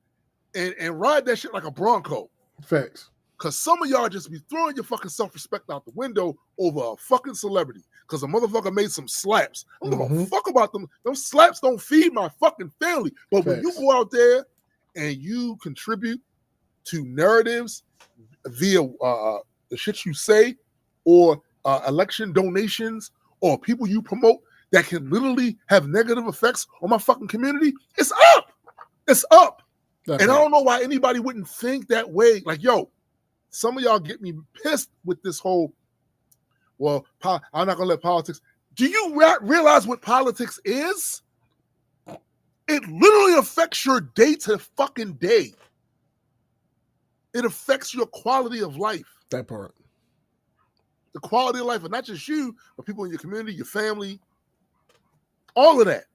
and ride that shit like a Bronco. Facts. Because some of y'all just be throwing your fucking self-respect out the window over a fucking celebrity. Because a motherfucker made some slaps. I don't give a fuck about them. Those slaps don't feed my fucking family. But when you go out there and you contribute to narratives via the shit you say or election donations or people you promote that can literally have negative effects on my fucking community, it's up. It's up. And I don't know why anybody wouldn't think that way. Like, yo, some of y'all get me pissed with this whole, well, I'm not going to let politics. Do you realize what politics is? It literally affects your day to fucking day. It affects your quality of life. That part. The quality of life of not just you, but people in your community, your family. All of that.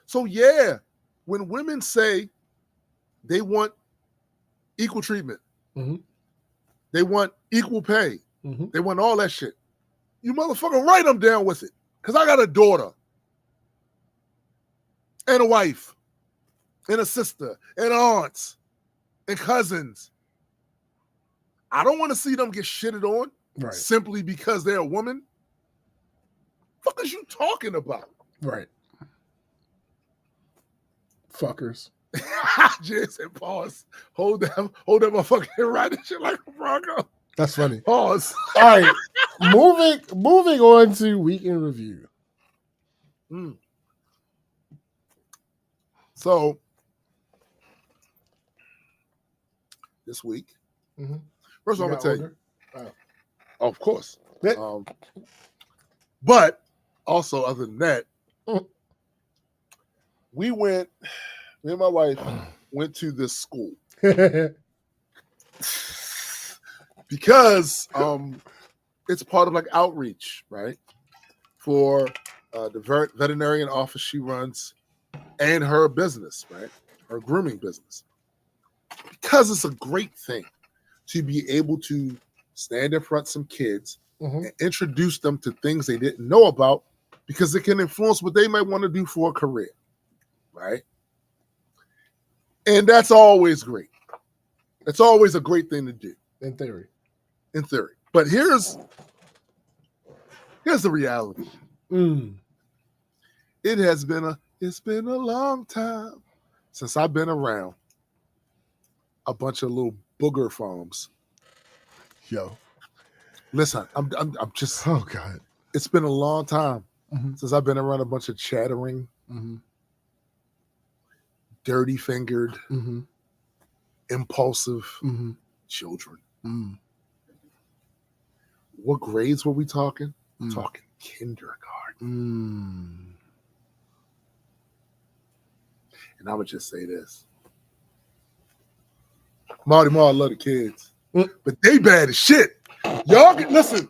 So yeah, when women say they want equal treatment, Mhm. they want equal pay, Mhm. they want all that shit, you motherfucker write them down with it. Because I got a daughter and a wife and a sister and aunts and cousins. I don't want to see them get shitted on Right. simply because they're a woman. What the fuck is you talking about? Right. Fuckers. Jason, pause. Hold that motherfucker riding shit like a Bronco. That's funny. Pause. All right. moving on to week in review. So this week, first of all, I'm gonna tell you. Of course. But also, other than that, me and my wife went to this school because it's part of like outreach, right? For the veterinarian office she runs and her business, right? Her grooming business. Because it's a great thing to be able to stand in front of some kids and introduce them to things they didn't know about because it can influence what they might want to do for a career, right? And that's always great. That's always a great thing to do. In theory. But here's the reality. It's been a long time since I've been around a bunch of little booger farms. Yo. Listen, I'm just. Oh God. It's been a long time since I've been around a bunch of chattering, dirty-fingered, impulsive children. What grades were we talking? We're talking kindergarten. And I'm gonna just say this: Marty Marr love the kids, but they bad as shit. Y'all can listen.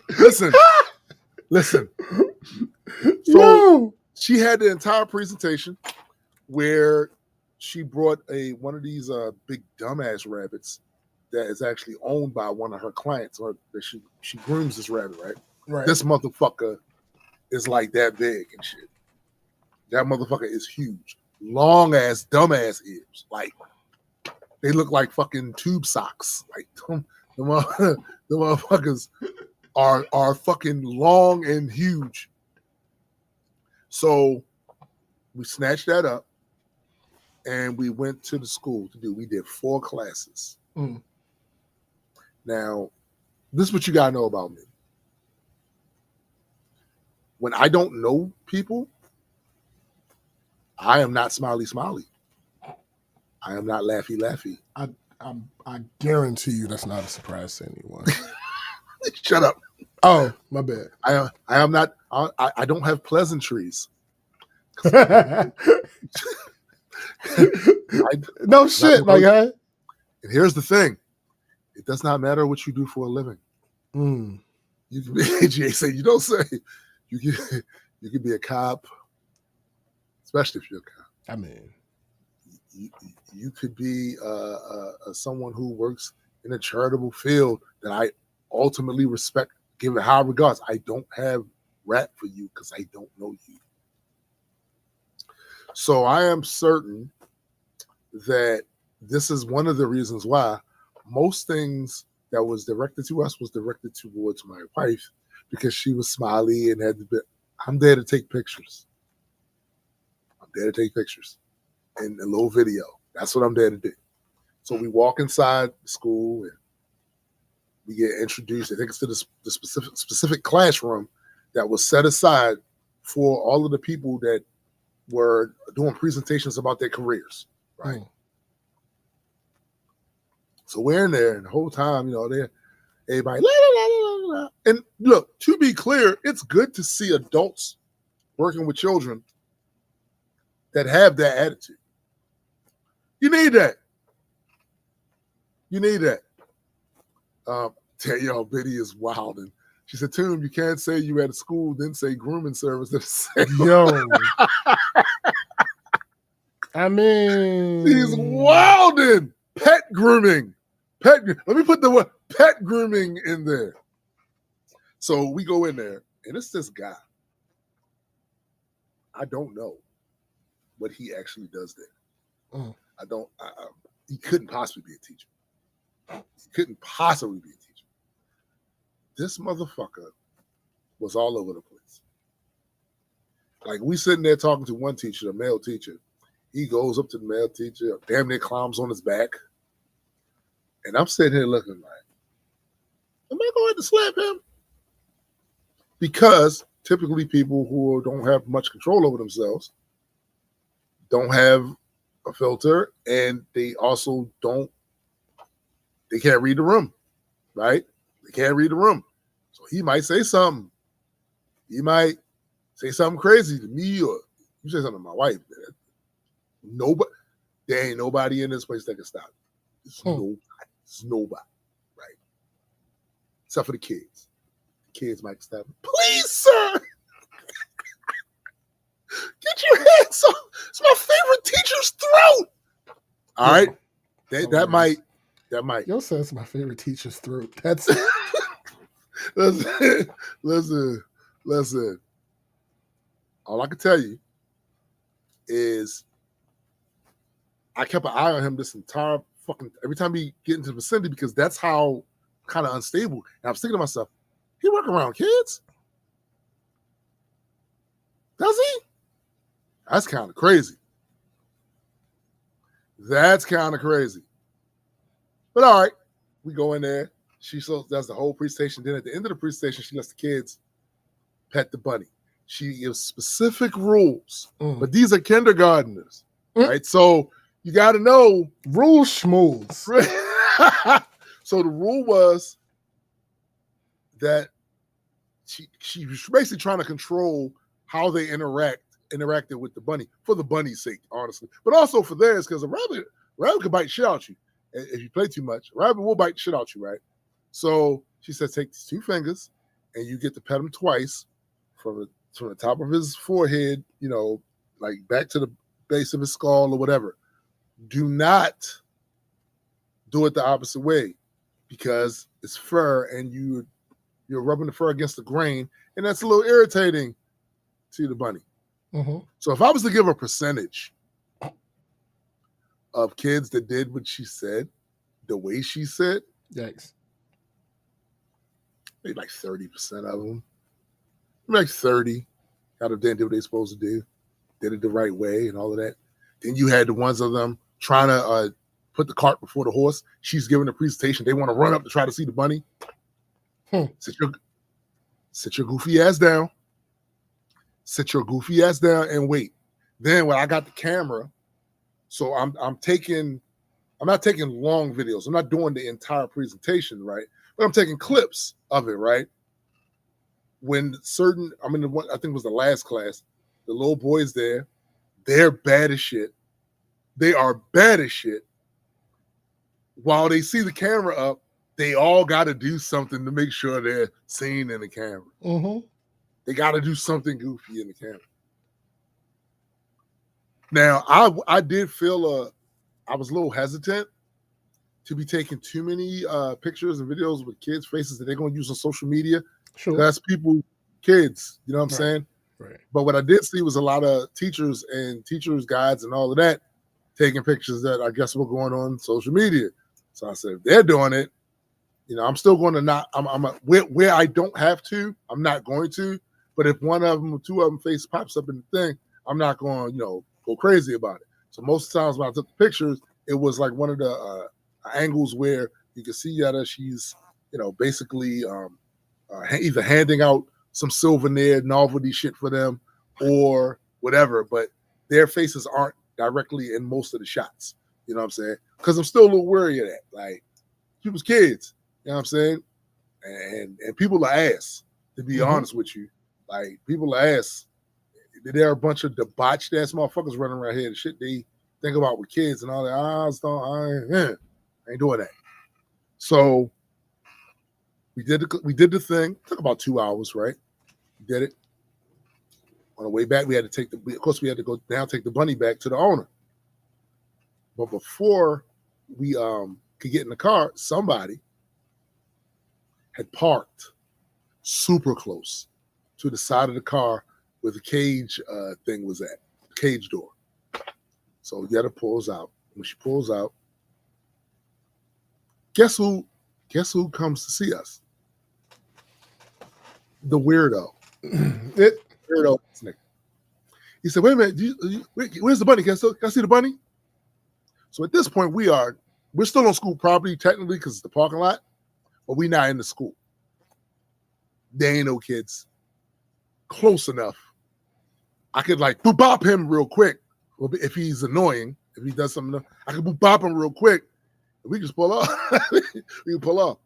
So she had the entire presentation where she brought one of these big dumbass rabbits that is actually owned by one of her clients, or that she grooms this rabbit, right? Right. This motherfucker is like that big and shit. That motherfucker is huge. Long ass, dumbass ears. Like, they look like fucking tube socks. Like, the motherfuckers are fucking long and huge. So we snatched that up and we went to the school to do. We did 4 classes. Now, this is what you gotta know about me. When I don't know people, I am not smiley. I am not laughy. I guarantee you that's not a surprise to anyone. Shut up. Oh, my bad. I am not. I don't have pleasantries. No shit, my guy. And here's the thing: it does not matter what you do for a living. You can be Jason. You don't say. You can be a cop, especially if you're a cop. I mean, you could be someone who works in a charitable field that I ultimately respect, give it high regards. I don't have rap for you because I don't know you. So I am certain that this is one of the reasons why most things that was directed to us was directed towards my wife, because she was smiley and had the bit. I'm there to take pictures. And a little video. That's what I'm there to do. So we walk inside the school and we get introduced. I think it's to the specific classroom that was set aside for all of the people that were doing presentations about their careers, right? So we're in there, and the whole time, everybody, la, la, la, la, la. And look, to be clear, it's good to see adults working with children that have that attitude. You need that. Tell y'all, Biddy is wild, and She said, Toom, you can't say you at a school, then say grooming service. At the same Yo. I mean, he's wilding. Pet grooming. Let me put the word pet grooming in there. So we go in there, and it's this guy. I don't know what he actually does there. I don't. He couldn't possibly be a teacher. He couldn't possibly be a teacher. This motherfucker was all over the place. Like, we sitting there talking to one teacher, a male teacher. He goes up to the male teacher, damn near climbs on his back. And I'm sitting here looking like, am I going to slap him? Because typically people who don't have much control over themselves don't have a filter, and they also they can't read the room, right? They can't read the room. So he might say something. He might say something crazy to me, or you say something to my wife. Nobody, there ain't nobody in this place that can stop it. It's nobody, right? Except for the kids. The kids might stop it. Please, sir! Get your hands off. It's my favorite teacher's throat. All right. That might. Yo says my favorite teacher's throat. That's listen. All I can tell you is I kept an eye on him this entire fucking every time he get into the vicinity, because that's how kind of unstable. And I was thinking to myself, he work around kids? Does he? That's kind of crazy. That's kind of crazy. But all right, we go in there. She does the whole presentation. Then at the end of the presentation, she lets the kids pet the bunny. She gives specific rules, but these are kindergartners, right? So you got to know rule schmools. So the rule was that she was basically trying to control how they interacted with the bunny, for the bunny's sake, honestly, but also for theirs, because a rabbit could bite shit out you if you play too much. A rabbit will bite shit out you, right? So she said, take these 2 fingers and you get to pet him twice from the top of his forehead, like back to the base of his skull or whatever. Do not do it the opposite way, because it's fur and you're rubbing the fur against the grain, and that's a little irritating to the bunny. So if I was to give a percentage of kids that did what she said, the way she said, yikes, maybe like 30% of them, maybe like 30 out of them did what they're supposed to do, did it the right way and all of that. Then you had the ones of them trying to put the cart before the horse. She's giving a presentation. They want to run up to try to see the bunny. Sit your goofy ass down. Sit your goofy ass down and wait. Then when I got the camera, so I'm not taking long videos. I'm not doing the entire presentation, right? But I'm taking clips of it, right? When I think it was the last class, the little boys there, they're bad as shit. They are bad as shit. While they see the camera up, they all got to do something to make sure they're seen in the camera. They got to do something goofy in the camera. Now, I did feel I was a little hesitant to be taking too many pictures and videos with kids' faces that they're going to use on social media. Sure. That's kids, you know what I'm saying? Right. But what I did see was a lot of teachers and teachers' guides and all of that taking pictures that I guess were going on social media. So I said, if they're doing it, I'm still going to where I don't have to, I'm not going to. But if one of them or 2 of them face pops up in the thing, I'm not going to, go crazy about it. So most of the times when I took the pictures, it was like one of the angles where you can see that she's, basically either handing out some souvenir novelty shit for them or whatever, but their faces aren't directly in most of the shots. You know what I'm saying? Because I'm still a little wary of that. Like, people's kids, you know what I'm saying? And people are ass, to be honest with you. Like, people are ass. There are a bunch of debauched ass motherfuckers running around here. The shit they think about with kids and all that. I ain't doing that. So We did the thing. It took about 2 hours, right? We did it. On the way back, we had to of course, we had to go down, take the bunny back to the owner. But before we could get in the car, somebody had parked super close to the side of the car where the cage thing was at, the cage door. So Yetta pulls out. When she pulls out, guess who comes to see us? The weirdo. Weirdo snake. He said, wait a minute, where's the bunny? Can I see the bunny? So at this point, we're still on school property, technically, because it's the parking lot, but we're not in the school. There ain't no kids. Close enough. I could like boop bop him real quick. If he's annoying, if he does something, I could boop bop him real quick. And we just pull off. We can pull off.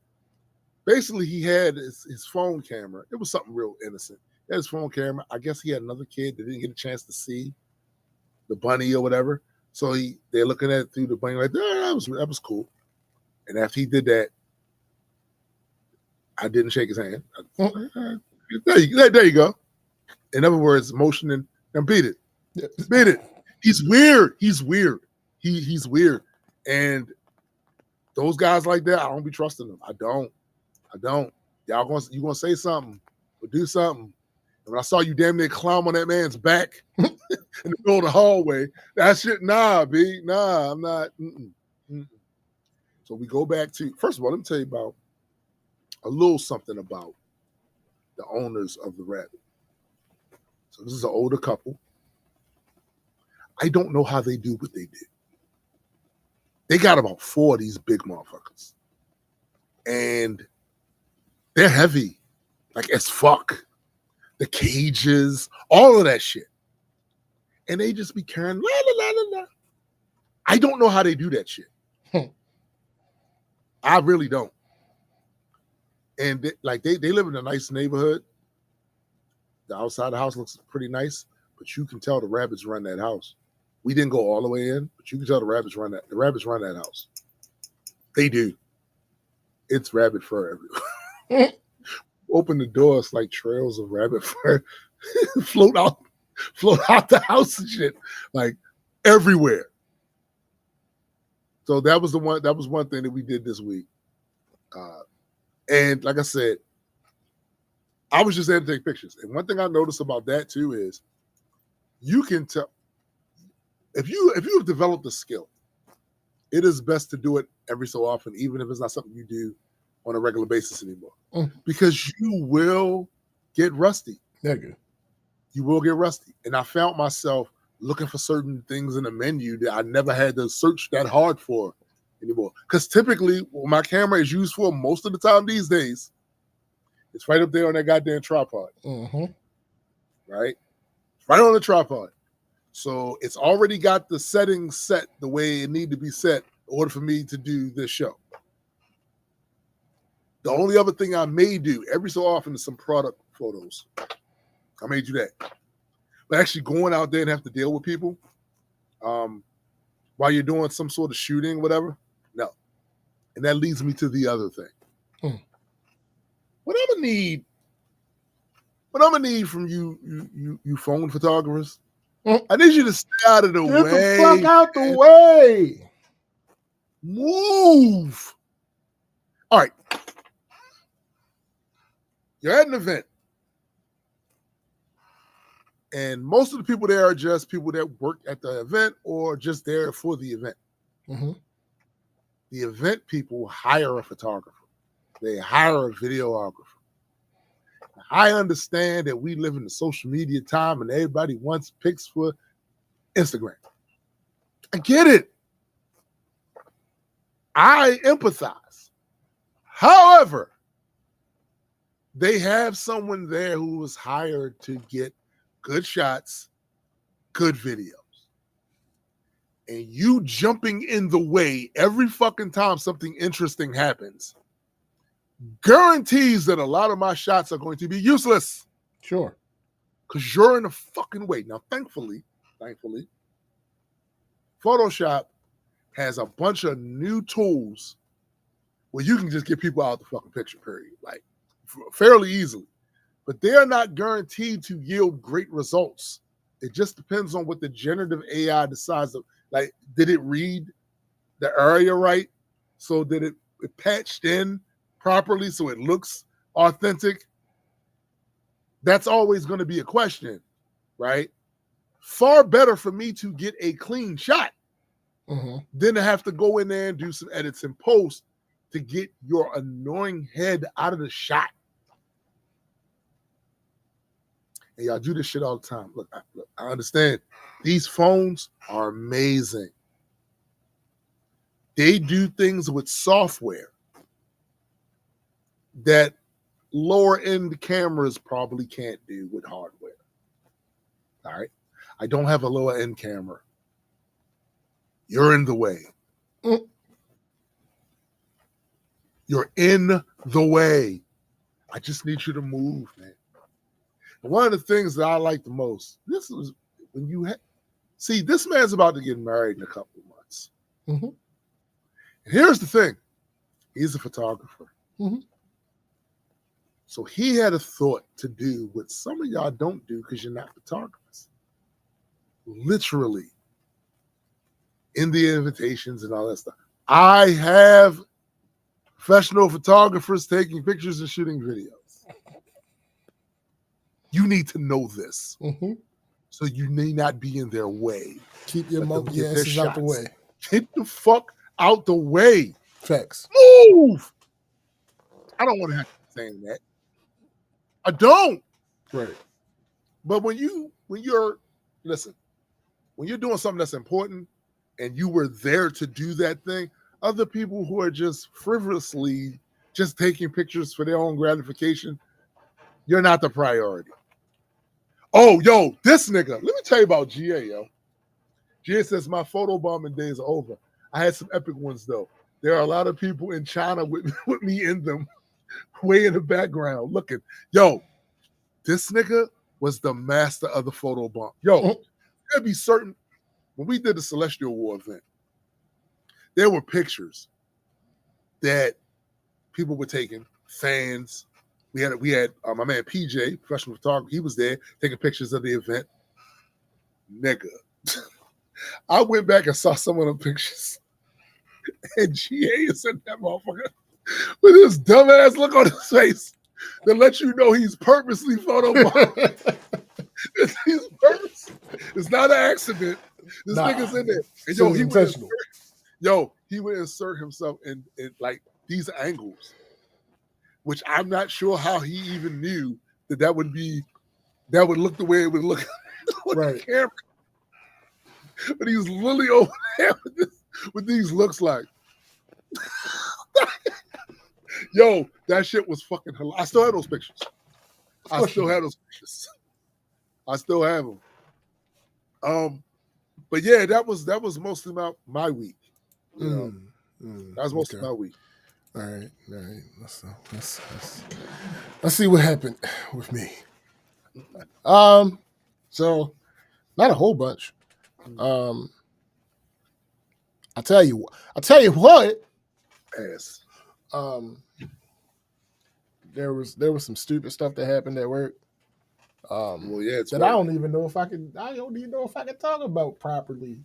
Basically, he had his phone camera. It was something real innocent. He had his phone camera. I guess he had another kid that didn't get a chance to see the bunny or whatever. So they're looking at it through the bunny like, that was cool. And after he did that, I didn't shake his hand. There you go. In other words, motioning and beat it. Beat it. He's weird. He's weird. He's weird. And those guys like that, I don't be trusting them. I don't. You gonna say something or do something. And when I saw you damn near climb on that man's back in the middle of the hallway, that shit, nah, B. Nah, I'm not. So we go back to, first of all, let me tell you about a little something about the owners of the rabbit. So this is an older couple. I don't know how they do what they did. They got about 4 of these big motherfuckers. And they're heavy, like as fuck. The cages, all of that shit. And they just be carrying la la la la la. I don't know how they do that shit. I really don't. And they live in a nice neighborhood. The outside of the house looks pretty nice, but you can tell the rabbits run that house. We didn't go all the way in, but you can tell the rabbits run that house. They do. It's rabbit fur everywhere. Open the door, it's like trails of rabbit fur float out the house and shit, like everywhere. So that was one thing that we did this week. And like I said, I was just there to take pictures. And one thing I noticed about that too is you can tell if you have developed a skill, it is best to do it every so often, even if it's not something you do on a regular basis anymore. Because you will get rusty. Nigga. You will get rusty. And I found myself looking for certain things in the menu that I never had to search that hard for anymore. Because typically, what my camera is used for most of the time these days, it's right up there on that goddamn tripod. Mm-hmm. Right? Right on the tripod. So it's already got the settings set the way it need to be set in order for me to do this show. The only other thing I may do every so often is some product photos. I may do that. But actually going out there and have to deal with people while you're doing some sort of shooting, whatever, no. And that leads me to the other thing. What I'm gonna need from you phone photographers, I need you to stay out of the way. Get the fuck out the way. Move. All right. You're at an event. And most of the people there are just people that work at the event or just there for the event. Mm-hmm. The event people hire a photographer. They hire a videographer. I understand that we live in the social media time and everybody wants pics for Instagram. I get it. I empathize. However, they have someone there who was hired to get good shots, good videos. And you jumping in the way every fucking time something interesting happens guarantees that a lot of my shots are going to be useless. Sure. Because you're in the fucking way. Now, thankfully, Photoshop has a bunch of new tools where you can just get people out the fucking picture, period, like fairly easily. But they are not guaranteed to yield great results. It just depends on what the generative AI decides. Like, did it read the area right? So did it patched in properly so it looks authentic? That's always going to be a question, right? Far better for me to get a clean shot than to have to go in there and do some edits and post to get your annoying head out of the shot. And y'all do this shit all the time. Look, I understand. These phones are amazing. They do things with software that lower end cameras probably can't do with hardware. All right. I don't have a lower end camera. You're in the way. You're in the way. I just need you to move, man. And one of the things that I like the most, this was when you see, this man's about to get married in a couple of months. Mm-hmm. And here's the thing. He's a photographer. Mm-hmm. So he had a thought to do what some of y'all don't do because you're not photographers. Literally, in the invitations and all that stuff. I have professional photographers taking pictures and shooting videos. You need to know this. Mm-hmm. So you need not be in their way. Keep your monkey asses out the way. Get the fuck out the way. Facts. Move. I don't want to have to be saying that. I don't. Right. But when you're doing something that's important and you were there to do that thing, other people who are just frivolously just taking pictures for their own gratification, you're not the priority. Oh, yo, this nigga. Let me tell you about GA, yo. GA says my photo bombing days are over. I had some epic ones, though. There are a lot of people in China with me in them, way in the background looking. Yo, this nigga was the master of the photo bomb. Yo, there'd be certain, when we did the Celestial War event, there were pictures that people were taking, fans. We had my man PJ, professional photographer. He was there taking pictures of the event. Nigga, I went back and saw some of the pictures, and GA is in that motherfucker with his dumbass look on his face that lets you know he's purposely photobombing. He's purpose. It's not an accident. This nigga's in there. And yo, he would insert himself in like these angles, which I'm not sure how he even knew that would look the way it would look on the camera. But he's literally over there with these looks like. Yo, that shit was fucking hilarious. I still have those pictures. I still have them. But yeah, that was mostly about my week. You know, that was mostly my week. All right. Let's see what happened with me. So not a whole bunch. I'll tell you what. Ass. There was some stupid stuff that happened at work. That I don't even know if I can talk about properly.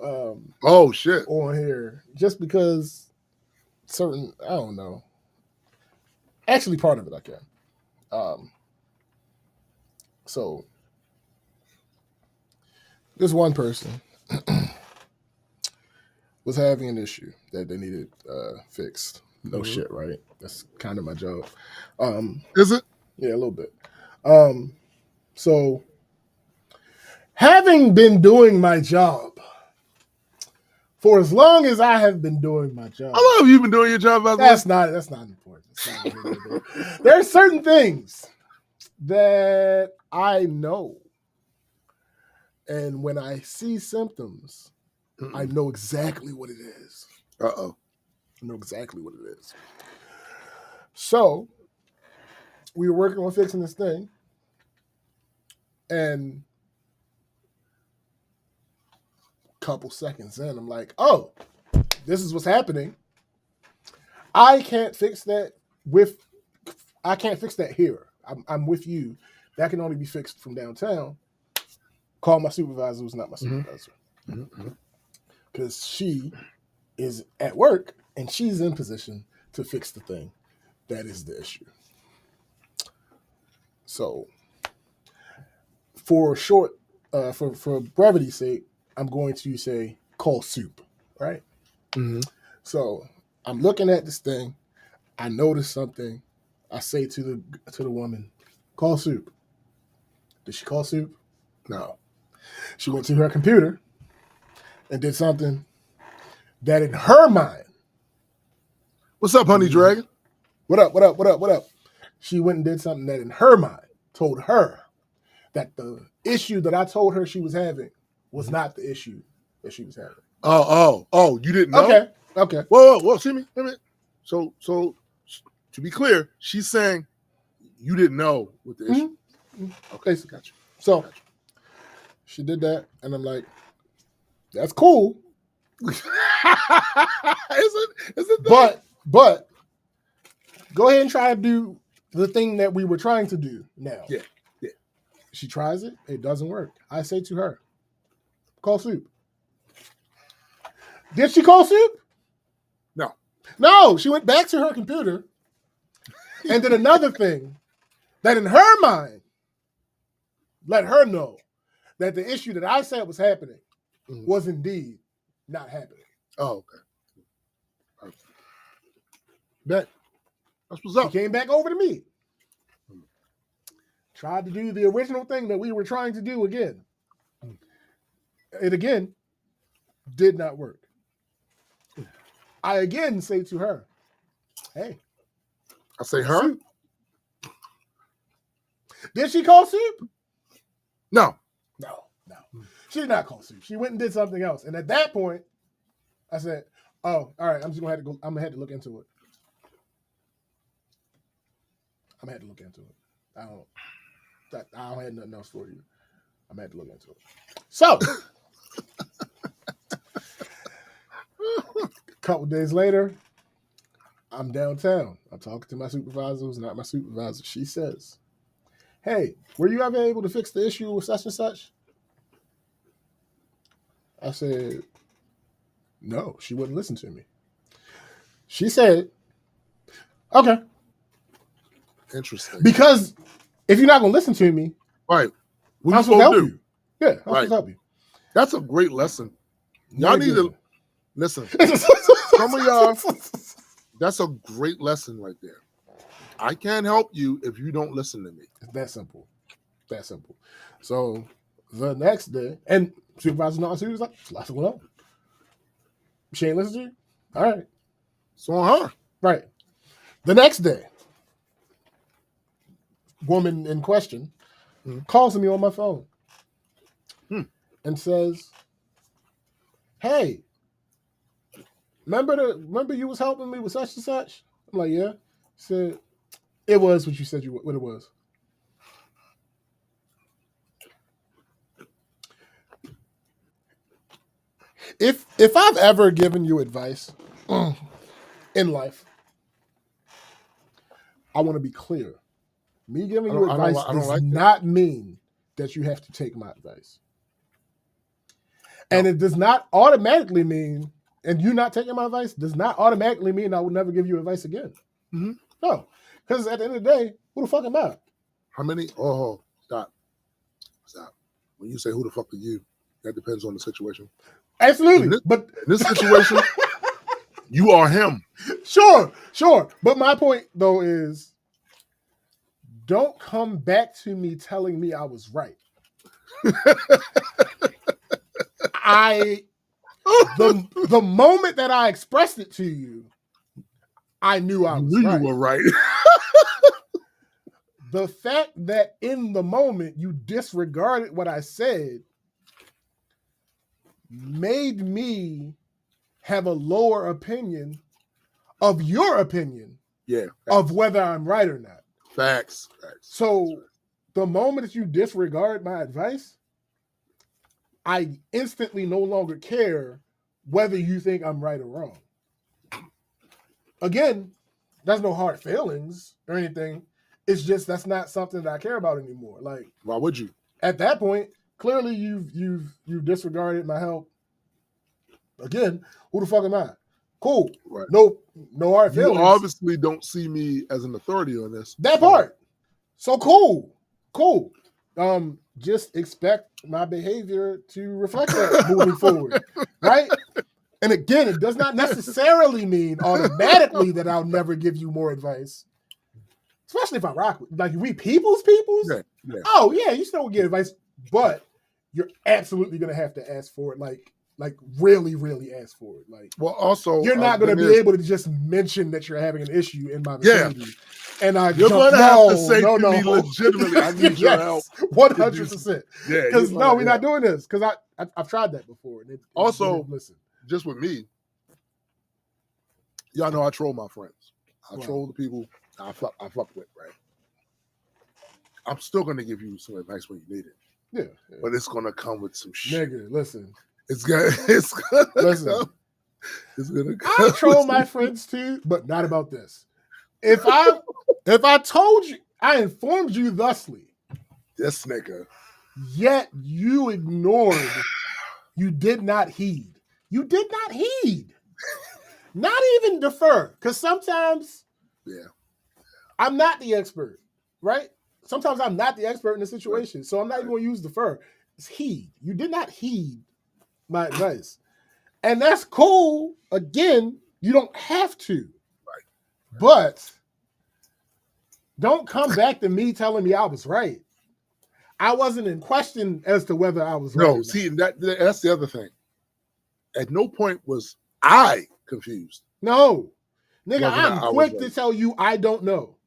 Oh shit! On here, just because I don't know. Actually, part of it I can. So this one person was having an issue that they needed fixed. No shit, right? That's kind of my job. Is it? Yeah, a little bit. So having been doing my job for as long as I have been doing my job. How long have you been doing your job? That's not important. There are certain things that I know. And when I see symptoms, I know exactly what it is. Uh-oh. I know exactly what it is. So we were working on fixing this thing. And a couple seconds in, I'm like, oh, this is what's happening. I can't fix that here. I'm with you. That can only be fixed from downtown. Call my supervisor who's not my supervisor. Because she is at work and she's in position to fix the thing. That is the issue. So for brevity's sake, I'm going to say call soup, right? Mm-hmm. So I'm looking at this thing. I notice something. I say to the woman, call soup. Did she call soup? No. She went to her computer and did something that in her mind. What's up, honey dragon? What up? She went and did something that in her mind told her that the issue that I told her she was having was not the issue that she was having. Oh, you didn't know? Okay. Whoa, see me? So to be clear, she's saying you didn't know what the issue. Okay, so got you. So she did that, and I'm like, that's cool. Is it? But go ahead and try to do the thing that we were trying to do now. Yeah. She tries it. It doesn't work. I say to her, call soup. Did she call soup? No. She went back to her computer and did another thing that in her mind let her know that the issue that I said was happening was indeed not happening. Oh, okay. That's what's up. She came back over to me. Tried to do the original thing that we were trying to do again. It again did not work. I again say to her, hey. I say her? Soup. Did she call soup? No. She did not call soup. She went and did something else. And at that point, I said, oh, all right, I'm gonna have to look into it. I don't have nothing else for you. I'm gonna have to look into it. So a couple days later, I'm downtown. I'm talking to my supervisor, who's not my supervisor. She says, hey, were you ever able to fix the issue with such and such? I said, no, she wouldn't listen to me. She said, okay. Interesting. Because if you're not going to listen to me, right, what I'm supposed to help you. Yeah, I'm supposed to help you. That's a great lesson. Y'all need to listen. Some of y'all, that's a great lesson right there. I can't help you if you don't listen to me. It's that simple. So the next day, and supervisor not she was like, what's going on? She ain't listen to you? All right. So on her. Right. The next day, woman in question calls me on my phone and says, hey, remember you was helping me with such and such? I'm like, yeah. She said, it was what you said what it was. If I've ever given you advice in life, I want to be clear. Me giving you advice does not mean that you have to take my advice. No. And it does not automatically mean, and you not taking my advice does not automatically mean I will never give you advice again. Mm-hmm. No. Because at the end of the day, who the fuck am I? How many? Oh, stop. When you say who the fuck are you, that depends on the situation. Absolutely. But in this situation, you are him. Sure. But my point, though, is don't come back to me telling me I was right. The moment that I expressed it to you, I knew I was right. You were right. The fact that in the moment you disregarded what I said made me have a lower opinion of your opinion of whether I'm right or not. Facts. So the moment that you disregard my advice, I instantly no longer care whether you think I'm right or wrong. again, there's no hard feelings or anything. It's just that's not something that I care about anymore. Like, why would you? At that point, clearly you've disregarded my help. Again, who the fuck am I? Cool. Right. No hard feelings. You obviously don't see me as an authority on this. That part. So cool. Just expect my behavior to reflect that moving forward. Right? And again, it does not necessarily mean automatically that I'll never give you more advice. Especially if I rock with, like, we people's. Yeah. Oh yeah, you still get advice, but you're absolutely gonna have to ask for it. Like really, really ask for it. Like, well, also you're not gonna be able to just mention that you're having an issue in my vicinity. Yeah. And you're gonna have to say to me legitimately, I need your help. 100%. Yeah, because we're not doing this. Because I've tried that before. And also, listen, just with me, y'all know I troll my friends. I troll the people I fuck with, right? I'm still gonna give you some advice when you need it. Yeah. But it's gonna come with some shit. Nigga, listen. It's gonna I troll my friends too, but not about this. If I told you, I informed you thusly. This nigga. Yet you ignored. You did not heed. You did not heed. Not even defer. Because sometimes I'm not the expert, right? Sometimes I'm not the expert in the situation. Right. So I'm not even going to use defer. It's heed. You did not heed my advice. And that's cool. Again, you don't have to. Right. But don't come back to me telling me I was right. I wasn't in question as to whether I was right. No, see, that's the other thing. At no point was I confused. No. Nigga, I'm quick to tell you I don't know.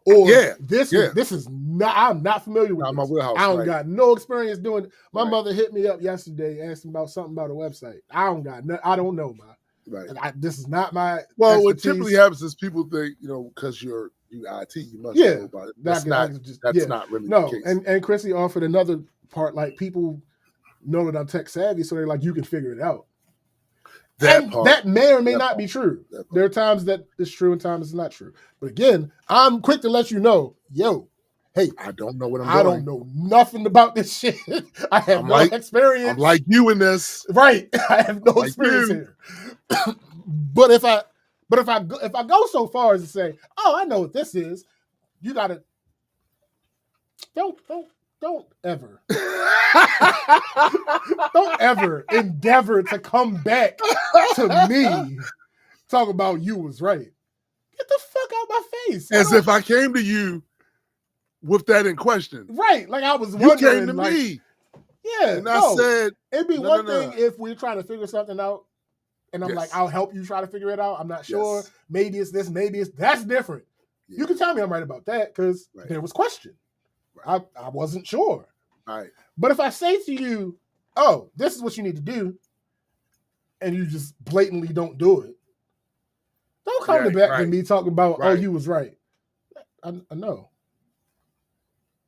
Or this is not, I'm not familiar with my wheelhouse. I don't got no experience doing it. My mother hit me up yesterday asking about something about a website. I don't know, man. Right. This is not my expertise. What typically happens is people think, because you IT, you must know about it. That's not really the case. And Chrissy offered another part, like, people know that I'm tech savvy, so they're like, you can figure it out. That may or may not be true. There are times that it's true and times it's not true. But again, I'm quick to let you know, hey, I don't know what I'm doing. I don't know nothing about this shit. I have no experience. I'm like you in this. Right. I have no experience here. But if I go so far as to say, I know what this is, you gotta don't ever endeavor to come back to me talk about you was right. Get the fuck out my face. As if I came to you with that in question. Right. Like I was wondering. You came to me. Yeah. And I said, it'd be one thing if we're trying to figure something out and I'm like, I'll help you try to figure it out. I'm not sure. Yes. Maybe it's this, maybe it's that's different. Yeah. You can tell me I'm right about that because there was question. Right. I wasn't sure. Right. But if I say to you, this is what you need to do, and you just blatantly don't do it, don't come back to me talking about, you was right. I know.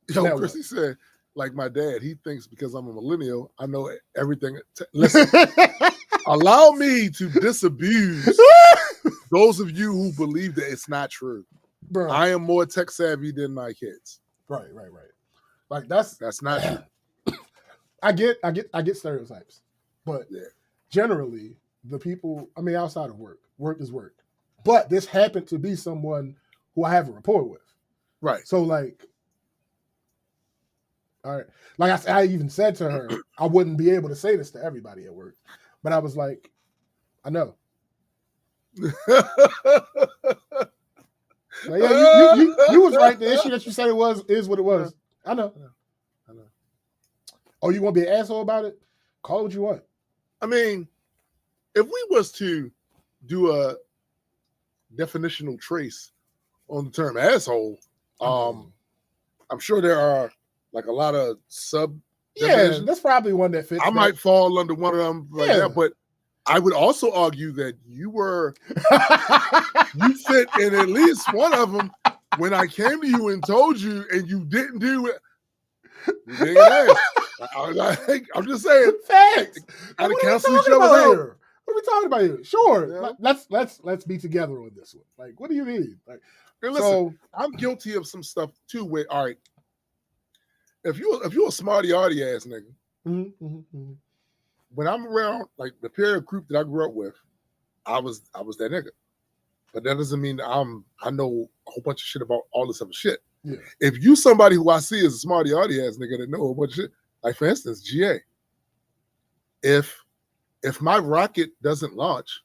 Yo, Chrissy said, like my dad, he thinks because I'm a millennial, I know everything. Listen, allow me to disabuse those of you who believe that it's not true. Bro. I am more tech savvy than my kids. Right. Like that's not true. I get stereotypes, but generally the people, outside of work is work. But this happened to be someone who I have a rapport with. Right. So like, all right. Like I even said to her, I wouldn't be able to say this to everybody at work, but I was like, I know. Like, you was right. The issue that you said is what it was. I know. Oh, you want to be an asshole about it? Call it what you want. If we was to do a definitional trace on the term asshole, I'm sure there are like a lot of sub. Yeah, that's probably one that fits. I might fall under one of them but I would also argue that you fit in at least one of them when I came to you and told you and you didn't do it. You didn't ask. I'm just saying. Facts. Gotta cancel each other out. What are we talking about here? Sure, Yeah. let's be together on this one. Like, what do you mean? Like, And listen, I'm guilty of some stuff too. Where all right, if you're a smarty arty ass nigga, when I'm around like the peer group that I grew up with, I was that nigga. But that doesn't mean I know a whole bunch of shit about all this other shit. Yeah. If you somebody who I see as a smarty arty ass nigga that know a whole bunch of shit, like for instance, GA. If my rocket doesn't launch,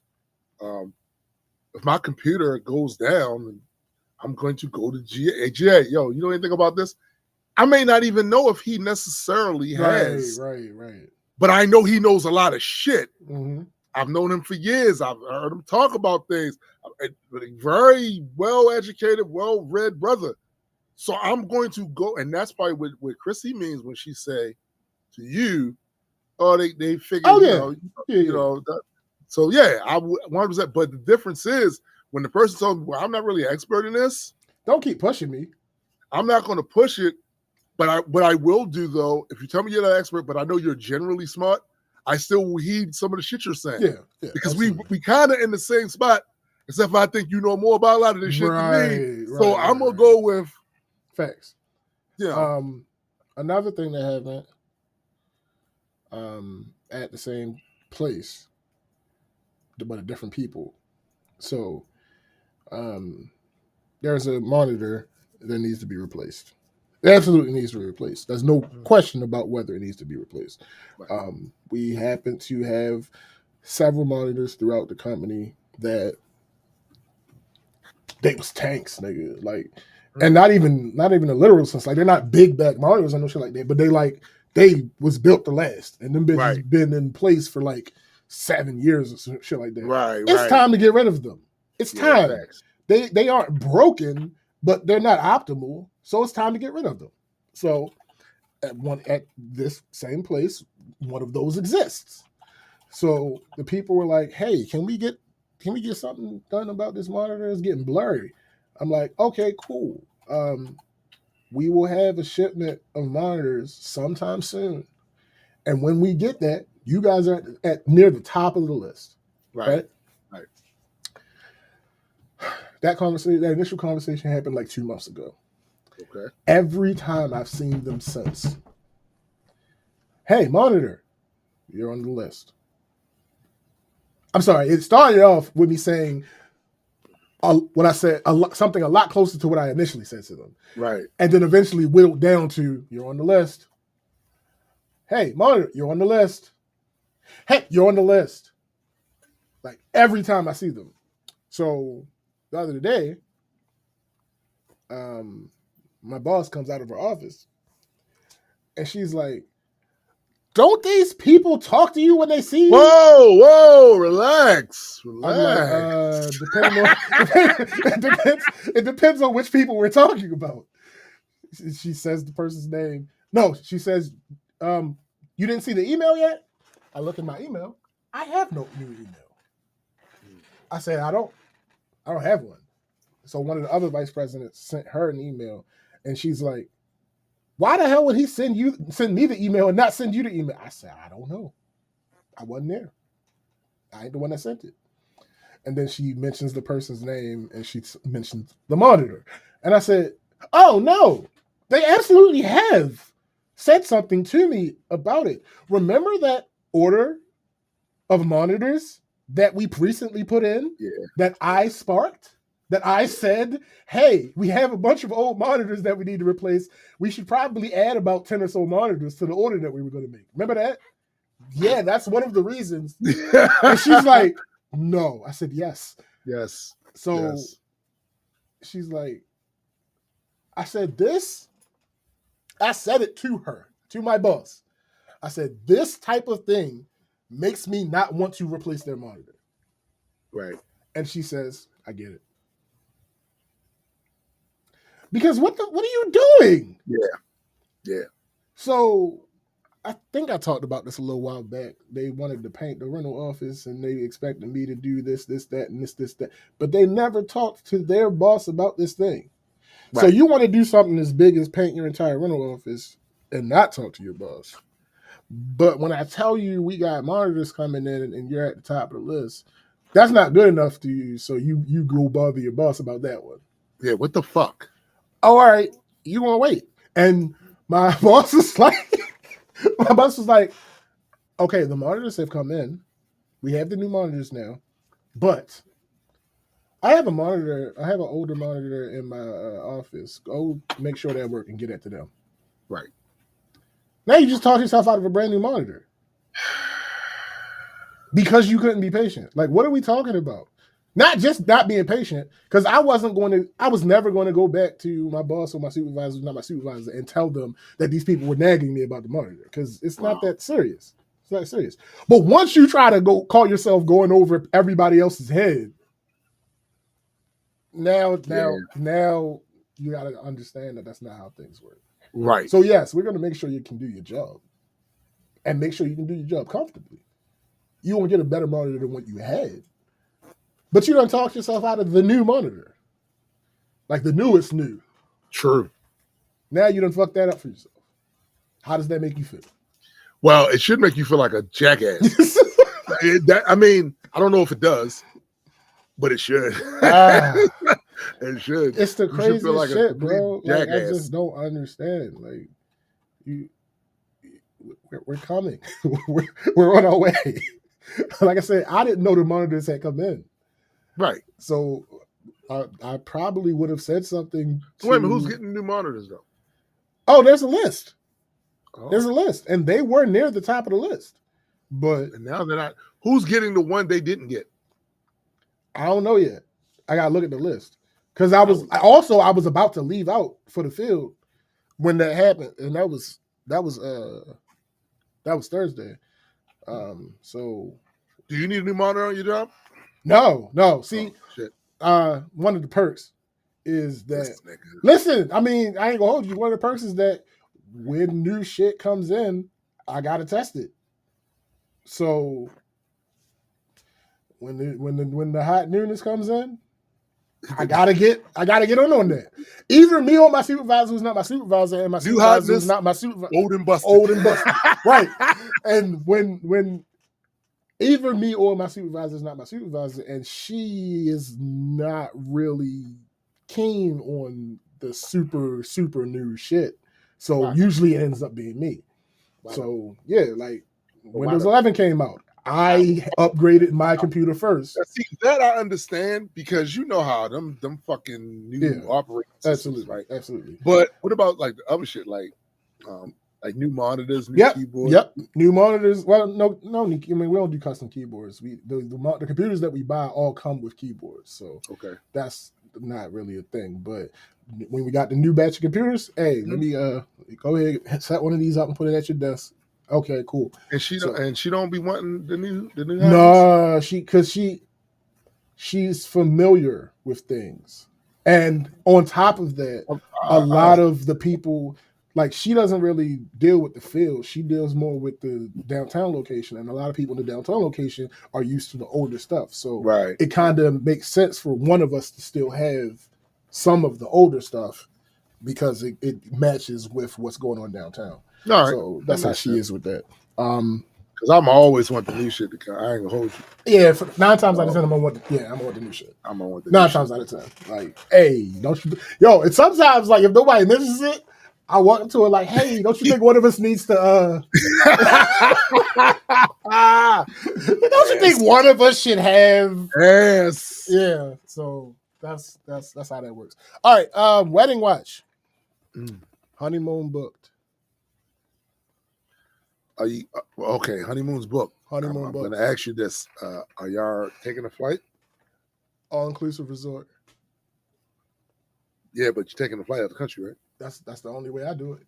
if my computer goes down, I'm going to go to GA. Hey, GA, yo, you know anything about this? I may not even know if he necessarily has. Right. But I know he knows a lot of shit. Mm-hmm. I've known him for years. I've heard him talk about things. A very well-educated, well-read brother. So I'm going to go, and that's probably what Chrissy means when she say to you, "Oh, they figure, you know." So yeah, I 100%. But the difference is when the person told me, "Well, I'm not really an expert in this." Don't keep pushing me. I'm not going to push it. But what I will do though, if you tell me you're not an expert, but I know you're generally smart, I still will heed some of the shit you're saying. Yeah. Because we kind of in the same spot, except for I think you know more about a lot of this shit than me. So I'm gonna go with facts. Yeah. Another thing that happened at the same place, but different people. So there's a monitor that needs to be replaced. It absolutely needs to be replaced. There's no question about whether it needs to be replaced. Right. We happen to have several monitors throughout the company that they was tanks, nigga. Like, and not even a literal sense. Like, they're not big back monitors or no shit like that. But they was built to last, and them bitches been in place for like 7 years or some shit like that. Right. It's time to get rid of them. It's time. Facts. They aren't broken, but they're not optimal. So it's time to get rid of them. So at this same place, one of those exists. So the people were like, "Hey, can we get something done about this monitor? It's getting blurry." I'm like, "Okay, cool. We will have a shipment of monitors sometime soon, and when we get that, you guys are at near the top of the list." Right. That initial conversation happened like 2 months ago. Okay. Every time I've seen them since, "Hey, monitor, you're on the list." I'm sorry. It started off with me saying what I said, something a lot closer to what I initially said to them. Right. And then eventually whittled down to, "You're on the list. Hey, monitor, you're on the list. Hey, you're on the list." Like every time I see them. So the other day, my boss comes out of her office and she's like, "Don't these people talk to you when they see you?" Whoa, relax. I'm like, it depends on which people we're talking about. She says the person's name. No, she says, "You didn't see the email yet?" I look at my email. I have no new email. I said, I don't have one. So one of the other vice presidents sent her an email, and she's like, "Why the hell would he send me the email and not send you the email?" I said, "I don't know. I wasn't there. I ain't the one that sent it." And then she mentions the person's name, and she mentions the monitor. And I said, "Oh, no. They absolutely have said something to me about it. Remember that order of monitors that we recently put in that I sparked? That I said, hey, we have a bunch of old monitors that we need to replace. We should probably add about 10 or so monitors to the order that we were going to make. Remember that?" "Yeah, that's one of the reasons." And she's like, "No." I said, "Yes." Yes. So she's like, I said it to her, to my boss. I said, "This type of thing makes me not want to replace their monitor." Right. And she says, "I get it." Because what are you doing? Yeah. So I think I talked about this a little while back. They wanted to paint the rental office, and they expected me to do this, that, and this, that. But they never talked to their boss about this thing. Right. So you want to do something as big as paint your entire rental office and not talk to your boss. But when I tell you we got monitors coming in and you're at the top of the list, that's not good enough to you. So you go bother your boss about that one. Yeah, what the fuck? Oh, all right, you gonna wait? And my boss was like, okay, the monitors have come in. We have the new monitors now, but I have a monitor. I have an older monitor in my office. Go make sure that work and get it to them. Right. Now you just talk yourself out of a brand new monitor because you couldn't be patient. Like, what are we talking about? Not just not being patient, because I was never going to go back to my boss or my supervisor, not my supervisor, and tell them that these people were nagging me about the monitor, because it's not that serious. It's not serious. But once you try to go call yourself going over everybody else's head, now you got to understand that that's not how things work. Right. So yes, we're going to make sure you can do your job, and make sure you can do your job comfortably. You won't get a better monitor than what you had. But you don't talk yourself out of the new monitor. Like the newest new. True. Now you done fucked that up for yourself. How does that make you feel? Well, it should make you feel like a jackass. I mean, I don't know if it does, but it should. It should. It's the craziest like shit, bro. Like, I just don't understand. Like, we're coming. we're on our way. Like I said, I didn't know the monitors had come in. Right. So I probably would have said something. Wait a minute, who's getting new monitors though? Oh, there's a list. Oh. There's a list, and they were near the top of the list. But and now they're not. Who's getting the one they didn't get? I don't know yet. I gotta look at the list because I was about to leave out for the field when that happened, and that was Thursday. So, do you need a new monitor on your job? No. See, one of the perks is that. Listen, I mean, I ain't gonna hold you. One of the perks is that when new shit comes in, I gotta test it. So when the hot newness comes in, I gotta get on that. Either me or my supervisor who's not my supervisor, and my supervisor who's not my supervisor, old and busted, right? And when either me or my supervisor is not my supervisor, and she is not really keen on the super new shit, so usually it ends up being me. So yeah, like Windows 11 came out, I upgraded my computer first. See, that I understand, because you know how them fucking new operating systems, right? Absolutely. But what about like the other shit, like new monitors, new keyboards? Yep, new monitors. Well, no. I mean, we don't do custom keyboards. The computers that we buy all come with keyboards, so that's not really a thing. But when we got the new batch of computers, hey, let me go ahead, set one of these up and put it at your desk. Okay, cool. And she don't be wanting the new. No, she's familiar with things, and on top of that, a lot of the people. Like, she doesn't really deal with the field. She deals more with the downtown location. And a lot of people in the downtown location are used to the older stuff. So it kind of makes sense for one of us to still have some of the older stuff because it matches with what's going on downtown. All right. So that's how she is with that. Because I'm always want the new shit to come. I ain't gonna hold you. Yeah, 9 times out of 10, I'm gonna want the new shit. I'm gonna want the 9 times out of 10. Like, hey, don't you? Yo, and sometimes, like, if nobody mentions it, I walk up to her like, hey, don't you think one of us needs to don't you think one of us should have Yeah. So that's how that works. All right, wedding watch. Honeymoon booked. Are you okay? Honeymoon's booked. Honeymoon booked. I'm gonna ask you this. Are y'all taking a flight? All-inclusive resort. Yeah, but you're taking a flight out of the country, right? That's the only way I do it.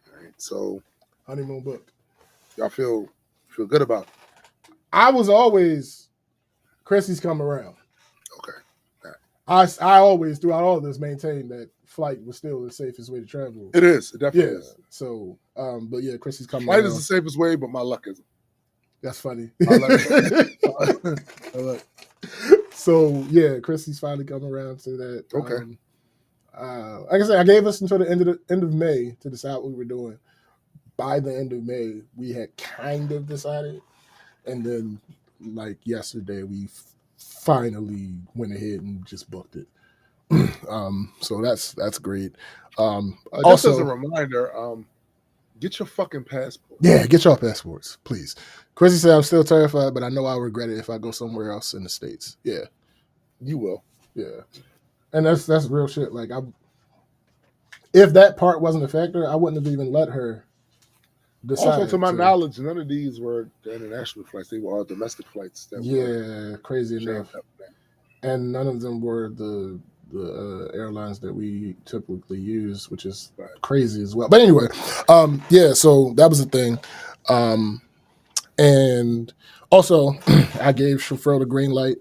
All right, so honeymoon booked. Y'all feel good about it? I was always Chrissy's come around. Okay. All right. I always throughout all of this maintained that flight was still the safest way to travel. It is. It definitely is. So, but yeah, Chrissy's coming around. Flight is the safest way, but my luck isn't. That's funny. I like So yeah, Chrissy's finally come around to that. Okay. Like I said, I gave us until the end of May to decide what we were doing. by the end of May, we had kind of decided, and then like yesterday, we finally went ahead and just booked it. So that's great. Just as a Also, reminder, get your fucking passport. yeah, get your passports, please. Chrissy said I'm still terrified, but I know I'll regret it if I go somewhere else in the States. Yeah, You will. yeah, and that's real shit. Like, if that part wasn't a factor, I wouldn't have even let her decide. Also, to my knowledge, none of these were the international flights. They were all domestic flights that were crazy jammed enough, up. and none of them were the airlines that we typically use, which is Right. crazy as well. But anyway, yeah, so that was the thing. And also, I gave Chauffeur the green light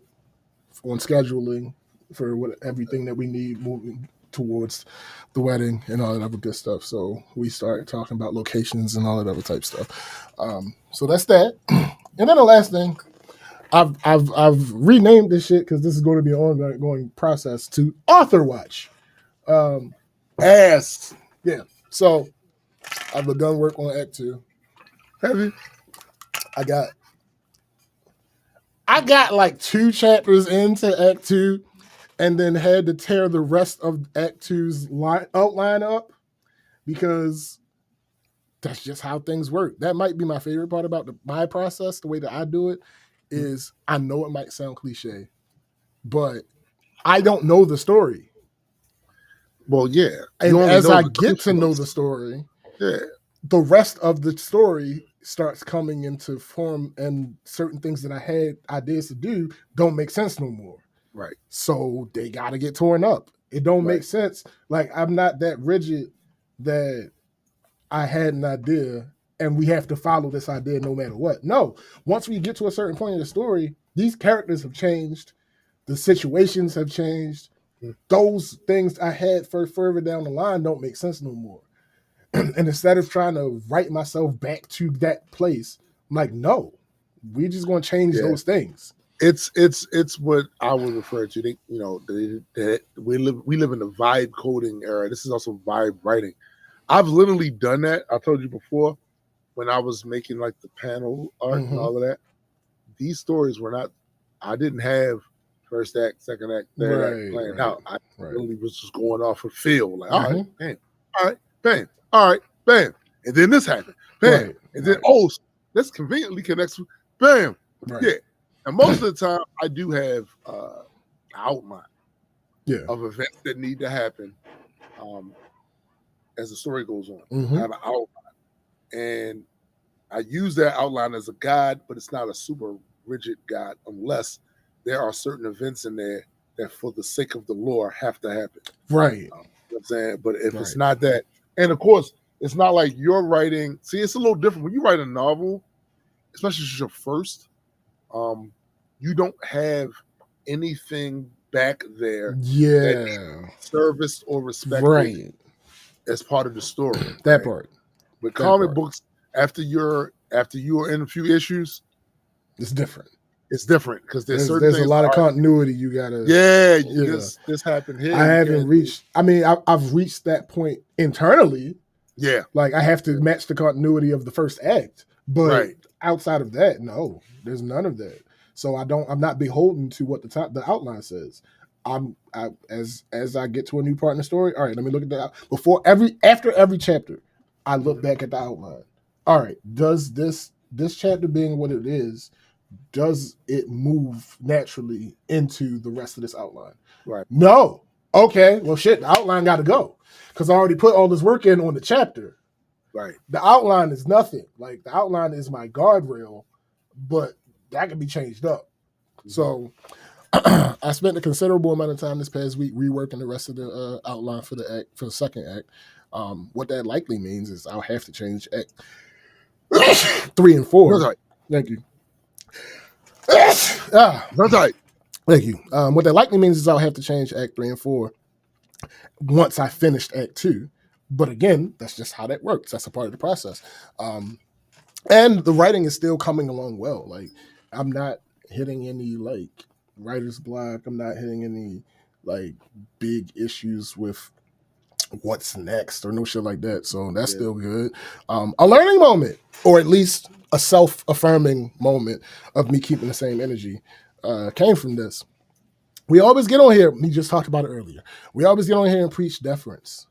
on scheduling for everything that we need moving towards the wedding and all that other good stuff. So we started talking about locations and all that other type stuff. So that's that. And then the last thing, I've renamed this shit because this is going to be an ongoing process to Author Watch. Ass. Yeah. So I've begun work on Act 2. Have you? I got like 2 chapters into Act 2 and then had to tear the rest of Act 2's outline up because that's just how things work. That might be my favorite part about my process, the way that I do it, is I know it might sound cliche, but I don't know the story. Well, yeah. And as I get to know the story, yeah, the rest of the story starts coming into form, and certain things that I had ideas to do don't make sense no more. Right. So they got to get torn up. It don't make sense. Like, I'm not that rigid that I had an idea and we have to follow this idea no matter what. No, once we get to a certain point in the story, these characters have changed. The situations have changed. Those things I had for further down the line don't make sense no more. And instead of trying to write myself back to that place, I'm like, no, we're just going to change those things. It's what I would refer to. They, we live in the vibe coding era. This is also vibe writing. I've literally done that. I told you before when I was making like the panel art and all of that. These stories were not. I didn't have first act, second act, third act planned out. I literally was just going off of feel. Like, all right, bam, all right, bam, all right, bam, and then this happened, bam, and then this conveniently connects with bam, yeah. And most of the time, I do have outline of events that need to happen as the story goes on. I have an outline, and I use that outline as a guide, but it's not a super rigid guide unless there are certain events in there that, for the sake of the lore, have to happen. Right. You know what I'm saying? But if it's not that, and of course, it's not like you're writing. See, it's a little different when you write a novel, especially if it's your first. You don't have anything back there that serviced or respected as part of the story. That part. With comic books, after you are in a few issues, it's different. It's different because there's a lot of continuity you gotta. This happened here. I haven't reached. I mean, I've reached that point internally. Yeah, like I have to match the continuity of the first act, but outside of that, no, there's none of that. So I'm not beholden to what the outline says. As I get to a new part in the story. All right, let me look at that after every chapter. I look back at the outline. All right, does this chapter being what it is, does it move naturally into the rest of this outline? Right. No. Okay. Well, shit. The outline got to go because I already put all this work in on the chapter. Right. The outline is nothing. Like, the outline is my guardrail, but that can be changed up. So I spent a considerable amount of time this past week reworking the rest of the outline for the second act. What that likely means is I'll have to change act 3 and 4. That's right. Thank you. That's right. Thank you. What that likely means is I'll have to change Act 3 and 4 once I finished Act 2. But again, that's just how that works. That's a part of the process. And the writing is still coming along well. Like, I'm not hitting any like writer's block. I'm not hitting any like big issues with what's next or no shit like that. So that's still good. A learning moment, or at least a self-affirming moment of me keeping the same energy came from this. We always get on here, we just talked about it earlier. We always get on here and preach deference.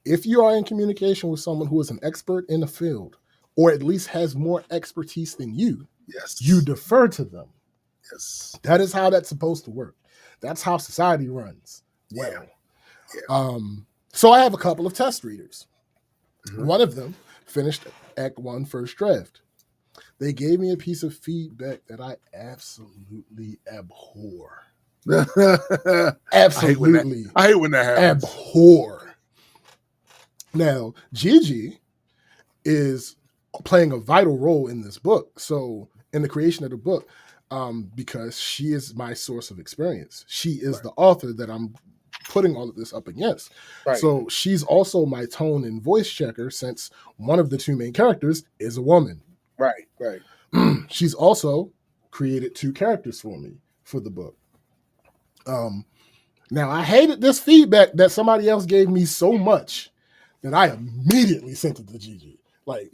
If you are in communication with someone who is an expert in the field, or at least has more expertise than you, Yes. you defer to them. Yes. That is how that's supposed to work. That's how society runs. Well, so I have a couple of test readers. Mm-hmm. One of them finished Act 1 first draft. They gave me a piece of feedback that I absolutely abhor. Absolutely. I hate when that happens. Abhor. Now, Gigi is playing a vital role in this book. So, in the creation of the book, because she is my source of experience. She is the author that I'm putting all of this up against. Right. So she's also my tone and voice checker, since one of the two main characters is a woman. Right. She's also created 2 characters for me for the book. Now, I hated this feedback that somebody else gave me so much that I immediately sent it to Gigi. Like,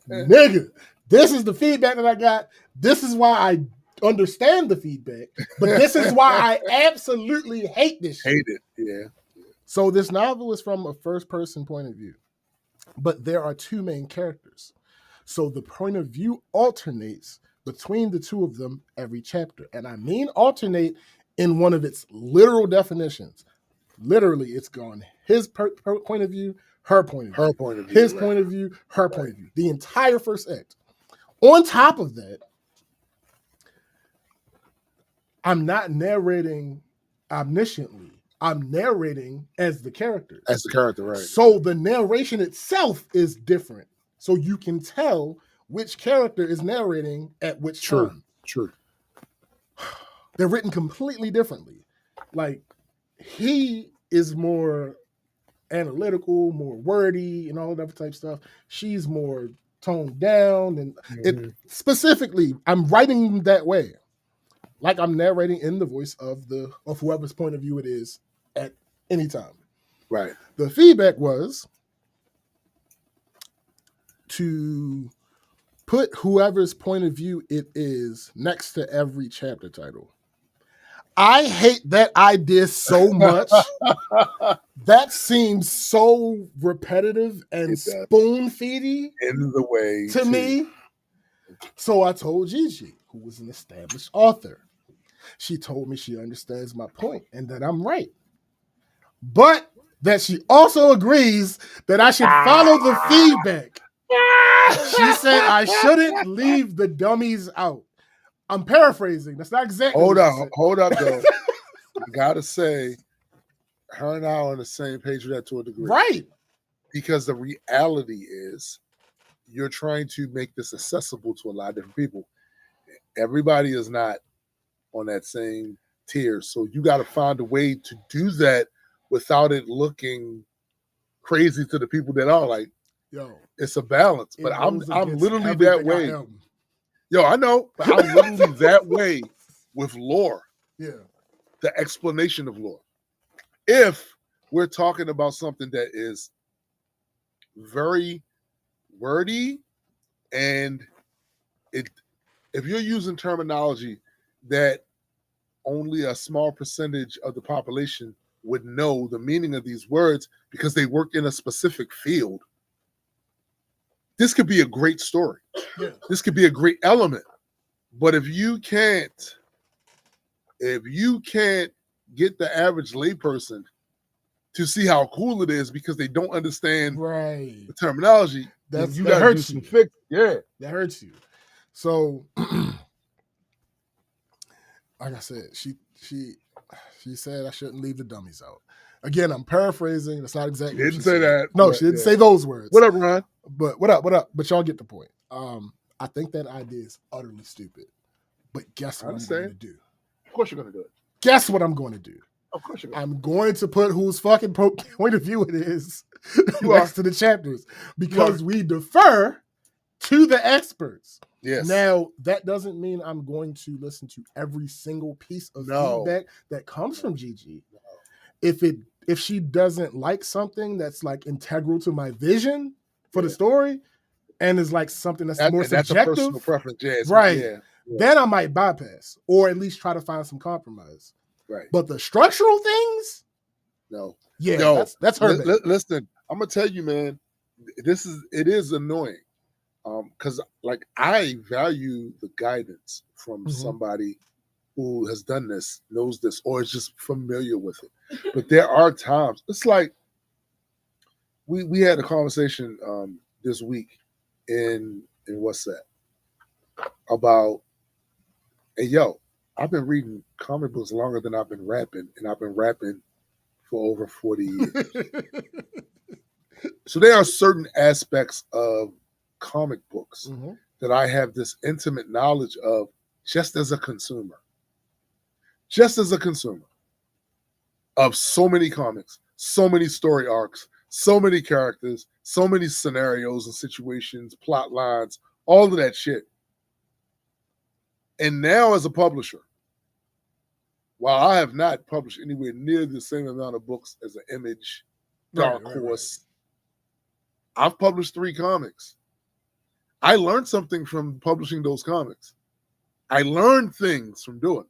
nigga, this is the feedback that I got. This is why I understand the feedback, but this is why I absolutely hate this shit. Hate it, yeah. So this novel is from a first-person point of view, but there are 2 main characters. So the point of view alternates between the 2 of them every chapter. And I mean alternate in one of its literal definitions. Literally, it's gone his point of view, her point of view. Her point of view. His point of view, her point of view. The entire first act. On top of that, I'm not narrating omnisciently. I'm narrating as the character. As the character, right. So the narration itself is different. So you can tell which character is narrating at which time. True. They're written completely differently. Like, he is more analytical, more wordy, and all that type of stuff. She's more toned down, and it specifically, I'm writing that way. Like I'm narrating in the voice of whoever's point of view it is at any time. Right. The feedback was to put whoever's point of view it is next to every chapter title. I hate that idea so much. That seems so repetitive and spoon-feedy in the way to me. So I told Gigi, who was an established author. She told me she understands my point and that I'm right. But that she also agrees that I should follow the feedback. She said I shouldn't leave the dummies out. I'm paraphrasing. That's not exactly Hold up, though. I gotta say, her and I are on the same page with that to a degree. Right. Because the reality is you're trying to make this accessible to a lot of different people. Everybody is not on that same tier. So you got to find a way to do that without it looking crazy to the people that are like, yo, it's a balance. But I'm literally that way. Yo, I know, but I'm literally that way with lore. Yeah. The explanation of lore. If we're talking about something that is very wordy and if you're using terminology that only a small percentage of the population would know the meaning of these words because they work in a specific field, this could be a great story. Yeah. This could be a great element. But if you can't get the average layperson to see how cool it is because they don't understand the terminology, that hurts you. Yeah. That hurts you. So, like I said, she said I shouldn't leave the dummies out. Again, I'm paraphrasing. That's not exactly. She didn't say that. No, she didn't say those words. What up, Ron? But what up? But y'all get the point. I think that idea is utterly stupid. But guess what I'm going to do? Of course you're going to do it. Guess what I'm going to do? Of course you're going to. I'm going to put whose fucking point of view it is next to the chapters because we defer to the experts. Yes. Now, that doesn't mean I'm going to listen to every single piece of feedback that comes from Gigi. If if she doesn't like something that's like integral to my vision for the Yeah. story and is like something that's more And that's a personal subjective, preference. Yeah, right? yeah, Then I might bypass or at least try to find some compromise. right. But the structural things, No, yeah, yo, that's her baby. listen. I'm gonna tell you, man. It is annoying, because like I value the guidance from somebody who has done this, knows this, or is just familiar with it. But there are times it's like we had a conversation this week in what's that about, hey yo, I've been reading comic books longer than I've been rapping, and I've been rapping for over 40 years. So there are certain aspects of comic books that I have this intimate knowledge of just as a consumer. Just as a consumer of so many comics, so many story arcs, so many characters, so many scenarios and situations, plot lines, all of that shit. And now as a publisher, while I have not published anywhere near the same amount of books as an Image, Dark Horse, I've published 3 comics. I learned something from publishing those comics. I learned things from doing it.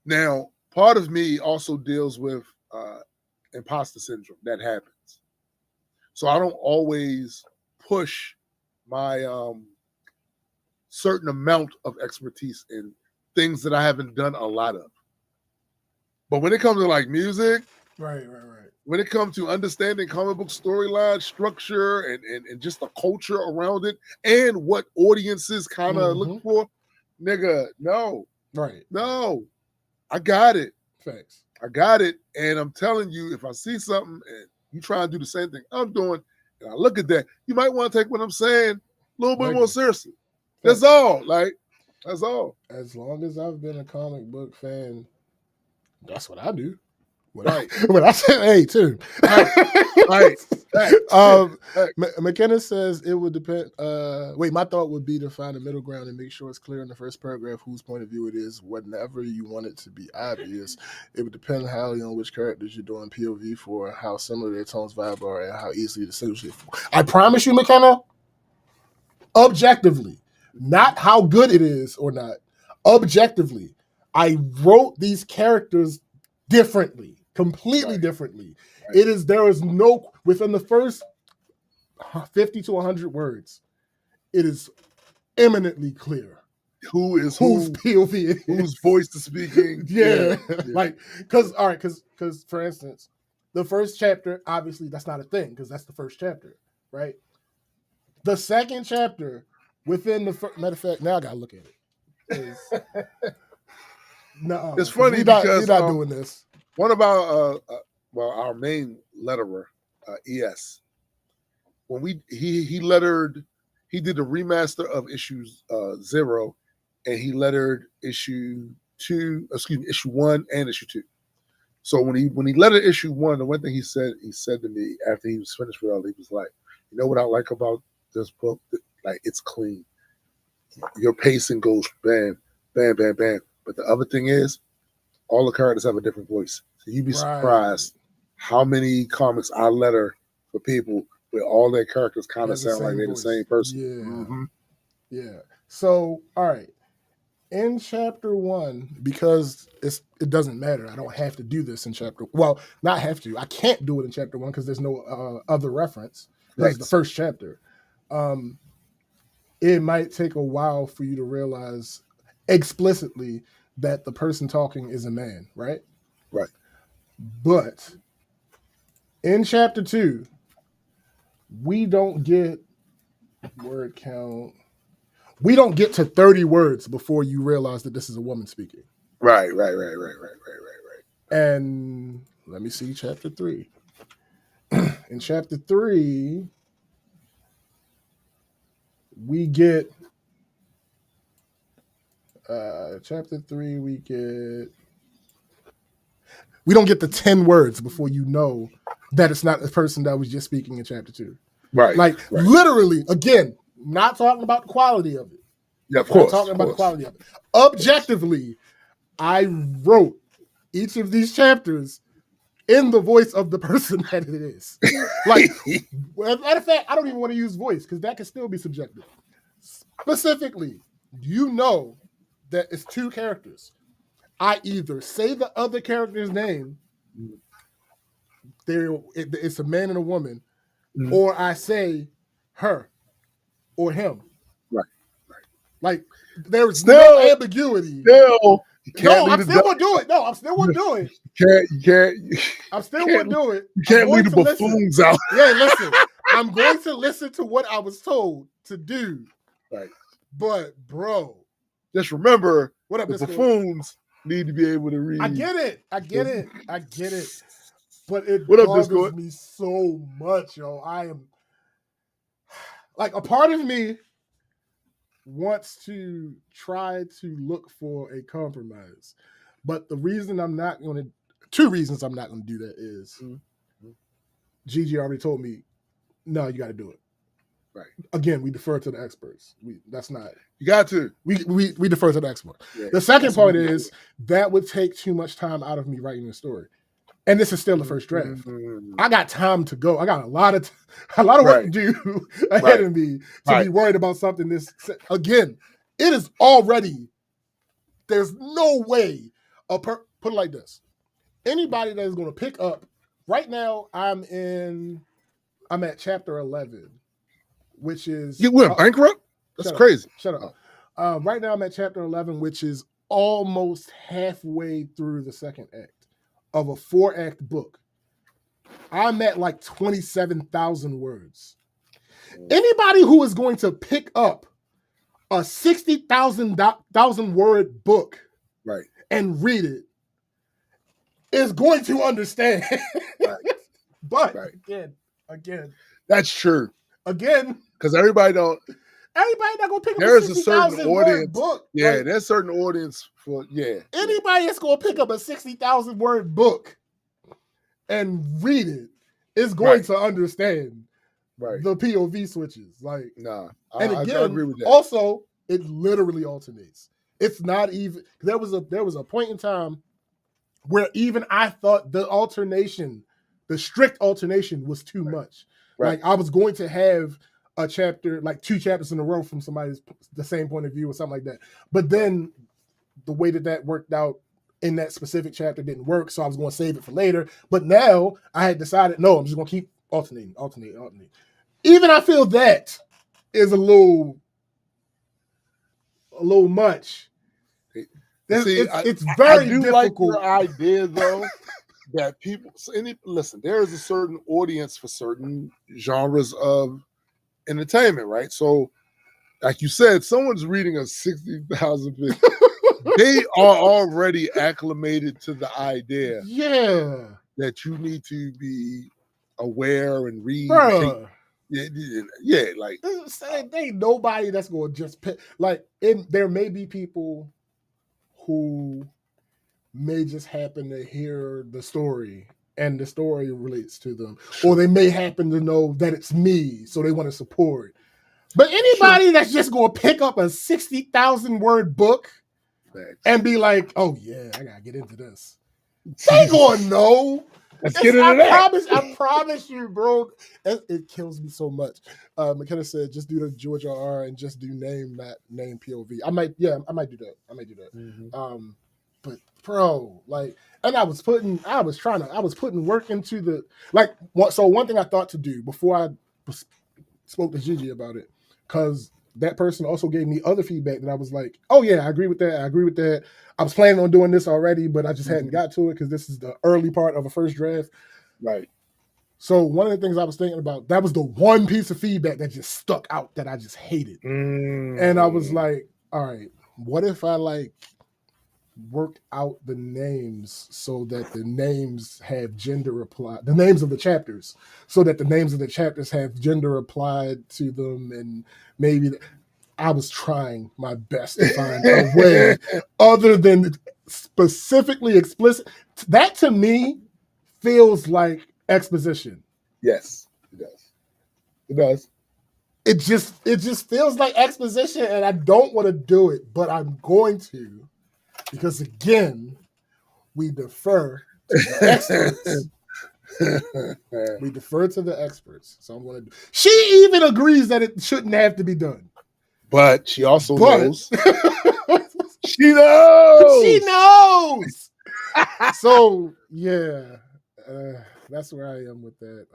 Now, part of me also deals with imposter syndrome. That happens. So I don't always push my certain amount of expertise in things that I haven't done a lot of. But when it comes to like music, right. When it comes to understanding comic book storyline structure and just the culture around it and what audiences kind of look for, nigga, no. Right. No. I got it. Facts. I got it. And I'm telling you, if I see something and you try and do the same thing I'm doing, and I look at that, you might want to take what I'm saying a little bit more seriously. That's all. Like, that's all. As long as I've been a comic book fan, that's what I do. When I say, hey, too. Right. McKenna says it would depend. My thought would be to find a middle ground and make sure it's clear in the first paragraph whose point of view it is. Whenever you want it to be obvious, it would depend highly on which characters you're doing POV for, how similar their tones vibe are, and how easily to distinguish it. I promise you, McKenna, objectively, not how good it is or not, objectively, I wrote these characters differently. Completely differently. Right. There is no, within the first 50 to 100 words, it is eminently clear whose POV it is. Whose voice is speaking. Yeah. Like, because for instance, the first chapter, obviously that's not a thing because that's the first chapter, right? The second chapter, within the matter of fact, now I gotta look at it. No, it's funny because we're not doing this. One of our main letterer, ES, when he lettered, he did a remaster of issues 0, and he lettered issue 1 and issue 2. So when he lettered issue 1, the one thing he said to me after he was finished with all, he was like, you know what I like about this book? Like, it's clean. Your pacing goes bam, bam, bam, bam. But the other thing is, all the characters have a different voice. So you'd be surprised how many comics I letter for people where all their characters kind of sound like they're the same person. Yeah. Yeah. So, all right. In chapter 1, because it doesn't matter. I don't have to do this in chapter. Well, not have to. I can't do it in chapter 1 because there's no other reference. This is the first chapter. It might take a while for you to realize explicitly that the person talking is a man, right? Right. But in chapter 2, we don't get word count. We don't get to 30 words before you realize that this is a woman speaking. Right. And let me see chapter 3. In chapter 3, we get we don't get the 10 words before you know that it's not the person that was just speaking in chapter 2. Right. Like, literally, again, not talking about the quality of it. Yeah, of course. Not talking about the quality of it. Objectively, I wrote each of these chapters in the voice of the person that it is. Like, matter of fact, I don't even want to use voice because that can still be subjective. Specifically, you know that it's two characters. I either say the other character's name, it's a man and a woman, or I say her or him. Right. Like, there's Still, no ambiguity. Still, you can't No, leave I'm it still gonna do it. No, I'm still gonna do it. You can't. I'm still gonna do it. You can't leave the listen. buffoons out. Yeah, listen. I'm going to listen to what I was told to do. Right. But, bro, Just remember, what up, the Discord? Buffoons need to be able to read. I get it. But it What up, bothers Discord? me so much, yo. I am like, a part of me wants to try to look for a compromise. But the reason I'm not going to, two reasons I'm not going to do that is Gigi already told me, no, you got to do it. Right. Again, we defer to the experts. That's not. You got to. We defer to the experts. Yeah, the second part is that would take too much time out of me writing the story. And this is still the first draft. I got time to go. I got a lot of work to do ahead of me to be worried about something this. Again, it is already, there's no way, put it like this. Anybody that is going to pick up, right now I'm at chapter 11, which is... You went bankrupt? That's crazy. Shut up. Right now I'm at chapter 11, which is almost halfway through the second act of a 4-act book. I'm at like 27,000 words. Anybody who is going to pick up a 60,000 word book and read it is going to understand. But again, that's true. Again, because everybody not gonna pick up there's a 60,000 word book. Yeah, like, there's certain audience for anybody that's gonna pick up a 60,000 word book and read it is going to understand the POV switches. Like, I agree with that. Also, it literally alternates. It's not even, there was a point in time where even I thought the strict alternation was too much. Like, I was going to have a chapter, like 2 chapters in a row from somebody's the same point of view or something like that. But then the way that worked out in that specific chapter didn't work, so I was going to save it for later. But now I had decided, no, I'm just going to keep alternating. Even I feel that is a little much. It's very difficult. Like your idea, though, that people listen. There is a certain audience for certain genres of entertainment, right? So, like you said, someone's reading a 60,000 page. They are already acclimated to the idea, that you need to be aware and read. Like there ain't nobody that's going to just pick. Like, there may be people who may just happen to hear the story and the story relates to them, or they may happen to know that it's me, so they want to support. But anybody that's just going to pick up a 60,000 word book and be like, oh yeah, I gotta get into this, they gonna know. Let's get into that. I promise you, bro. It kills me so much. McKenna said, just do the George R. and just do name POV. I might do that. Mm-hmm. But bro, like, and I was putting work into the, like, so one thing I thought to do before I spoke to Gigi about it, because that person also gave me other feedback that I was like, oh yeah, I agree with that. I was planning on doing this already, but I just hadn't got to it because this is the early part of a first draft. Right. So one of the things I was thinking about, that was the one piece of feedback that just stuck out that I just hated. And I was like, all right, what if I like work out the names so that the names have gender applied, the names of the chapters, so that the names of the chapters have gender applied to them, and maybe I was trying my best to find a way other than specifically explicit. That to me feels like exposition. Yes, it does. It does. It just feels like exposition, and I don't want to do it, but I'm going to. Because again, we defer to the experts. We defer to the experts. So I'm going to. She even agrees that it shouldn't have to be done. But she also knows. She knows. She knows. So yeah, that's where I am with that.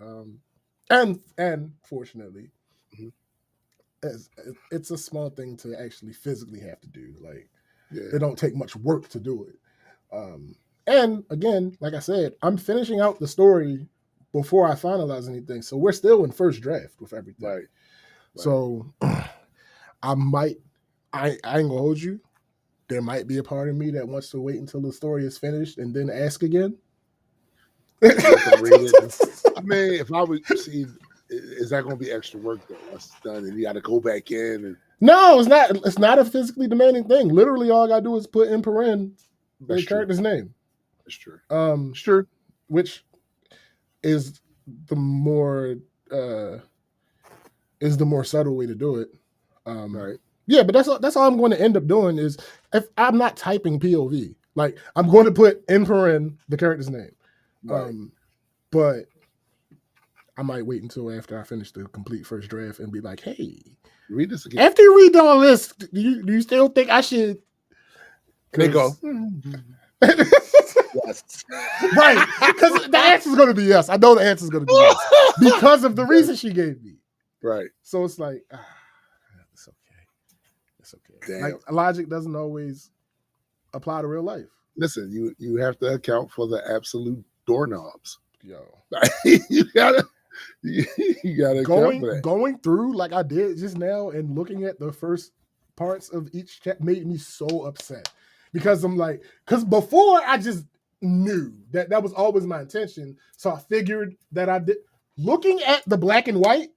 And fortunately, it's a small thing to actually physically have to do. Like, it don't take much work to do it. And again, like I said, I'm finishing out the story before I finalize anything. So we're still in first draft with everything. Right. So I ain't gonna hold you. There might be a part of me that wants to wait until the story is finished and then ask again. I mean, if I would see, is that going to be extra work though? Once it's done, and you got to go back in. And... No, it's not. It's not a physically demanding thing. Literally, all I got to do is put in paren the character's name. That's true. Sure. Which is the more subtle way to do it. Right. Yeah, but that's all I'm going to end up doing is if I'm not typing POV. Like, I'm going to put in paren the character's name. Right. But I might wait until after I finish the complete first draft and be like, hey, read this again. After you read all this, do you still think I should? They go. Yes. Right. Because the answer is going to be yes. I know the answer is going to be yes. Because of the reason she gave me. Right. So it's like, it's okay. It's okay. Damn. Like, logic doesn't always apply to real life. Listen, you have to account for the absolute doorknobs. Yo. you gotta going through like I did just now and looking at the first parts of each chat made me so upset because I'm like, because before I just knew that was always my intention, so I figured that I did. Looking at the black and white,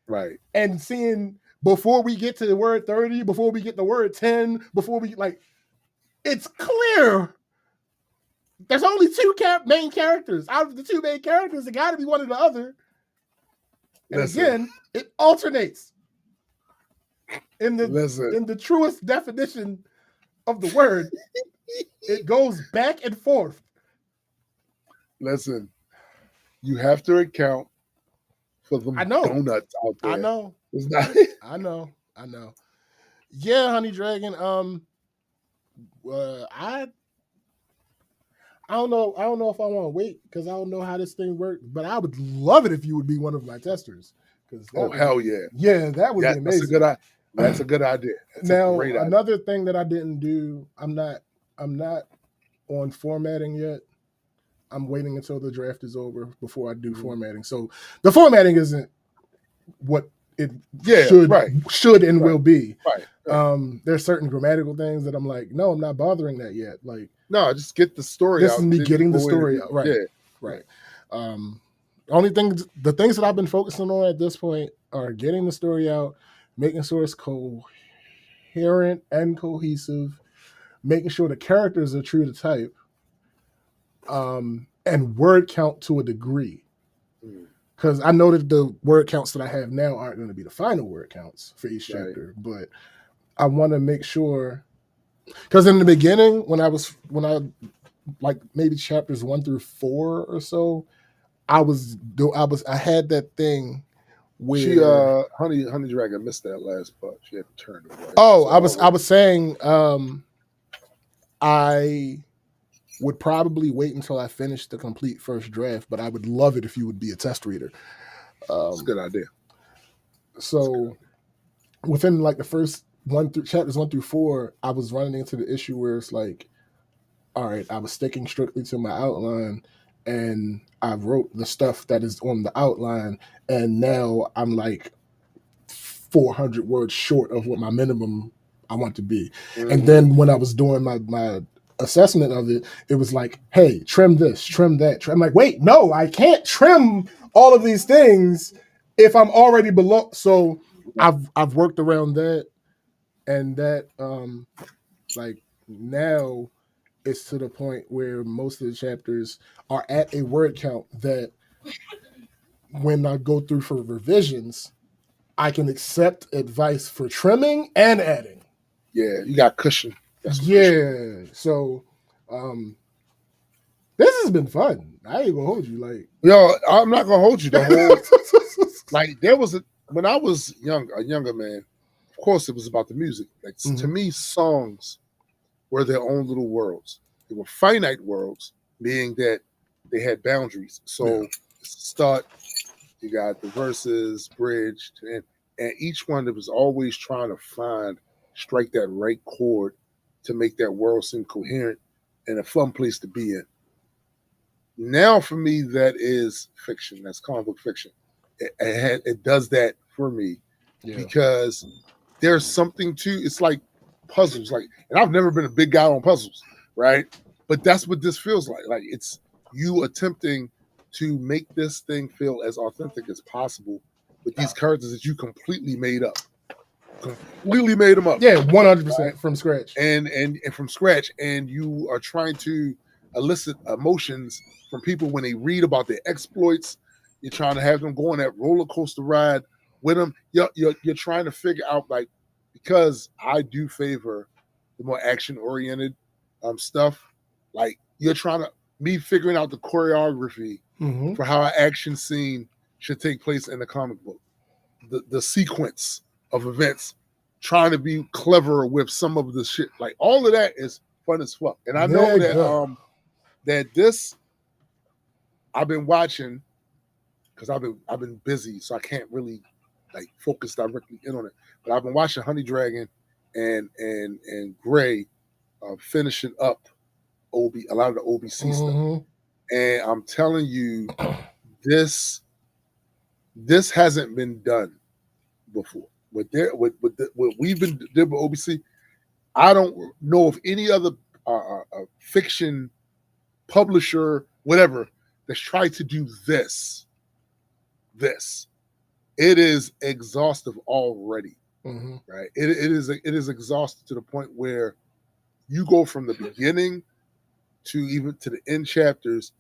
right, and seeing before we get to the word 30, before we get the word 10, before we like, it's clear. There's only two main characters. Out of the two main characters, it got to be one or the other. And again, it alternates in the truest definition of the word. It goes back and forth. Listen, you have to account for the donuts out there. I know. It's not. I know. Yeah, Honey Dragon. I don't know. I don't know if I want to wait because I don't know how this thing works. But I would love it if you would be one of my testers. Hell yeah! Yeah, that would be amazing. That's a good idea. Now, another thing that I didn't do. I'm not on formatting yet. I'm waiting until the draft is over before I do formatting. So the formatting isn't what it should and will be. Right. There's certain grammatical things that I'm like, no, I'm not bothering that yet. Like, no, just get the story out. This is me getting the story out. Right. Yeah. Right. The things that I've been focusing on at this point are getting the story out, making sure it's coherent and cohesive, making sure the characters are true to type, and word count to a degree. Because I know that the word counts that I have now aren't going to be the final word counts for each chapter, but I want to make sure. Because in the beginning, when I like maybe chapters 1 through 4 or so, I had that thing where she Honey Dragon missed that last part. She had to turn it away. Oh, so I was saying I would probably wait until I finish the complete first draft, but I would love it if you would be a test reader. That's a good idea. So within like the first chapters 1 through 4, I was running into the issue where it's like, all right, I was sticking strictly to my outline and I wrote the stuff that is on the outline, and now I'm like 400 words short of what my minimum I want to be. Mm-hmm. And then when I was doing my assessment of it, it was like, hey, trim this, trim that. I'm like, wait, no, I can't trim all of these things if I'm already below. So I've worked around that, and that like now it's to the point where most of the chapters are at a word count that when I go through for revisions, I can accept advice for trimming and adding. Yeah, you got cushion. Cushion. So This has been fun. I ain't gonna hold you. Like, Yo, I'm not gonna hold you. The whole like there was when I was a younger man. Of course, it was about the music. Like to me, songs were their own little worlds. They were finite worlds, meaning that they had boundaries. So start, you got the verses, bridge, and each one that was always trying to strike that right chord to make that world seem coherent and a fun place to be in. Now, for me, that is fiction. That's comic book fiction. It does that for me because there's something to. It's like puzzles. Like, and I've never been a big guy on puzzles, right? But that's what this feels like. Like it's you attempting to make this thing feel as authentic as possible with these characters that you completely made up. Completely made them up. Yeah, 100% from scratch. And from scratch, and you are trying to elicit emotions from people when they read about their exploits. You're trying to have them go on that roller coaster ride with them. You're trying to figure out, like, because I do favor the more action oriented stuff. Like you're trying to me figuring out the choreography for how an action scene should take place in a comic book. The sequence of events, trying to be clever with some of the shit. Like all of that is fun as fuck. And I know that this I've been watching because I've been busy, so I can't really like focus directly in on it. But I've been watching Honey Dragon and Gray finishing up a lot of the OBC stuff. And I'm telling you, this hasn't been done before. What we've been did with OBC, I don't know of any other fiction publisher, whatever, that's tried to do this. It is exhaustive already, right? It is exhaustive to the point where you go from the beginning to even to the end chapters.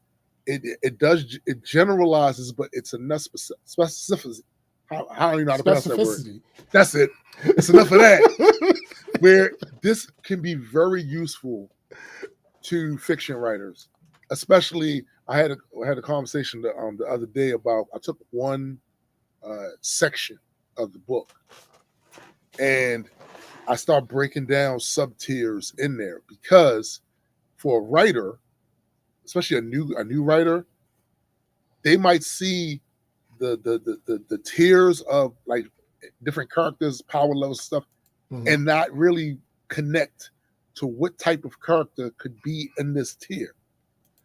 It generalizes, but it's enough specificity. How do you know how to pronounce that word? That's it. It's enough of that. Where this can be very useful to fiction writers, especially. I had a conversation the other day about. I took one section of the book, and I start breaking down sub tiers in there because for a writer, especially a new writer, they might see the tiers of like different characters, power levels, stuff, and not really connect to what type of character could be in this tier,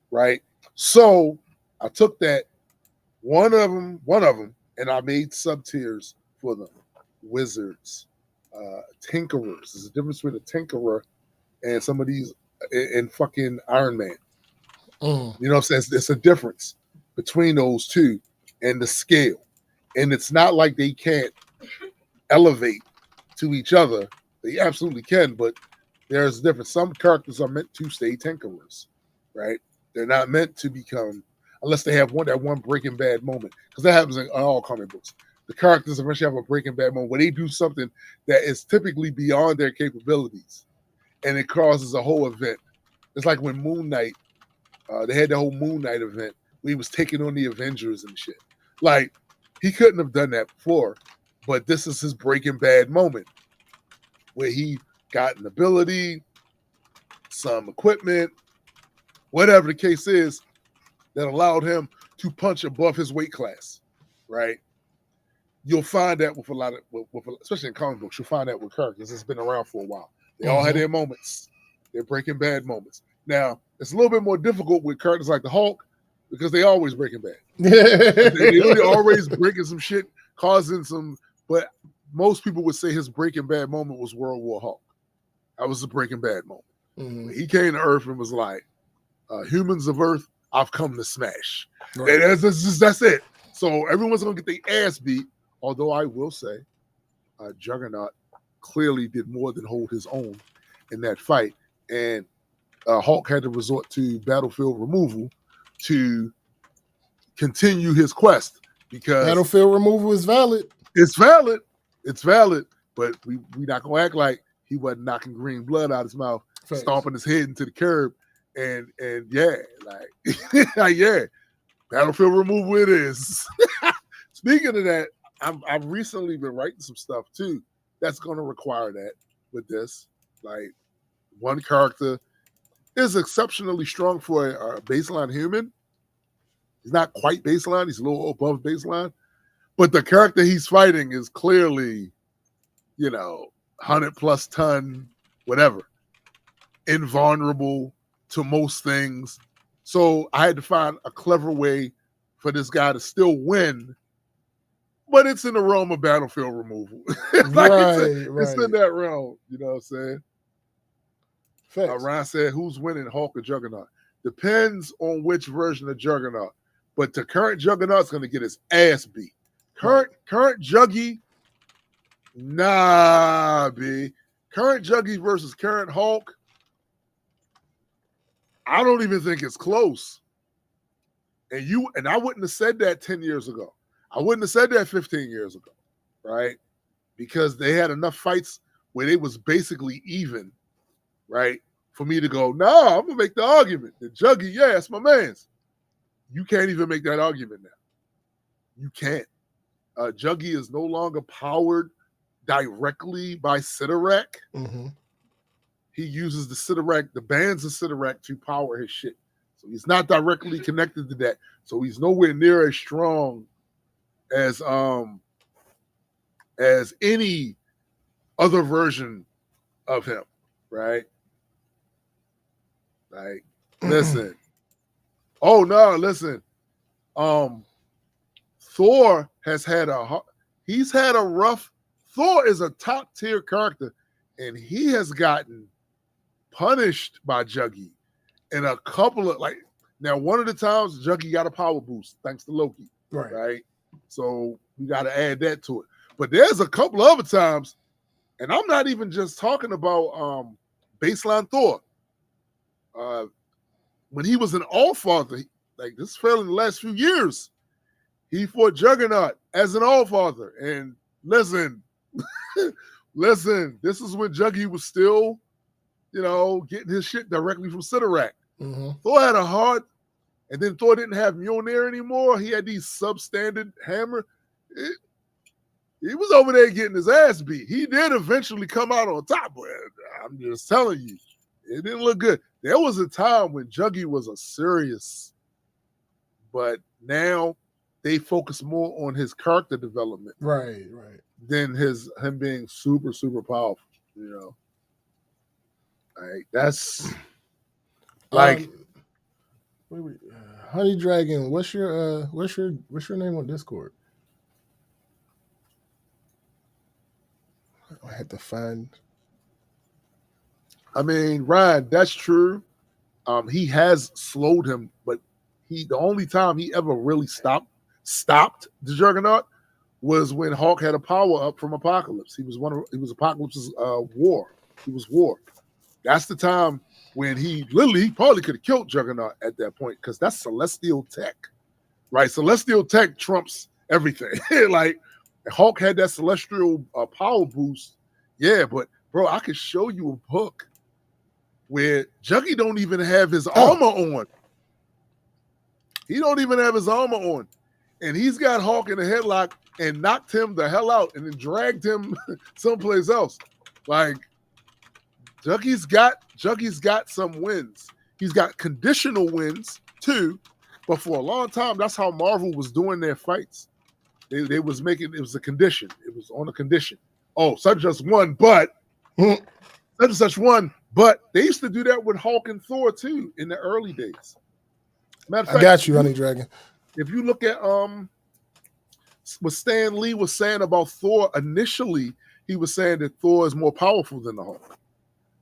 right? So I took that one of them, and I made sub tiers for them. Wizards, tinkerers. There's a difference between a tinkerer and some of these and fucking Iron Man. You know what I'm saying? It's a difference between those two and the scale. And it's not like they can't elevate to each other. They absolutely can, but there's a difference. Some characters are meant to stay tinkerers, right? They're not meant to become, unless they have that one Breaking Bad moment, because that happens in all comic books. The characters eventually have a Breaking Bad moment where they do something that is typically beyond their capabilities, and it causes a whole event. It's like when Moon Knight, they had the whole Moon Knight event where he was taking on the Avengers and shit. Like, he couldn't have done that before, but this is his Breaking Bad moment where he got an ability, some equipment, whatever the case is, that allowed him to punch above his weight class, right? You'll find that with a lot of, especially in comic books, you'll find that with characters that's been around for a while. They all had their moments, their Breaking Bad moments. Now, it's a little bit more difficult with characters like the Hulk because they always Breaking Bad. they always breaking some shit, causing some, but most people would say his Breaking Bad moment was World War Hulk. That was the Breaking Bad moment. He came to Earth and was like, humans of Earth, I've come to smash. Right. That's it. So everyone's going to get their ass beat, although I will say Juggernaut clearly did more than hold his own in that fight. And Hulk had to resort to battlefield removal to continue his quest because battlefield removal is valid. It's valid. It's valid. But we not going to act like he wasn't knocking green blood out of his mouth, stomping his head into the curb, And yeah, like yeah, battlefield removal it is. Speaking of that, I've recently been writing some stuff too that's going to require that with this. Like one character is exceptionally strong for a baseline human. He's not quite baseline; he's a little above baseline. But the character he's fighting is clearly, 100+ ton, whatever, invulnerable to most things. So I had to find a clever way for this guy to still win, but it's in the realm of battlefield removal. It's in that realm. You know what I'm saying? Ryan said, "Who's winning, Hulk or Juggernaut?" Depends on which version of Juggernaut. But the current Juggernaut's going to get his ass beat. Current Juggy, nah, B. Current Juggy versus current Hulk, I don't even think it's close. And I wouldn't have said that 10 years ago. I wouldn't have said that 15 years ago, right? Because they had enough fights where they was basically even, right? For me to go, no, I'm gonna make the argument. The Juggy, yeah, it's my man's. You can't even make that argument now. You can't. Juggy is no longer powered directly by Sidorak. Mm-hmm. He uses the Sidorak, the bands of Sidorak to power his shit. So he's not directly connected to that. So he's nowhere near as strong as any other version of him, right? Like, listen. Oh no, listen. Thor has had a rough. Thor is a top tier character, and he has gotten punished by Juggy in a couple of now one of the times Juggy got a power boost thanks to Loki, right? So we got to add that to it. But there's a couple of other times, and I'm not even just talking about baseline Thor. When he was an All-Father, like this fell in the last few years, he fought Juggernaut as an All-Father. And listen, listen, this is when Juggy was still, getting his shit directly from Sidorak. Mm-hmm. Thor had a hard, and then Thor didn't have Mjolnir anymore. He had these substandard hammer. He was over there getting his ass beat. He did eventually come out on top, but I'm just telling you, it didn't look good. There was a time when Juggy was a serious, but now they focus more on his character development, right, than him being super, super powerful. Like that's like Honey Dragon. What's your name on Discord? I had to find. I mean, Ryan, that's true. He has slowed him, but the only time he ever really stopped the Juggernaut was when Hulk had a power up from Apocalypse. He was Apocalypse's war. He was war. That's the time when he probably could have killed Juggernaut at that point because that's celestial tech, right? Celestial tech trumps everything. Like Hulk had that celestial power boost. Yeah, but bro, I could show you a book where Juggy don't even have his armor on. He don't even have his armor on. And he's got Hulk in a headlock and knocked him the hell out and then dragged him someplace else. Like Juggy's got some wins. He's got conditional wins too. But for a long time, that's how Marvel was doing their fights. They was making it was a condition. It was on a condition. Oh, such just one, but such and such one. But they used to do that with Hulk and Thor too in the early days. Matter of fact, I got you, Honey Dragon. If you look at what Stan Lee was saying about Thor initially, he was saying that Thor is more powerful than the Hulk.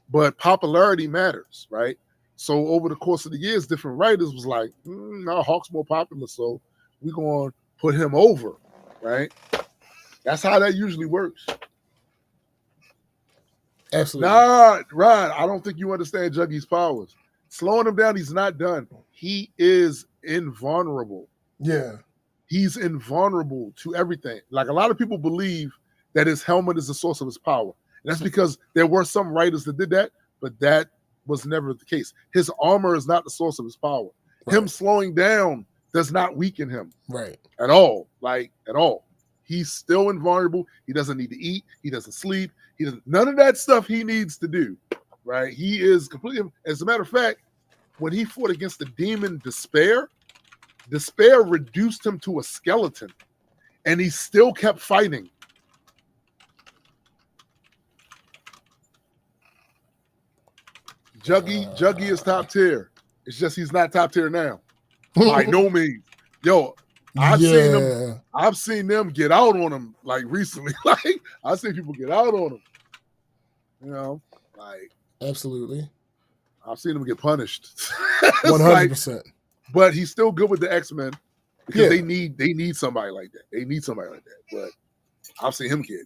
But popularity matters, right? So over the course of the years, different writers was like, no, Hulk's more popular, so we're going to put him over, right? That's how that usually works. Absolutely. Nah, Ryan, I don't think you understand Juggy's powers. Slowing him down, he's not done. He is invulnerable. Yeah. He's invulnerable to everything. Like a lot of people believe that his helmet is the source of his power. And that's because there were some writers that did that, but that was never the case. His armor is not the source of his power. Right. Him slowing down does not weaken him Right. at all. Like at all. He's still invulnerable. He doesn't need to eat. He doesn't sleep. He doesn't none of that stuff he needs to do. Right? He is completely. As a matter of fact, when he fought against the demon Despair reduced him to a skeleton, and he still kept fighting. Juggy is top tier. It's just he's not top tier now. By no means. Yo, I've seen them get out on him like recently. Like I've seen people get out on him. You know, like absolutely. I've seen him get punished. 100%. But he's still good with the X-Men because they need somebody like that. They need somebody like that. But I've seen him get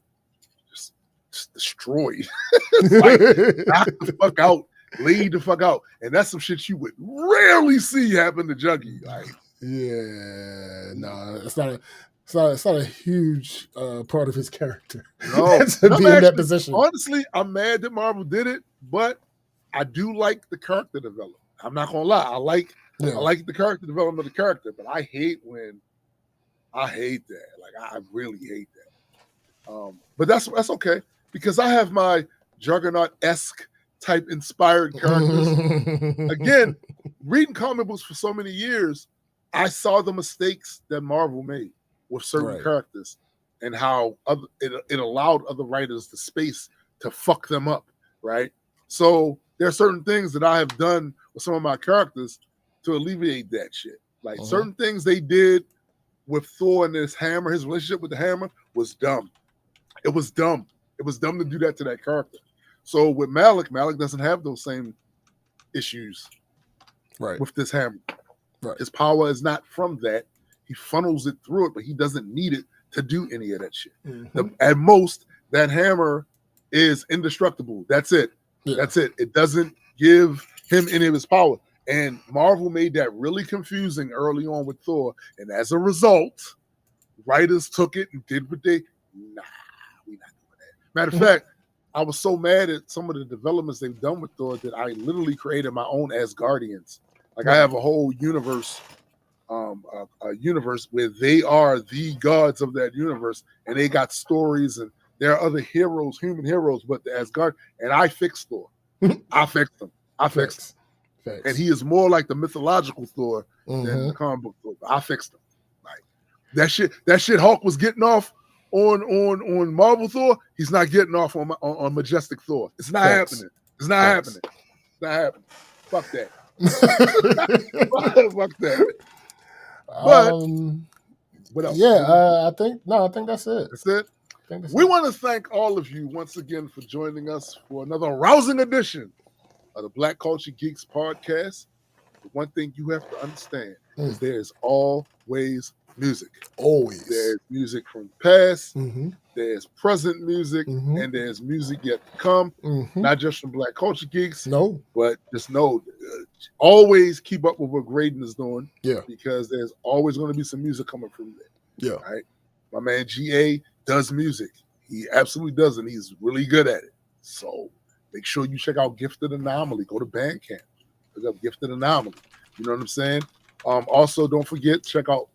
just destroyed. Like knock the fuck out, laid the fuck out. And that's some shit you would rarely see happen to Juggy. Like, yeah, no, it's not a huge part of his character. No, to be in that position. Honestly, I'm mad that Marvel did it, but I do like the character development. I'm not gonna lie. I like the character development of the character, but I hate that. Like I really hate that. But that's okay because I have my Juggernaut-esque type inspired characters. Again, reading comic books for so many years, I saw the mistakes that Marvel made with certain characters and how it allowed other writers the space to fuck them up, right? So there are certain things that I have done with some of my characters to alleviate that shit. Like certain things they did with Thor and his hammer, his relationship with the hammer was dumb. It was dumb. It was dumb to do that to that character. So with Malik doesn't have those same issues with this hammer. Right. His power is not from that. He funnels it through it, but he doesn't need it to do any of that shit. At most, that hammer is indestructible. That's it. Yeah. That's it. It doesn't give him any of his power. And Marvel made that really confusing early on with Thor. And as a result, writers took it and did what we're not doing that. Matter of fact, I was so mad at some of the developments they've done with Thor that I literally created my own Asgardians. Like I have a whole universe, a universe where they are the gods of that universe, and they got stories, and there are other heroes, human heroes, but the Asgard. And I fixed Thor. I fixed him. And he is more like the mythological Thor than the comic book Thor. I fixed him. Like that shit Hulk was getting off on Marvel Thor. He's not getting off on Majestic Thor. It's not happening. It's not happening. It's not happening. Fuck that. Fuck that. But what else? Yeah, I think that's it. That's it. We want to thank all of you once again for joining us for another rousing edition of the Black Culture Geeks podcast. The one thing you have to understand is there's always music. Always. There's music from the past, there's present music, and there's music yet to come. Not just from Black Culture Geeks. No. But just know, always keep up with what Graydon is doing. Yeah. Because there's always going to be some music coming from there. Yeah. Right? My man GA does music. He absolutely does, and he's really good at it. So make sure you check out Gifted Anomaly. Go to Bandcamp. Look up Gifted Anomaly. You know what I'm saying? Also, don't forget, check out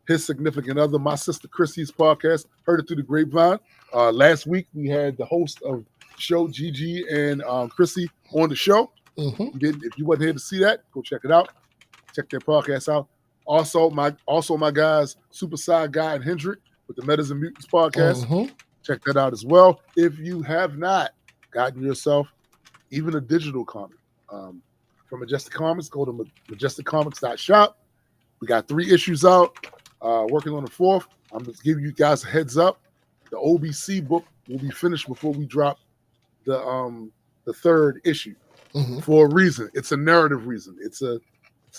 his significant other, my sister Chrissy's podcast, Heard It Through the Grapevine. Last week, we had the host of the show, Gigi and Chrissy, on the show. If you wasn't here to see that, go check it out. Check their podcast out. Also, my guys, Super Side Guy and Hendrick with the Metas and Mutants podcast. Check that out as well. If you have not gotten yourself even a digital comic from Majestic Comics, go to majesticcomics.shop. We got 3 issues out. Working on the 4th. I'm just giving you guys a heads up. The OBC book will be finished before we drop the 3rd issue for a reason. It's a narrative reason. It's the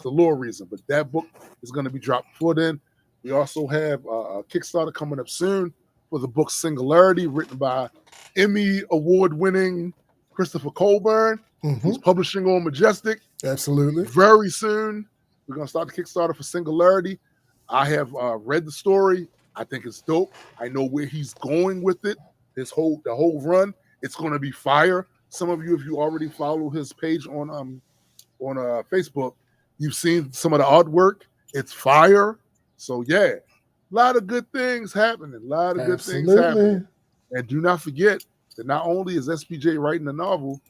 lore reason. But that book is going to be dropped before then. We also have a Kickstarter coming up soon for the book Singularity, written by Emmy award-winning Christopher Colburn. He's publishing on Majestic. Absolutely. Very soon, we're going to start the Kickstarter for Singularity. I have read the story. I think it's dope. I know where he's going with it. The whole run. It's going to be fire. some of you, if you already follow his page on Facebook, you've seen some of the artwork. It's fire. So yeah, a lot of good things happening. A lot of good things happening. And do not forget that not only is SPJ writing a novel,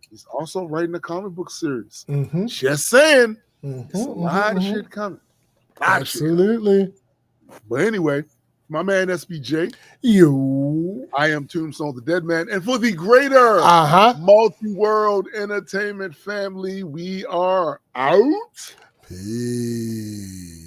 he's also writing a comic book series. Just saying, it's a lot of shit coming. Absolutely. But anyway, my man SPJ. You. I am Tombstone the Dead Man. And for the greater multi-world entertainment family, we are out. Peace.